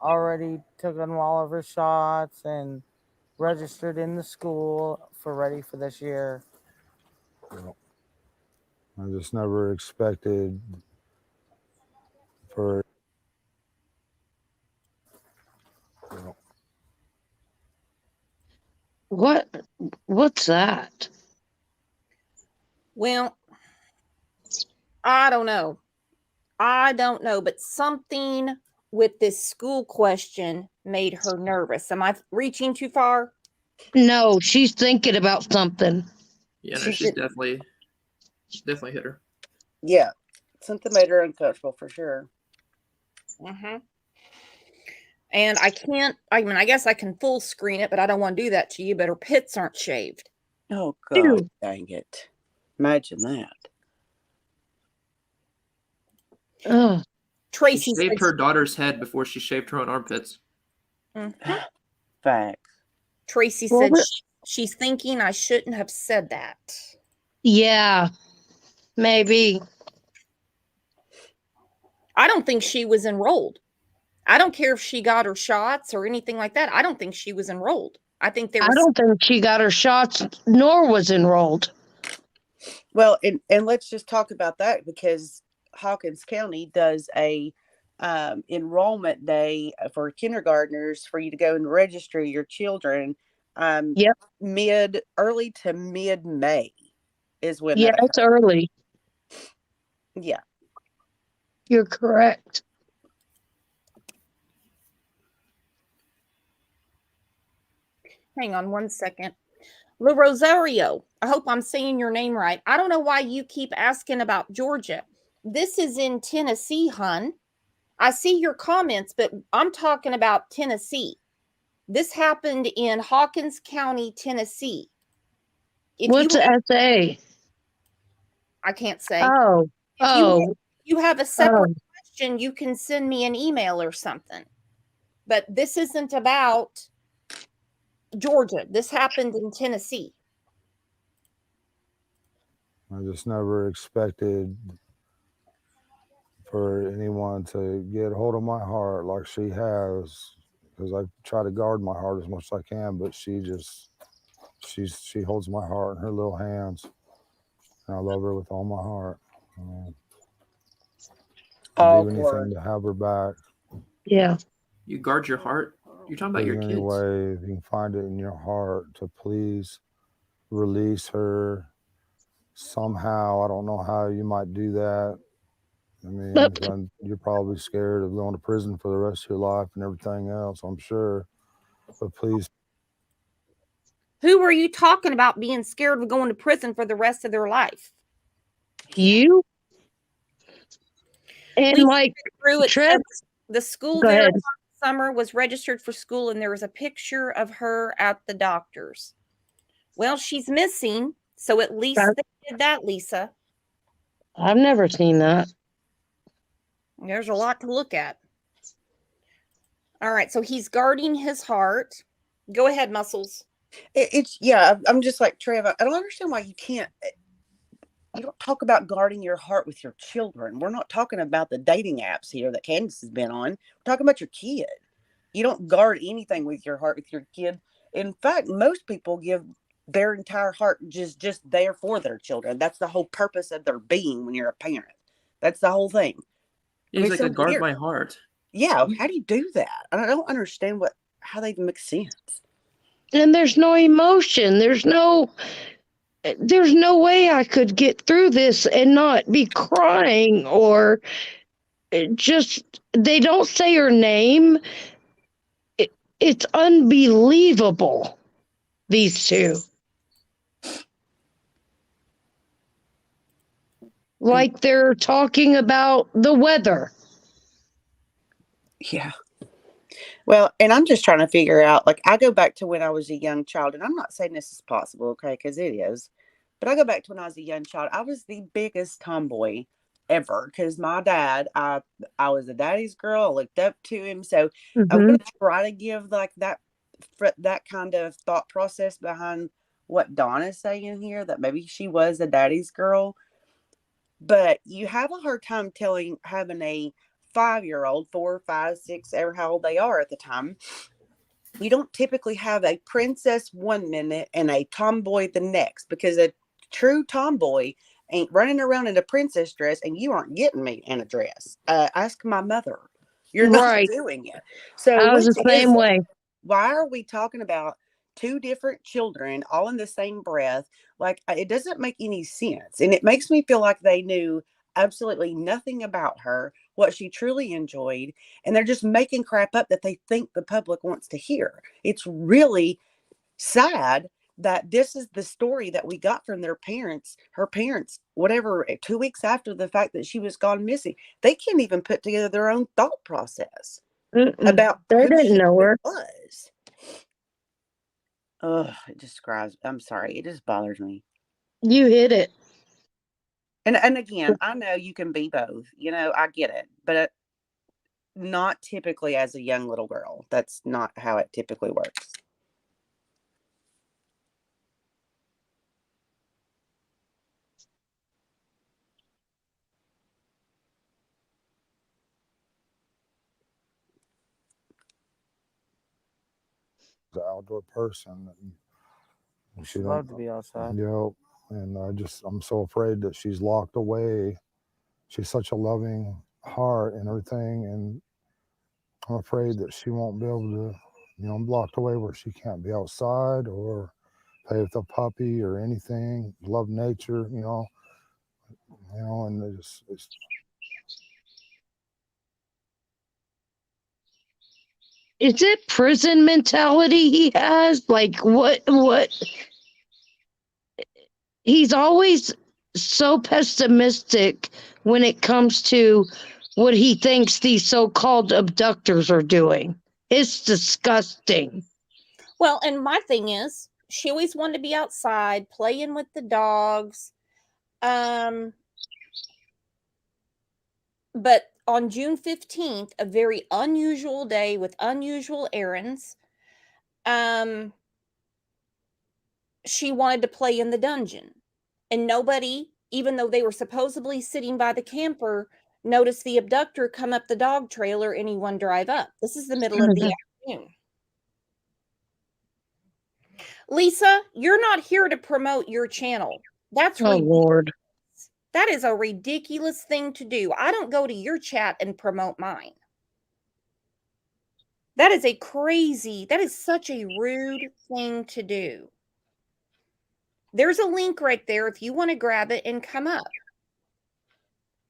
already took on all of her shots and registered in the school ready for this year. I just never expected for, you know. What's that? Well, I don't know. But something with this school question made her nervous. Am I reaching too far? No, she's thinking about something. Yeah, no, she's definitely hit her. Yeah, something made her uncomfortable for sure. Mm-hmm. And I guess I can full screen it, but I don't want to do that to you. But her pits aren't shaved. Oh, God, dang it. Imagine that. Tracy She shaved her daughter's head before she shaved her own armpits. Mm-hmm. Facts. Tracy said she's thinking I shouldn't have said that. Yeah, maybe. I don't think she was enrolled. I don't care if she got her shots or anything like that. I don't think she was enrolled. I don't think she got her shots nor was enrolled. Well, and let's just talk about that because Hawkins County does a enrollment day for kindergartners for you to go and register your children. Early to mid-May is when that occurs. It's early. Yeah. You're correct. Hang on one second. La Rosario, I hope I'm saying your name right. I don't know why you keep asking about Georgia. This is in Tennessee, hun. I see your comments, but I'm talking about Tennessee. This happened in Hawkins County, Tennessee. What's the SA? I can't say. If you have a separate question, you can send me an email or something. But this isn't about Georgia. This happened in Tennessee. I just never expected for anyone to get a hold of my heart like she has, because I try to guard my heart as much as I can, but she holds my heart in her little hands, and I love her with all my heart. I'd do anything to have her back. Yeah. You guard your heart? You're talking about your kids. Any way if you can find it in your heart to please release her somehow. I don't know how you might do that. I mean, you're probably scared of going to prison for the rest of your life and everything else, I'm sure. But please. Who were you talking about being scared of going to prison for the rest of their life? You? And the school there last summer was registered for school, and there was a picture of her at the doctor's. Well, she's missing, so at least they did that, Lisa. I've never seen that. There's a lot to look at. All right, so he's guarding his heart. Go ahead, Muscles. I'm just like Trev. I don't understand why you can't. You don't talk about guarding your heart with your children. We're not talking about the dating apps here that Candace has been on. We're talking about your kid. You don't guard anything with your heart with your kid. In fact, most people give their entire heart just there for their children. That's the whole purpose of their being when you're a parent. That's the whole thing. He's It's like, so I guard weird. my heart. Yeah, how do you do that? I don't understand how they even make sense. And there's no emotion. There's no way I could get through this and not be crying or just, they don't say her name. It's unbelievable, these two. Like they're talking about the weather. Yeah. Well, and I'm just trying to figure out, like, I go back to when I was a young child, and I'm not saying this is possible, okay, because it is, but I go back to when I was a young child. I was the biggest tomboy ever because my dad, I was a daddy's girl. I looked up to him. So I'm going to try to give like that kind of thought process behind what Donna's saying here, that maybe she was a daddy's girl. But you have a hard time having a 5-year-old, 4, 5, 6, ever how old they are at the time. You don't typically have a princess 1 minute and a tomboy the next, because a true tomboy ain't running around in a princess dress, and you aren't getting me in a dress. Ask my mother. You're not doing it. So I was the same way. Why are we talking about two different children all in the same breath? Like, it doesn't make any sense. And it makes me feel like they knew absolutely nothing about her, what she truly enjoyed, and they're just making crap up that they think the public wants to hear. It's really sad that this is the story that we got from her parents, whatever, 2 weeks after the fact that she was gone missing. They can't even put together their own thought process about they who didn't know her. was. Oh, it describes, I'm sorry, it just bothers me. You hit it. And again, I know you can be both, I get it, but not typically as a young little girl. That's not how it typically works. The outdoor person. She loved to be outside. Yep. And I'm so afraid that she's locked away. She's such a loving heart and everything. And I'm afraid that she won't be able to, I'm locked away where she can't be outside or play with a puppy or anything, love nature, and it's Is it prison mentality he has? Like what? He's always so pessimistic when it comes to what he thinks these so-called abductors are doing. It's disgusting. Well, and my thing is, she always wanted to be outside playing with the dogs. But on June 15th, a very unusual day with unusual errands, she wanted to play in the dungeon. And nobody, even though they were supposedly sitting by the camper, noticed the abductor come up the dog trailer, anyone drive up. This is the middle of the afternoon. Lisa, you're not here to promote your channel. That's ridiculous. Lord. That is a ridiculous thing to do. I don't go to your chat and promote mine. That is such a rude thing to do. There's a link right there if you want to grab it and come up.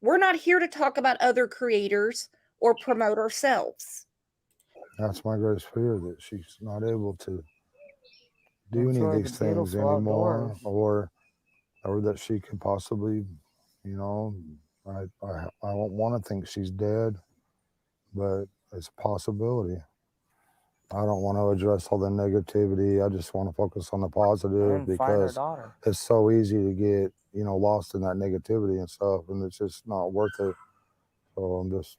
We're not here to talk about other creators or promote ourselves. That's my greatest fear, that she's not able to do any of these things anymore, or that she could possibly, I don't want to think she's dead, but it's a possibility. I don't want to address all the negativity. I just want to focus on the positive, because it's so easy to get, lost in that negativity and stuff, and it's just not worth it. So I'm just,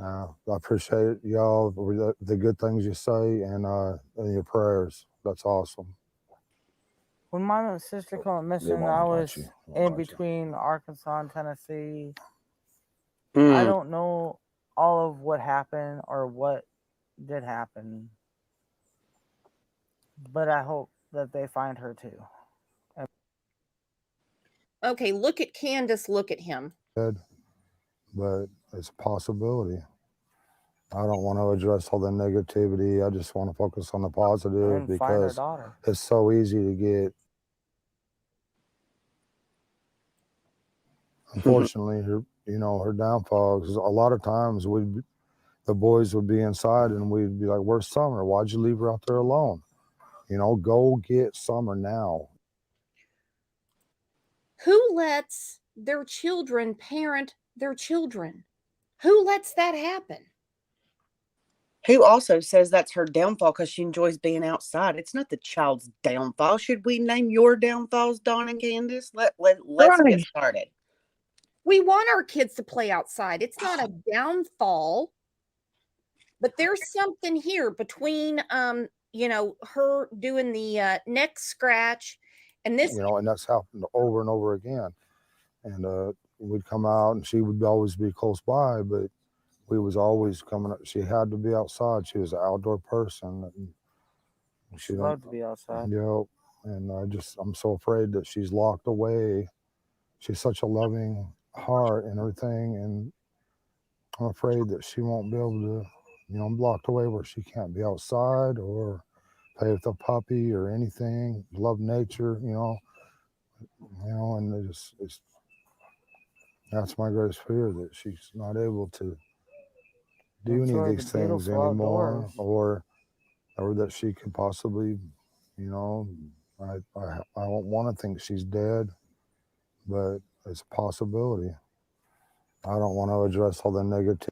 I appreciate y'all, the good things you say, and your prayers. That's awesome. When my sister came missing, I was in between Arkansas and Tennessee. I don't know all of what happened or what did happen, but I hope that they find her too. Okay, look at Candace, look at him. But it's a possibility. I don't want to address all the negativity. I just want to focus on the positive And find her because daughter. it's so easy to get. Unfortunately, her downfall. Because a lot of times the boys would be inside and we'd be like, "Where's Summer? Why'd you leave her out there alone? Go get Summer now." Who lets their children parent their children? Who lets that happen? Who also says that's her downfall because she enjoys being outside. It's not the child's downfall. Should we name your downfalls, Dawn and Candace? Let's get started. We want our kids to play outside. It's not a downfall. But there's something here between her doing the neck scratch and this. And that's happened over and over again. And we'd come out and she would always be close by, but we was always coming up. She had to be outside. She was an outdoor person. And she loved to be outside. And I'm so afraid that she's locked away. She's such a loving heart and everything. And I'm afraid that she won't be able to, I'm locked away where she can't be outside or play with a puppy or anything, love nature, and it's that's my greatest fear, that she's not able to do any of these things anymore, or that she could possibly, I don't want to think she's dead, but it's a possibility. I don't want to address all the negativity.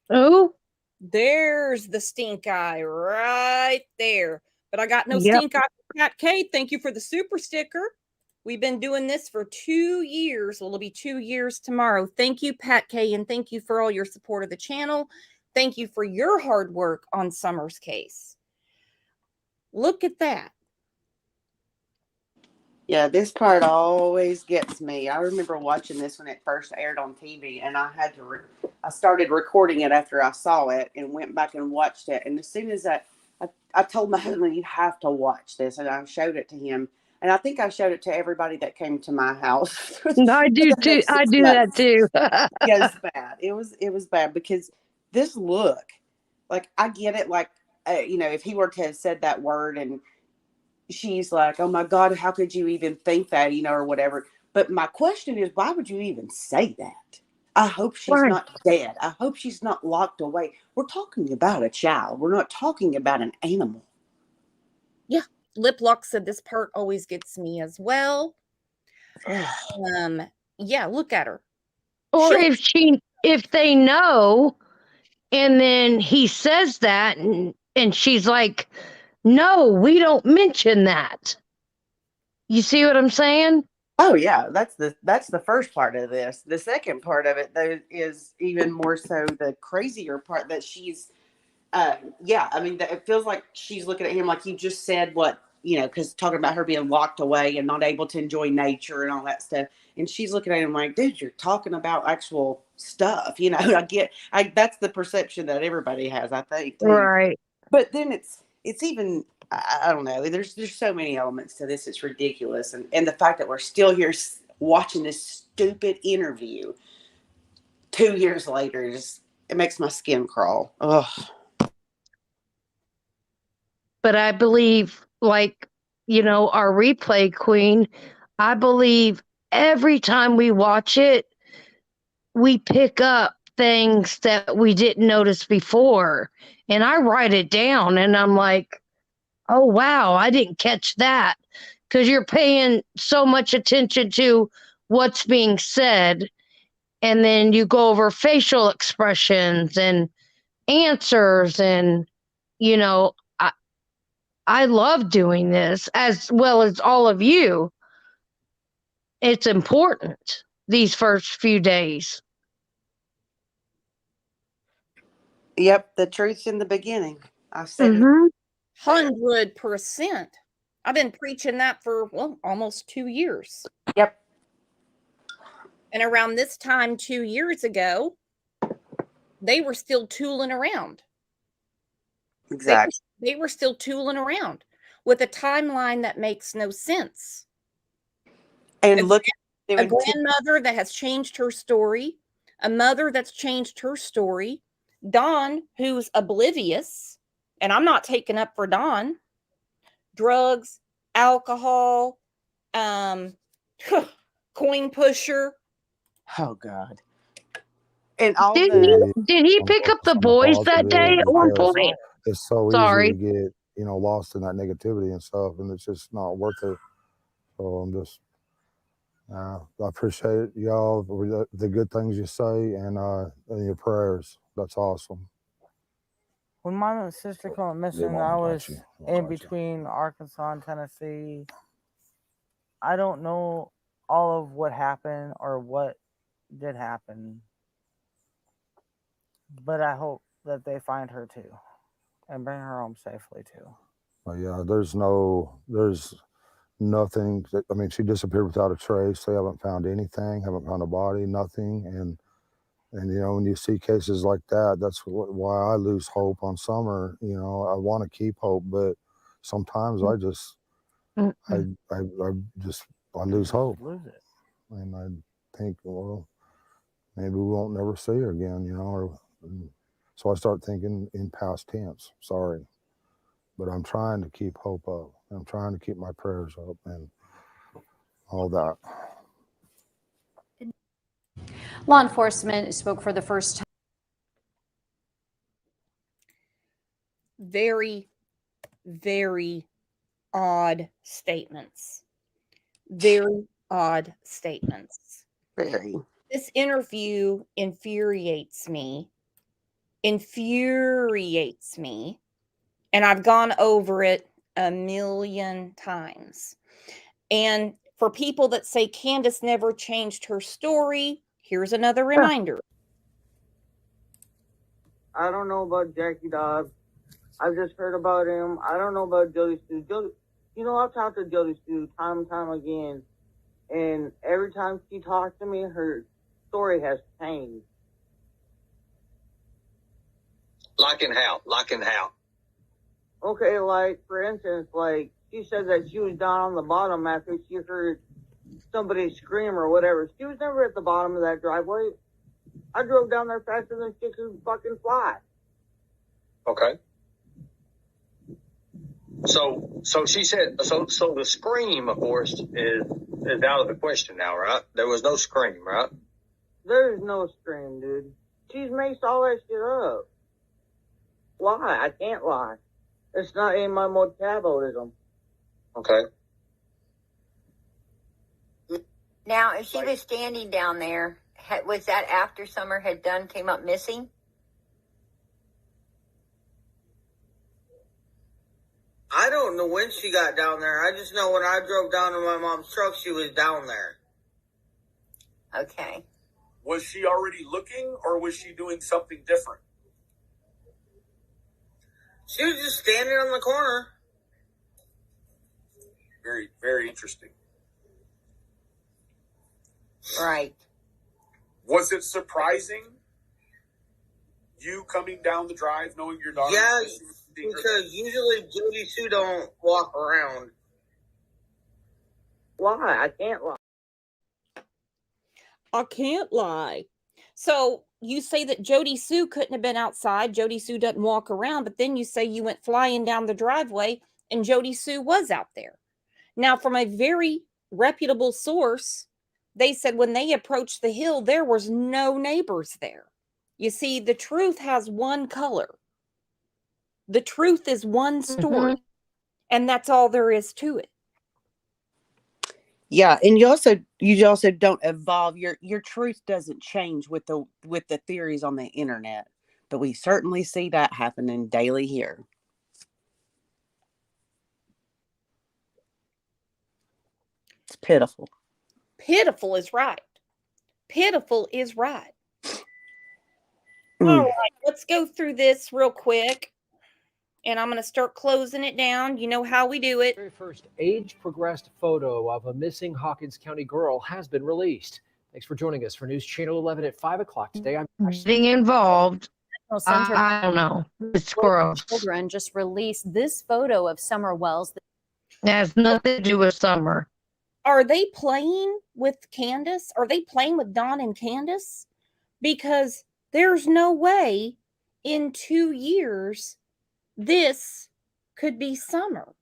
Oh, there's the stink eye right there. But I got no stink eye for Pat K. Thank you for the super sticker. We've been doing this for 2 years. Well, it'll be 2 years tomorrow. Thank you, Pat K, and thank you for all your support of the channel. Thank you for your hard work on Summer's case. Look at that. Yeah, this part always gets me. I remember watching this when it first aired on TV, and I had to. I started recording it after I saw it, and went back and watched it. And as soon as I told my husband, "You have to watch this," and I showed it to him. And I think I showed it to everybody that came to my house. I do too. I do that too. Yeah, it's bad. It was bad because this look, like, I get it. Like, if he were to have said that word and she's like, "Oh my God, how could you even think that?" Or whatever. But my question is, why would you even say that? I hope she's not dead. I hope she's not locked away. We're talking about a child. We're not talking about an animal. Yeah. Liplock said this part always gets me as well. Yeah, look at her. Or if they know, and then he says that, and she's like, "No, we don't mention that." You see what I'm saying? Oh yeah, that's the first part of this. The second part of it, though, is even more so the crazier part, that she's it feels like she's looking at him like you just said, because talking about her being locked away and not able to enjoy nature and all that stuff. And she's looking at him like, dude, you're talking about actual stuff. That's the perception that everybody has, I think. Too. Right. But then it's even, I don't know. There's so many elements to this. It's ridiculous. And the fact that we're still here watching this stupid interview 2 years later, it makes my skin crawl. Ugh. But I believe, our replay queen, I believe every time we watch it, we pick up things that we didn't notice before. And I write it down and I'm like, oh, wow, I didn't catch that. Because you're paying so much attention to what's being said. And then you go over facial expressions and answers. And, I love doing this, as well as all of you. It's important these first few days. Yep, the truth's in the beginning. I said it. Mm-hmm. 100%. I've been preaching that for, well, almost 2 years. Yep. And around this time 2 years ago, they were still tooling around. Exactly. They were still tooling around with a timeline that makes no sense. And look at a grandmother that has changed her story, a mother that's changed her story, Dawn, who's oblivious, and I'm not taking up for Dawn, drugs, alcohol, coin pusher. Oh God. And all Did the he pick up the boys that day at one because point? it's so Sorry. easy to get, lost in that negativity and stuff, and it's just not worth it. So I'm just, I appreciate y'all, the good things you say, and your prayers. That's awesome. When my sister went missing, I was in between Arkansas and Tennessee. I don't know all of what happened or what did happen, but I hope that they find her too and bring her home safely too. But yeah, there's nothing. I mean, she disappeared without a trace. They haven't found anything, haven't found a body, nothing. And when you see cases like that, that's why I lose hope on Summer. I want to keep hope, but sometimes I just, I lose hope. Lose it. And I think, well, maybe we won't never see her again, so I start thinking in past tense. Sorry. But I'm trying to keep hope up. I'm trying to keep my prayers up and all that. Law enforcement spoke for the first time. Very, very odd statements. Very odd statements. Very. This interview infuriates me. And I've gone over it a million times. And for people that say Candace never changed her story, here's another reminder. I don't know about Jackie Dobbs. I've just heard about him. I don't know about Jody Stu. I've talked to Jody Stu time and time again, and every time she talks to me, her story has changed. Like in how? Okay, like, for instance, she said that she was down on the bottom after she heard somebody scream or whatever. She was never at the bottom of that driveway. I drove down there faster than she could fucking fly. Okay. So she said, so the scream, of course, is out of the question now, right? There was no scream, right? There's no scream, dude. She's maced all that shit up. Lie. I can't lie. It's not in my metabolism. Okay. Now, if she was standing down there, was that after Summer had came up missing? I don't know when she got down there. I just know when I drove down in my mom's truck, she was down there. Okay. Was she already looking, or was she doing something different? She was just standing on the corner. Very, very interesting. Right. Was it surprising, you coming down the drive knowing your daughter? Yeah, because usually Jody Sue don't walk around. Why? I can't lie. I can't lie. So you say that Jody Sue couldn't have been outside. Jody Sue doesn't walk around, but then you say you went flying down the driveway and Jody Sue was out there. Now, from a very reputable source, they said when they approached the hill, there was no neighbors there. You see, the truth has one color. The truth is one story, and that's all there is to it. Yeah, and you also don't evolve. Your truth doesn't change with the theories on the internet, but we certainly see that happening daily here. It's pitiful. Pitiful is right. Pitiful is right. All right, let's go through this real quick. And I'm going to start closing it down. You know how we do it. Very first age-progressed photo of a missing Hawkins County girl has been released. Thanks for joining us for News Channel 11 at 5 o'clock today. I'm Getting involved. Center I don't know. It's gross. Children just released this photo of Summer Wells. It has nothing to do with Summer. Are they playing with Candace? Are they playing with Dawn and Candace? Because there's no way in 2 years this could be Summer.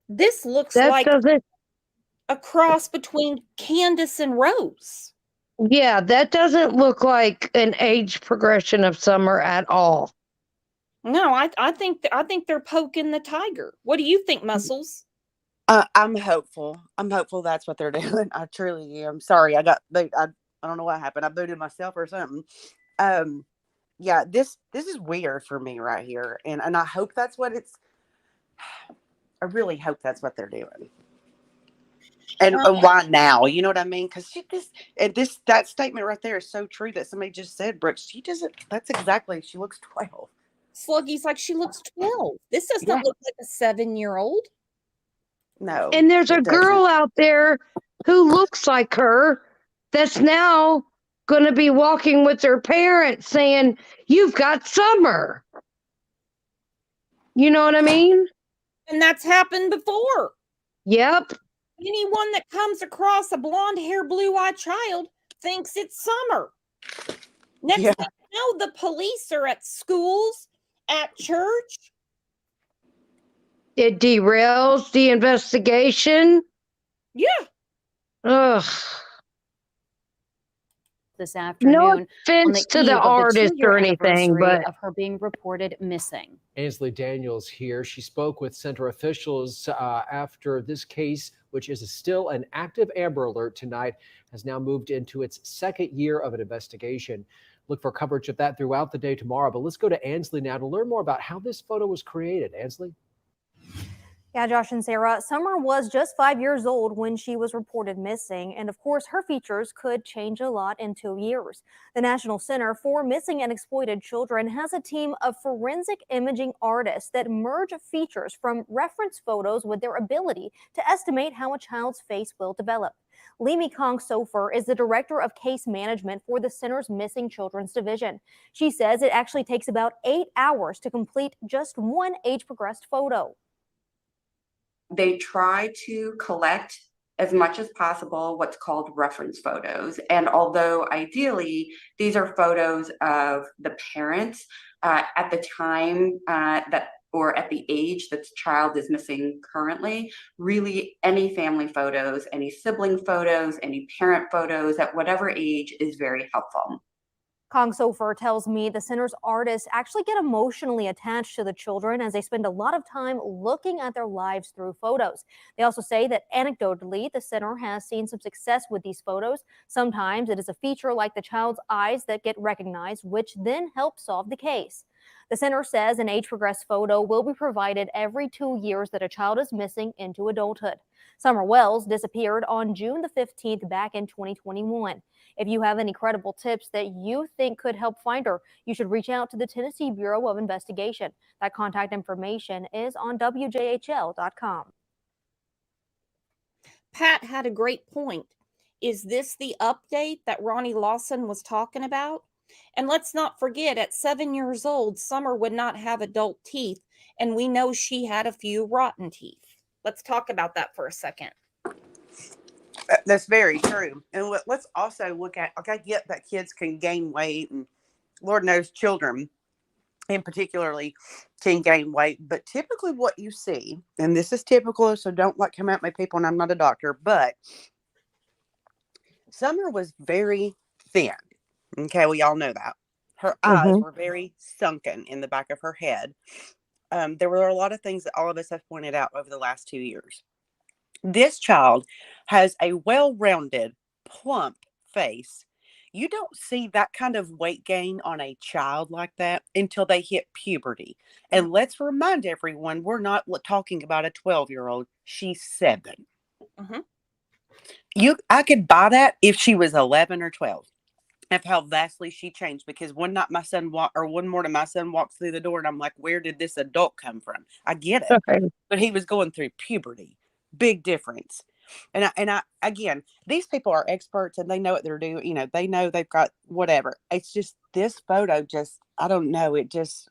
This looks like a cross between Candace and Rose. Yeah, that doesn't look like an age progression of Summer at all. No, I think they're poking the tiger. What do you think, Muscles? I'm hopeful. I'm hopeful that's what they're doing. I truly am. Sorry, I got booted. I don't know what happened. I booted myself or something. Yeah, this is weird for me right here, and I hope that's what it's. I really hope that's what they're doing. And why now? You know what I mean? Because that statement right there is so true that somebody just said, Brooks, she doesn't. That's exactly. She looks 12. Sluggy's like she looks 12. This does not look like a 7-year-old. No. And there's a girl out there who looks like her that's now going to be walking with her parents saying, "You've got Summer." You know what I mean? And that's happened before. Yep. Anyone that comes across a blonde hair, blue-eyed child thinks it's Summer. Next thing you know, the police are at schools, at church. It derails the investigation. Yeah. Ugh. This afternoon, no on offense the to eve the of the artist 2-year or anything, anniversary but of her being reported missing. Ansley Daniels here. She spoke with center officials after this case, which is still an active Amber Alert tonight, has now moved into its second year of an investigation. Look for coverage of that throughout the day tomorrow. But let's go to Ansley now to learn more about how this photo was created. Ansley? Yeah, Josh and Sarah, Summer was just 5 years old when she was reported missing, and of course her features could change a lot in 2 years. The National Center for Missing and Exploited Children has a team of forensic imaging artists that merge features from reference photos with their ability to estimate how a child's face will develop. Limi Kong Sofer is the director of case management for the center's Missing Children's Division. She says it actually takes about 8 hours to complete just one age-progressed photo. They try to collect as much as possible what's called reference photos. And although ideally these are photos of the parents at the time or at the age that the child is missing currently, really any family photos, any sibling photos, any parent photos at whatever age is very helpful. Kong Sofer tells me the center's artists actually get emotionally attached to the children as they spend a lot of time looking at their lives through photos. They also say that anecdotally, the center has seen some success with these photos. Sometimes it is a feature like the child's eyes that get recognized, which then helps solve the case. The center says an age-progressed photo will be provided every 2 years that a child is missing into adulthood. Summer Wells disappeared on June the 15th back in 2021. If you have any credible tips that you think could help find her, you should reach out to the Tennessee Bureau of Investigation. That contact information is on WJHL.com. Pat had a great point. Is this the update that Ronnie Lawson was talking about? And let's not forget, at 7 years old, Summer would not have adult teeth, and we know she had a few rotten teeth. Let's talk about that for a second. That's very true. And let's also look at, I get that kids can gain weight, and Lord knows children in particularly can gain weight, but typically what you see, and this is typical, so don't come at my people, and I'm not a doctor, but Summer was very thin. Okay, we all know that. Her eyes were very sunken in the back of her head. There were a lot of things that all of us have pointed out over the last 2 years. This child has a well-rounded, plump face. You don't see that kind of weight gain on a child like that until they hit puberty. And let's remind everyone, we're not talking about a 12-year-old. She's 7. I could buy that if she was 11 or 12. of how vastly she changed. Because one morning my son walks through the door and I'm like, where did this adult come from? I get it. Okay. But he was going through puberty. Big difference. And I again, these people are experts and they know what they're doing. You know, they know they've got whatever. It's just this photo just, I don't know. It just,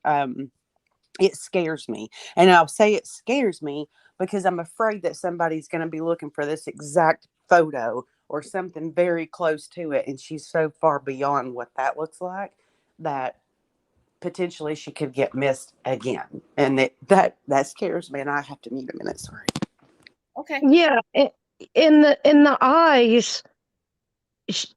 it scares me. And I'll say it scares me because I'm afraid that somebody's going to be looking for this exact photo or something very close to it. And she's so far beyond what that looks like that potentially she could get missed again. And that scares me. And I have to mute a minute. Sorry. Okay. Yeah, in the eyes,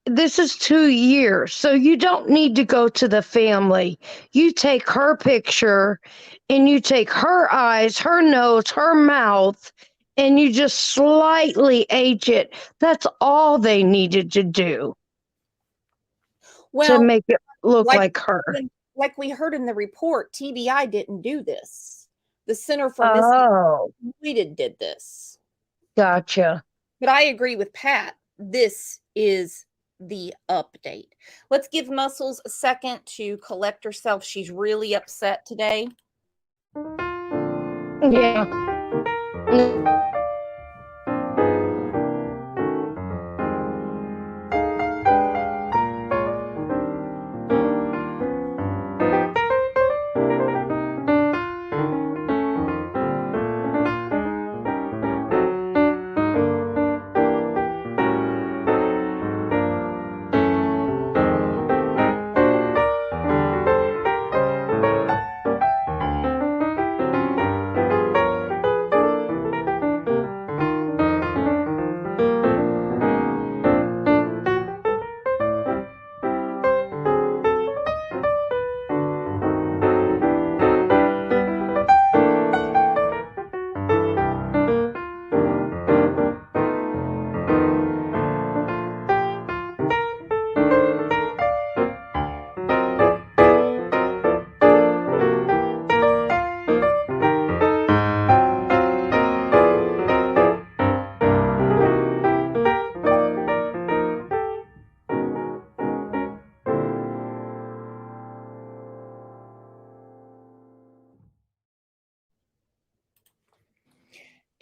this is 2 years, so you don't need to go to the family. You take her picture and you take her eyes, her nose, her mouth, and you just slightly age it. That's all they needed to do to make it look like her. Like we heard in the report, TBI didn't do this. The Center for Missing Completed did this. Gotcha. But I agree with Pat. This is the update. Let's give Muscles a second to collect herself. She's really upset today. Yeah.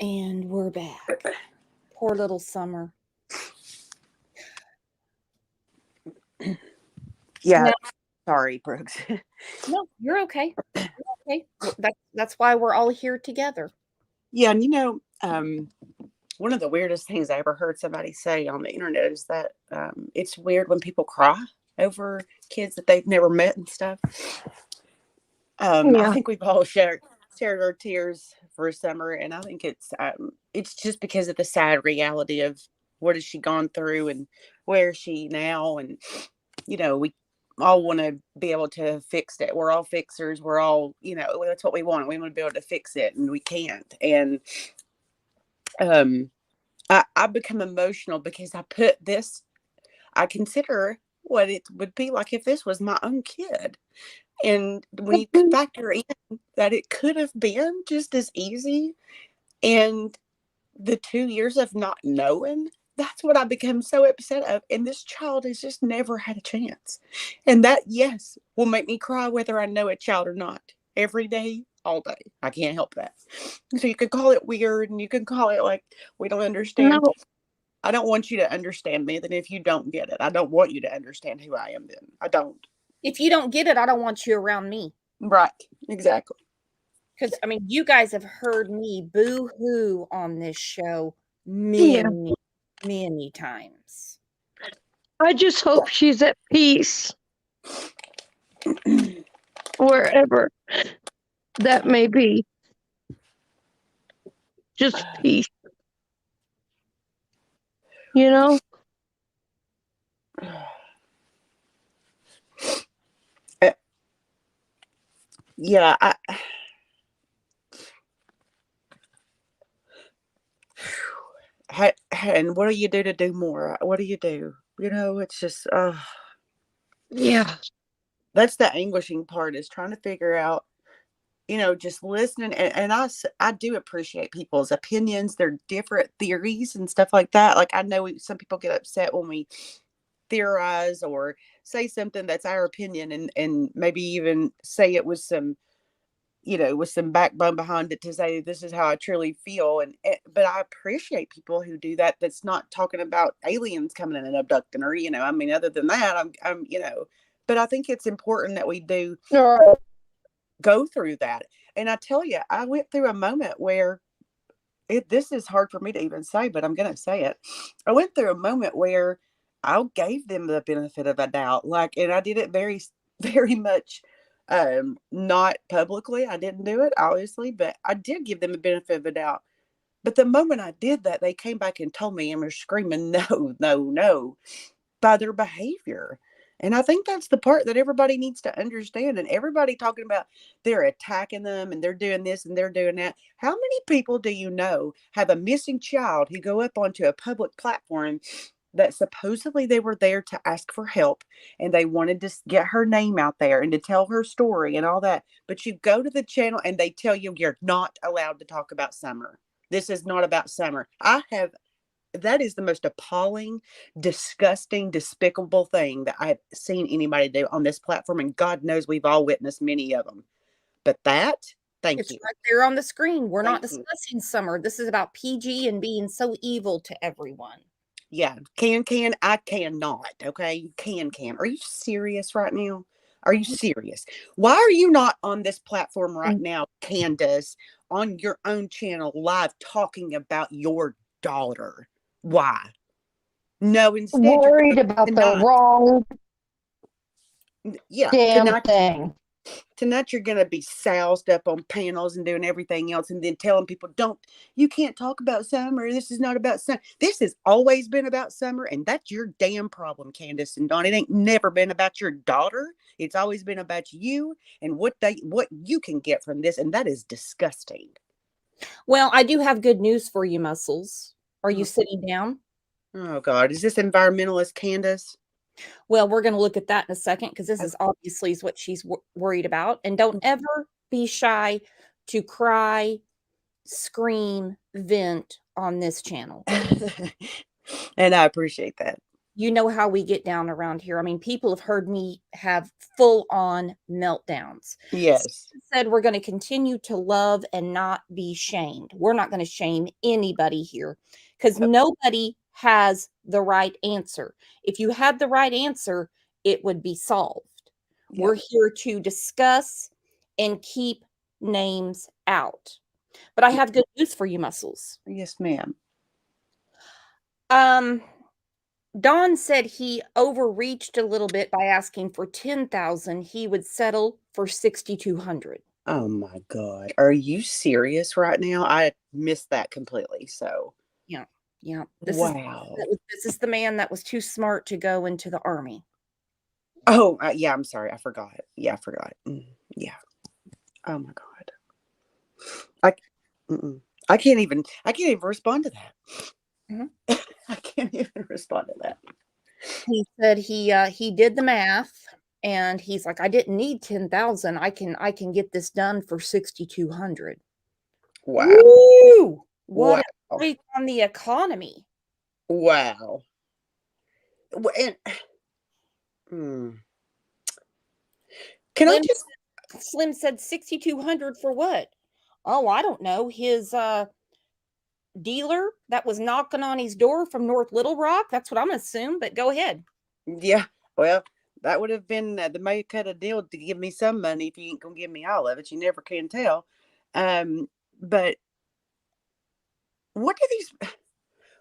And we're back. Poor little Summer. Yeah. No. Sorry, Brooks. No, you're okay. You're okay. That's why we're all here together. Yeah. And one of the weirdest things I ever heard somebody say on the internet is that it's weird when people cry over kids that they've never met and stuff. I think we've all shared our tears for Summer, and I think it's just because of the sad reality of what has she gone through and where is she now, and we all want to be able to fix it. We're all fixers. We're all that's what we want. We want to be able to fix it, and we can't. And I become emotional because I consider what it would be like if this was my own kid. And when you factor in that it could have been just as easy, and the 2 years of not knowing, that's what I become so upset of. And this child has just never had a chance. And that, yes, will make me cry whether I know a child or not. Every day, all day. I can't help that. So you could call it weird, and you can call it like we don't understand. No. I don't want you to understand me then if you don't get it. I don't want you to understand who I am then. I don't. If you don't get it, I don't want you around me. Right. Exactly. Because, you guys have heard me boo-hoo on this show many, many times. I just hope she's at peace wherever that may be. Just peace. Yeah. And what do you do to do more? What do you do? It's just, yeah. That's the anguishing part, is trying to figure out, just listening. And I do appreciate people's opinions, their different theories and stuff like that. Like, I know some people get upset when we theorize or say something that's our opinion, and maybe even say it with some, with some backbone behind it to say this is how I truly feel. But I appreciate people who do that. That's not talking about aliens coming in and abducting her. I mean, other than that, I'm. But I think it's important that we do go through that. And I tell you, I went through a moment where this is hard for me to even say, but I'm going to say it. I went through a moment where I gave them the benefit of a doubt, and I did it very, very much, not publicly. I didn't do it, obviously, but I did give them the benefit of a doubt. But the moment I did that, they came back and told me and were screaming, no, no, no, by their behavior. And I think that's the part that everybody needs to understand. And everybody talking about they're attacking them and they're doing this and they're doing that. How many people do you know have a missing child who go up onto a public platform that supposedly they were there to ask for help and they wanted to get her name out there and to tell her story and all that? But you go to the channel and they tell you you're not allowed to talk about Summer. This is not about Summer. That is the most appalling, disgusting, despicable thing that I've seen anybody do on this platform. And God knows we've all witnessed many of them. But thank It's you. right there on the screen. We're not Thank you. discussing Summer. This is about PG and being so evil to everyone. Yeah, I cannot. Okay, can. Are you serious right now? Are you serious? Why are you not on this platform right now, Candace, on your own channel, live talking about your daughter? Why? No, instead Worried about the wrong damn thing. Tonight you're going to be soused up on panels and doing everything else and then telling people, you can't talk about Summer. This is not about Summer. This has always been about Summer, and that's your damn problem, Candace and Dawn. It ain't never been about your daughter. It's always been about you and what you can get from this, and that is disgusting. Well, I do have good news for you, Muscles. Are you sitting down? Oh, God. Is this environmentalist Candace? Well, we're going to look at that in a second because this is obviously what she's worried about. And don't ever be shy to cry, scream, vent on this channel. And I appreciate that. You know how we get down around here. I mean, people have heard me have full-on meltdowns. Yes. Said we're going to continue to love and not be shamed. We're not going to shame anybody here because nobody has the right answer. If you had the right answer, it would be solved. Yep. We're here to discuss and keep names out. But I have good news for you, Muscles. Yes, ma'am. Don said he overreached a little bit by asking for 10,000. He would settle for 6,200. Oh my God. Are you serious right now? I missed that completely. So yeah. This is the man that was too smart to go into the army. Oh, yeah. I'm sorry. I forgot. Yeah, I forgot. Yeah. Oh my God. I can't even respond to that. Mm-hmm. I can't even respond to that. He said he did the math and he's like, I didn't need 10,000. I can get this done for 6,200. Wow. Woo! What a break on the economy. Wow. And Slim said 6,200 for what? Oh, I don't know. His dealer that was knocking on his door from North Little Rock. That's what I'm gonna assume, but go ahead. Yeah, well, that would have been the may cut a deal to give me some money if you ain't gonna give me all of it. You never can tell. But what are these?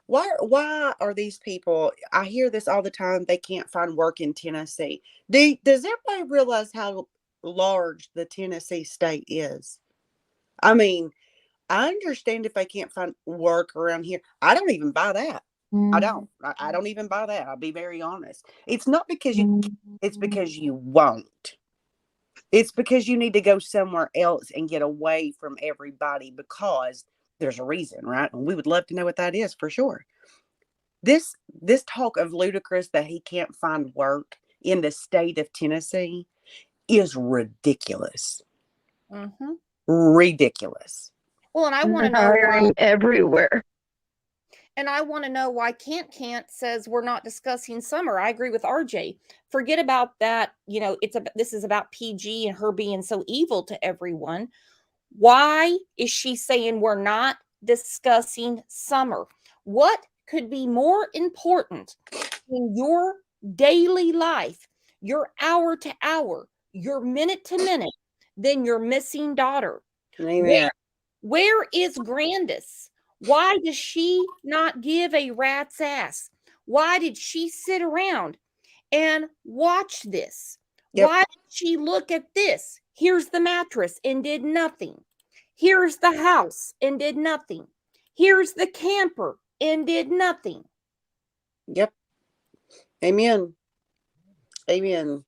Why are these people? I hear this all the time. They can't find work in Tennessee. Does everybody realize how large the Tennessee state is? I mean, I understand if they can't find work around here. I don't even buy that. I don't. I don't even buy that. I'll be very honest. It's not because it's because you won't. It's because you need to go somewhere else and get away from everybody because there's a reason, right? And we would love to know what that is for sure. This talk of ludicrous that he can't find work in the state of Tennessee is ridiculous. Mm-hmm. Ridiculous. Well, and I want to know why everywhere. And I want to know why Can't says we're not discussing Summer. I agree with RJ. Forget about that. This is about PG and her being so evil to everyone. Why is she saying we're not discussing Summer? What could be more important in your daily life, your hour to hour, your minute to minute, than your missing daughter? Amen. Where is Grandis? Why does she not give a rat's ass? Why did she sit around and watch this? Yep. Why did she look at this? Here's the mattress and did nothing. Here's the house and did nothing. Here's the camper and did nothing. Yep. Amen. Amen.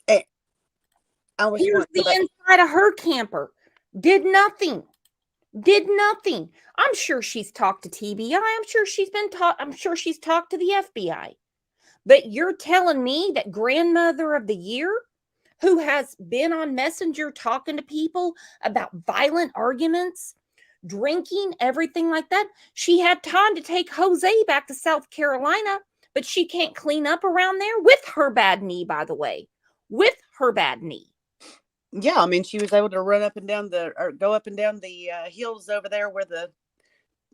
Here's the inside of her camper. Did nothing. Did nothing. I'm sure she's talked to TBI. I'm sure she's talked to the FBI. But you're telling me that grandmother of the year, who has been on Messenger talking to people about violent arguments, drinking, everything like that, she had time to take Jose back to South Carolina, but she can't clean up around there with her bad knee, by the way. With her bad knee. Yeah, I mean, she was able to run up and down go up and down the hills over there where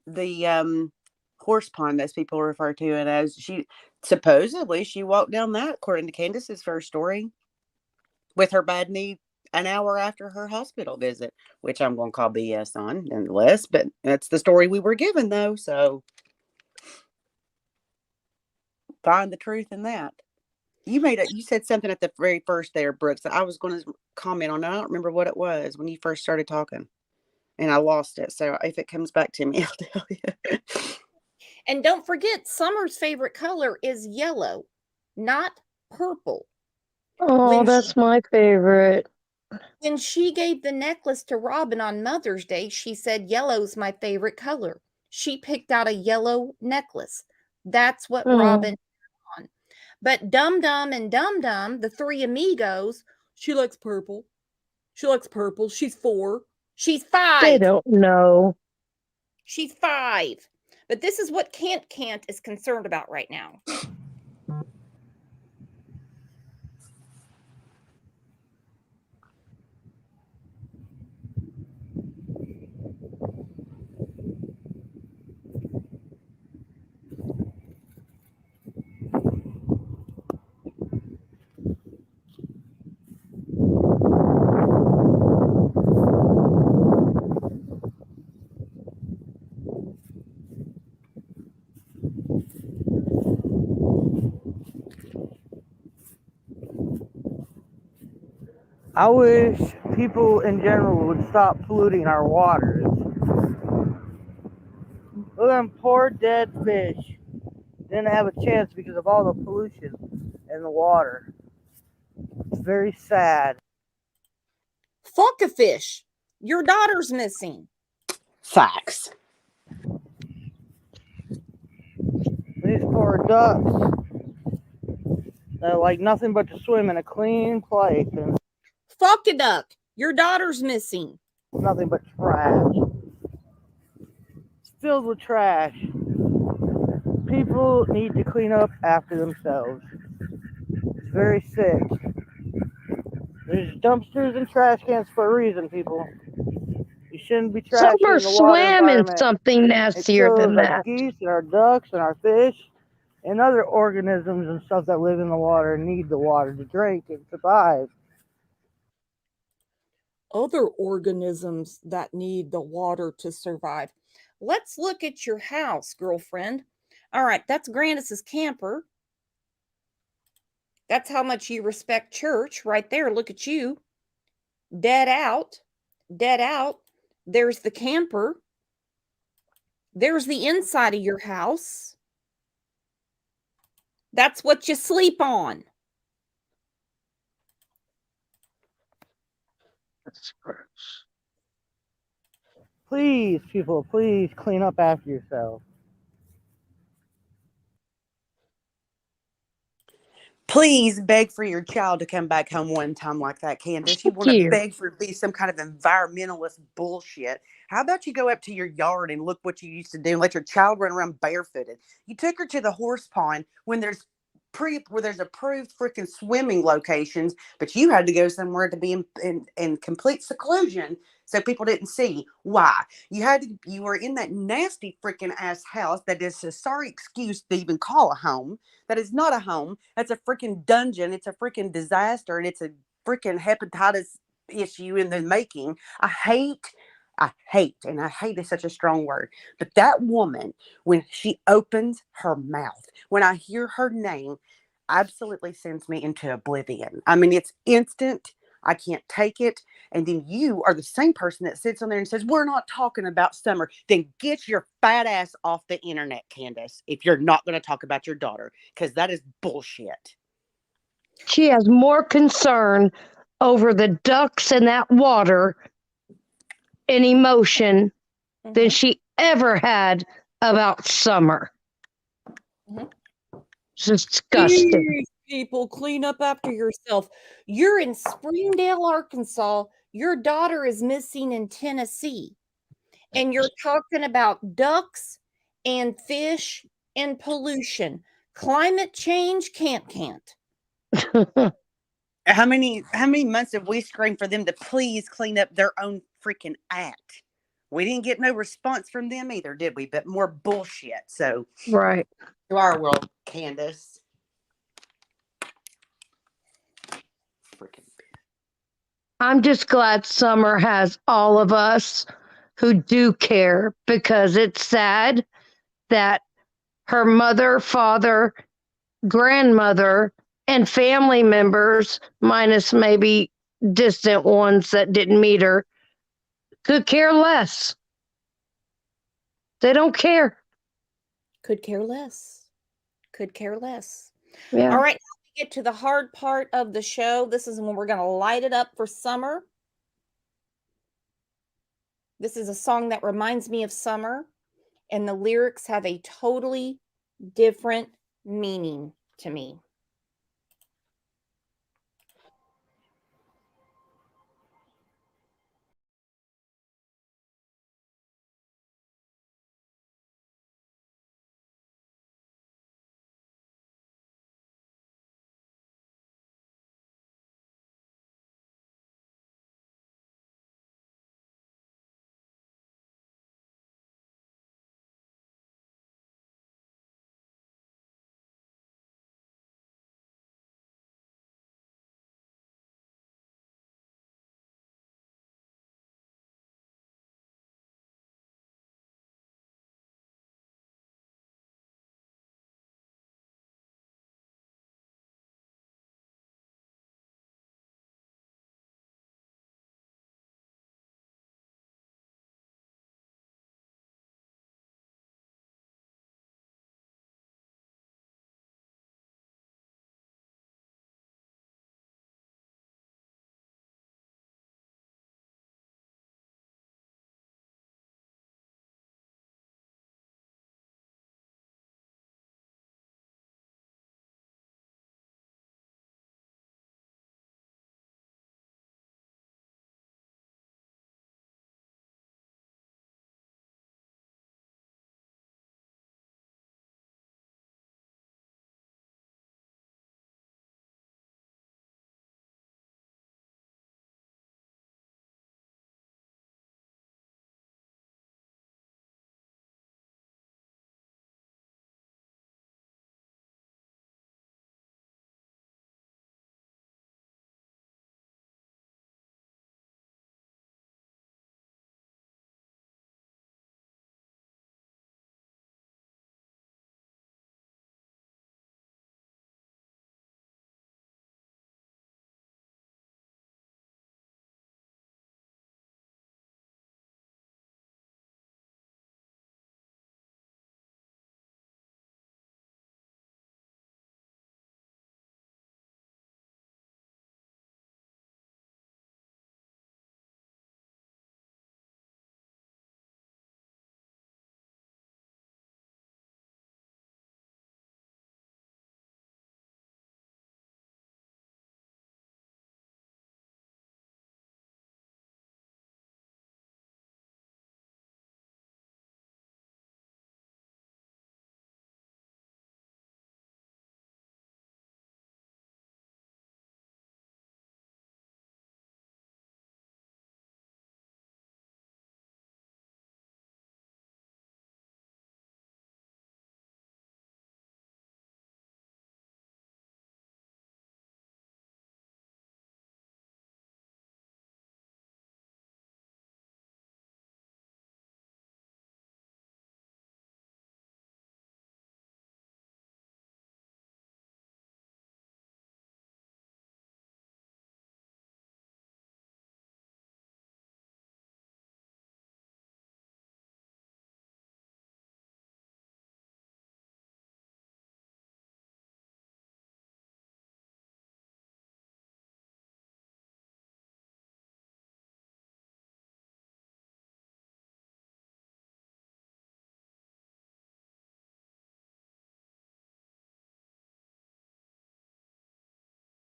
the horse pond, as people refer to it as. She walked down that, according to Candace's first story, with her bad knee an hour after her hospital visit, which I'm going to call BS on nonetheless, but that's the story we were given, though, so find the truth in that. You said something at the very first there, Brooks, that I was going to comment on. I don't remember what it was when you first started talking, and I lost it. So if it comes back to me, I'll tell you. And don't forget, Summer's favorite color is yellow, not purple. Oh, that's my favorite. When she gave the necklace to Robin on Mother's Day, she said, "Yellow's my favorite color." She picked out a yellow necklace. That's what Robin on. But Dum Dum and Dum Dum, the three amigos, she likes purple. She likes purple. She's 4. She's 5. They don't know. She's 5. But this is what Can't is concerned about right now. I wish people in general would stop polluting our waters. Look at them poor dead fish. Didn't have a chance because of all the pollution in the water. It's very sad. Fuck a fish. Your daughter's missing. Facts. These poor ducks. They're like nothing but to swim in a clean place. And fuck a duck. Your daughter's missing. Nothing but trash. It's filled with trash. People need to clean up after themselves. It's very sick. There's dumpsters and trash cans for a reason, people. You shouldn't be trashing Summer the water swam in environment. something nastier than our that. geese and our ducks and our fish and other organisms and stuff that live in the water and need the water to drink and survive. Other organisms that need the water to survive. Let's look at your house, girlfriend. All right, that's Grandis's camper. That's how much you respect church right there. Look at you. Dead out. Dead out. There's the camper. There's the inside of your house. That's what you sleep on. Please, people, please clean up after yourself. Please beg for your child to come back home one time like that, Candace. You Thank want to you. beg for be some kind of environmentalist bullshit. How about you go up to your yard and look what you used to do and let your child run around barefooted? You took her to the horse pond when there's approved freaking swimming locations, but you had to go somewhere to be in complete seclusion so people didn't see. Why? You were in that nasty freaking ass house that is a sorry excuse to even call a home. That is not a home. That's a freaking dungeon. It's a freaking disaster, and it's a freaking hepatitis issue in the making. And I hate is such a strong word, but that woman, when she opens her mouth, when I hear her name, absolutely sends me into oblivion. I mean, it's instant. I can't take it. And then you are the same person that sits on there and says, we're not talking about summer. Then get your fat ass off the internet, Candace, if you're not going to talk about your daughter, because that is bullshit. She has more concern over the ducks in that water and emotion than she ever had about summer. It's disgusting. Please, people, clean up after yourself. You're in Springdale, Arkansas. Your daughter is missing in Tennessee. And you're talking about ducks and fish and pollution. Climate change can't. How many months have we screamed for them to please clean up their own freaking act? We didn't get no response from them either, did we? But more bullshit. So Right. To our world, Candace. I'm just glad Summer has all of us who do care, because it's sad that her mother, father, grandmother, and family members, minus maybe distant ones that didn't meet her, could care less. They don't care. Could care less. Could care less. Yeah. All right, now we get to the hard part of the show. This is when we're going to light it up for summer. This is a song that reminds me of summer, and the lyrics have a totally different meaning to me.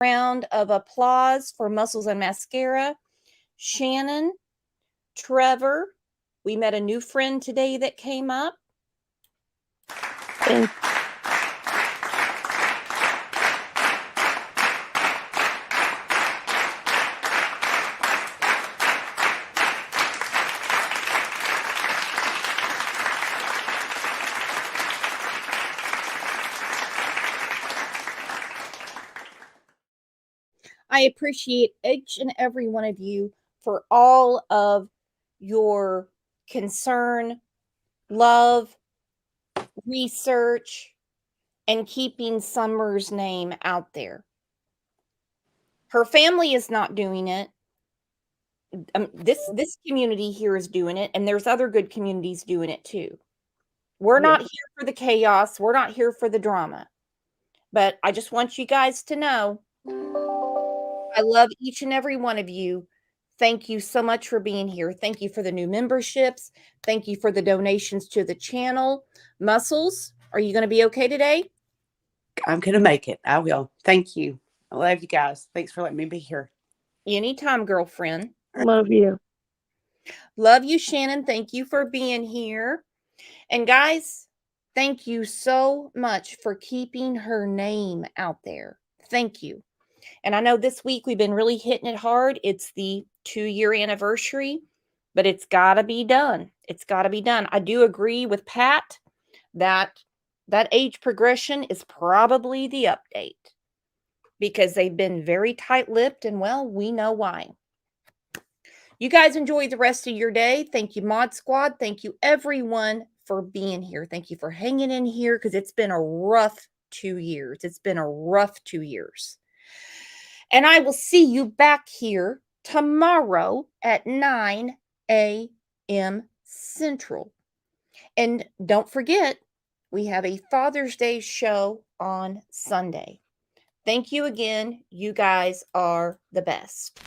Round of applause for Muscles and Mascara. Shannon, Trevor, we met a new friend today that came up. I appreciate each and every one of you for all of your concern, love, research, and keeping Summer's name out there. Her family is not doing it. This community here is doing it, and there's other good communities doing it too. We're not here for the chaos. We're not here for the drama. But I just want you guys to know I love each and every one of you. Thank you so much for being here. Thank you for the new memberships. Thank you for the donations to the channel. Muscles, are you going to be okay today? I'm going to make it. I will. Thank you. I love you guys. Thanks for letting me be here. Anytime, girlfriend. Love you. Love you, Shannon. Thank you for being here. And guys, thank you so much for keeping her name out there. Thank you. And I know this week we've been really hitting it hard. It's the 2-year anniversary, but it's got to be done. It's got to be done. I do agree with Pat that age progression is probably the update because they've been very tight-lipped, and well, we know why. You guys enjoy the rest of your day. Thank you, Mod Squad. Thank you, everyone, for being here. Thank you for hanging in here because it's been a rough 2 years. It's been a rough 2 years. And I will see you back here tomorrow at 9 a.m. Central. And don't forget, we have a Father's Day show on Sunday. Thank you again. You guys are the best.